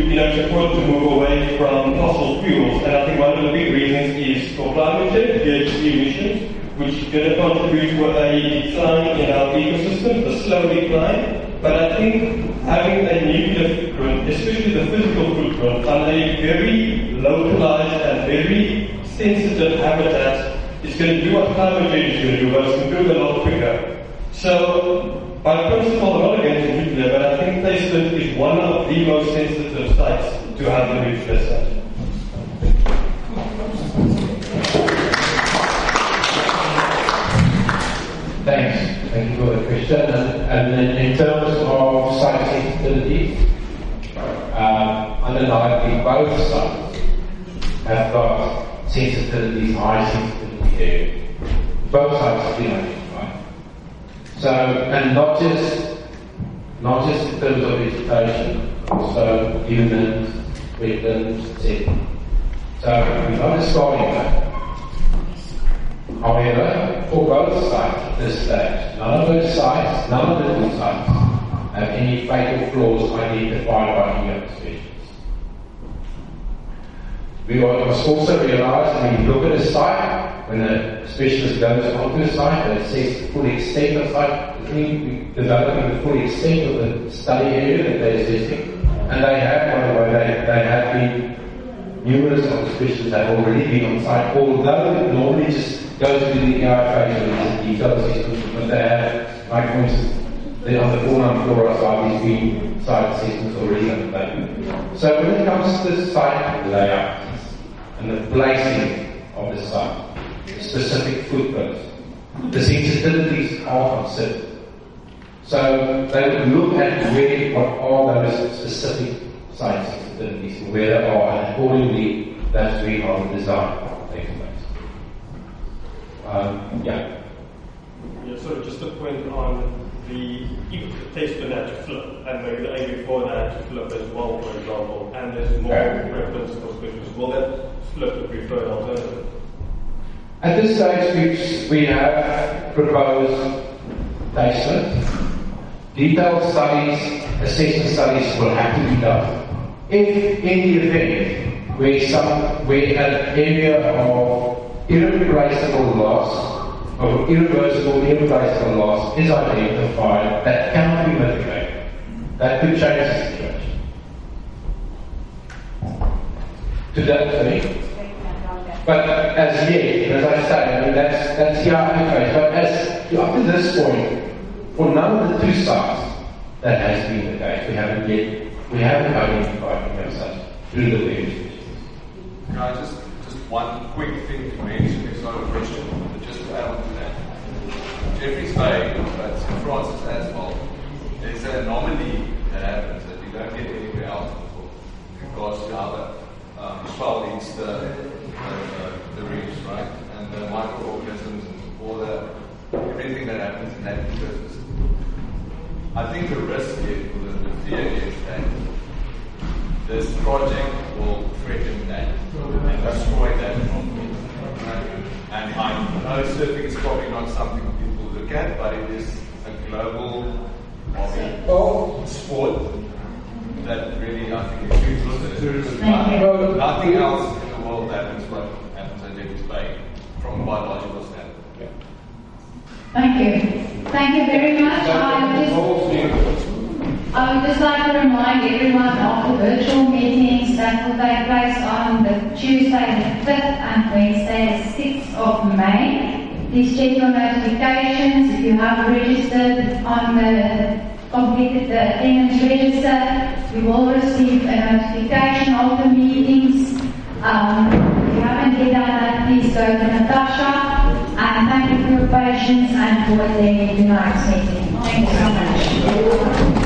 support to move away from fossil fuels. And I think one of the big reasons is for climate change, GHG emissions, which is going to contribute to a decline in our ecosystems, a slow decline. But I think having a nuclear footprint, especially the physical footprint, on a very localized and very sensitive habitat, is going to do what climate change is going to do, but it's going to do it a lot quicker. So, by principle, I'm not against nuclear, but I think placement is one of the most sensitive sites to have the nuclear site. Thanks. Thank you for the question. in terms of site sensitivity, undeniably both sites have got sensitivities, high sensitivity areas. Both sites have been identified. So, and not just in terms of vegetation, also humans, wetlands, etc. So we're not discarding that. However, for both sites at this stage, none of those sites, none of the two sites, have any fatal flaws identified by any of the specialists. We must also realize when you look at a site, when a specialist goes onto a site, they assess the full extent of the site, developing the full extent of the study area that they're assessing. And they have, by the way, they have been, numerous of the specialists have already been on site, although it normally just goes to the EI phase and detailed assessments, but they have, like for instance, on the 4-9 floor side, there's been site assessments already undertaken. So when it comes to the site layout and the placing of the site, specific footprints, the sensitivities are considered. So they would look at what are those specific site sensitivities and where they are, and accordingly, that's where our design takes place. Yeah. Yeah, so just a point on if the test been had to flip, and maybe the AB4 had to flip as well, for example, and there's more preference for specialists, will that flip the preferred alternative? At this stage, we have proposed placement. Detailed studies, assessment studies will have to be done. If in the event where an area of irreplaceable loss, or irreversible, irreplaceable loss is identified that cannot be mitigated, that could change the situation. To that point. But as yet, as I say, I mean that's the outcome phase. But as up to this point, for none of the two sites, that has been the case. We haven't identified any of such through the various. Can I just one quick thing to mention? It's not a question, but just to add on to that. Jeffreys Bay, but St. Francis as well. There's an anomaly that happens that you don't get anywhere else before. In regards to how the swell eats the reefs, right? And the microorganisms and all everything that happens in that ecosystem. I think the risk is, the fear is that this project will threaten that and destroy that property. And I know surfing is probably not something people look at, but it is a global sport that really, I think, is huge. Nothing else in the world happens what happens at Jeffreys Bay from a biological standpoint. Thank you. Thank you very much. I would just like to remind everyone of the virtual meetings that will take place on the Tuesday the 5th and Wednesday the 6th of May. Please check your notifications. If you have registered completed the attendance register, you will receive a notification of the meetings. If you haven't yet done that, please go to Natasha. And thank you for your patience and for attending tonight's meeting. Thank you so much.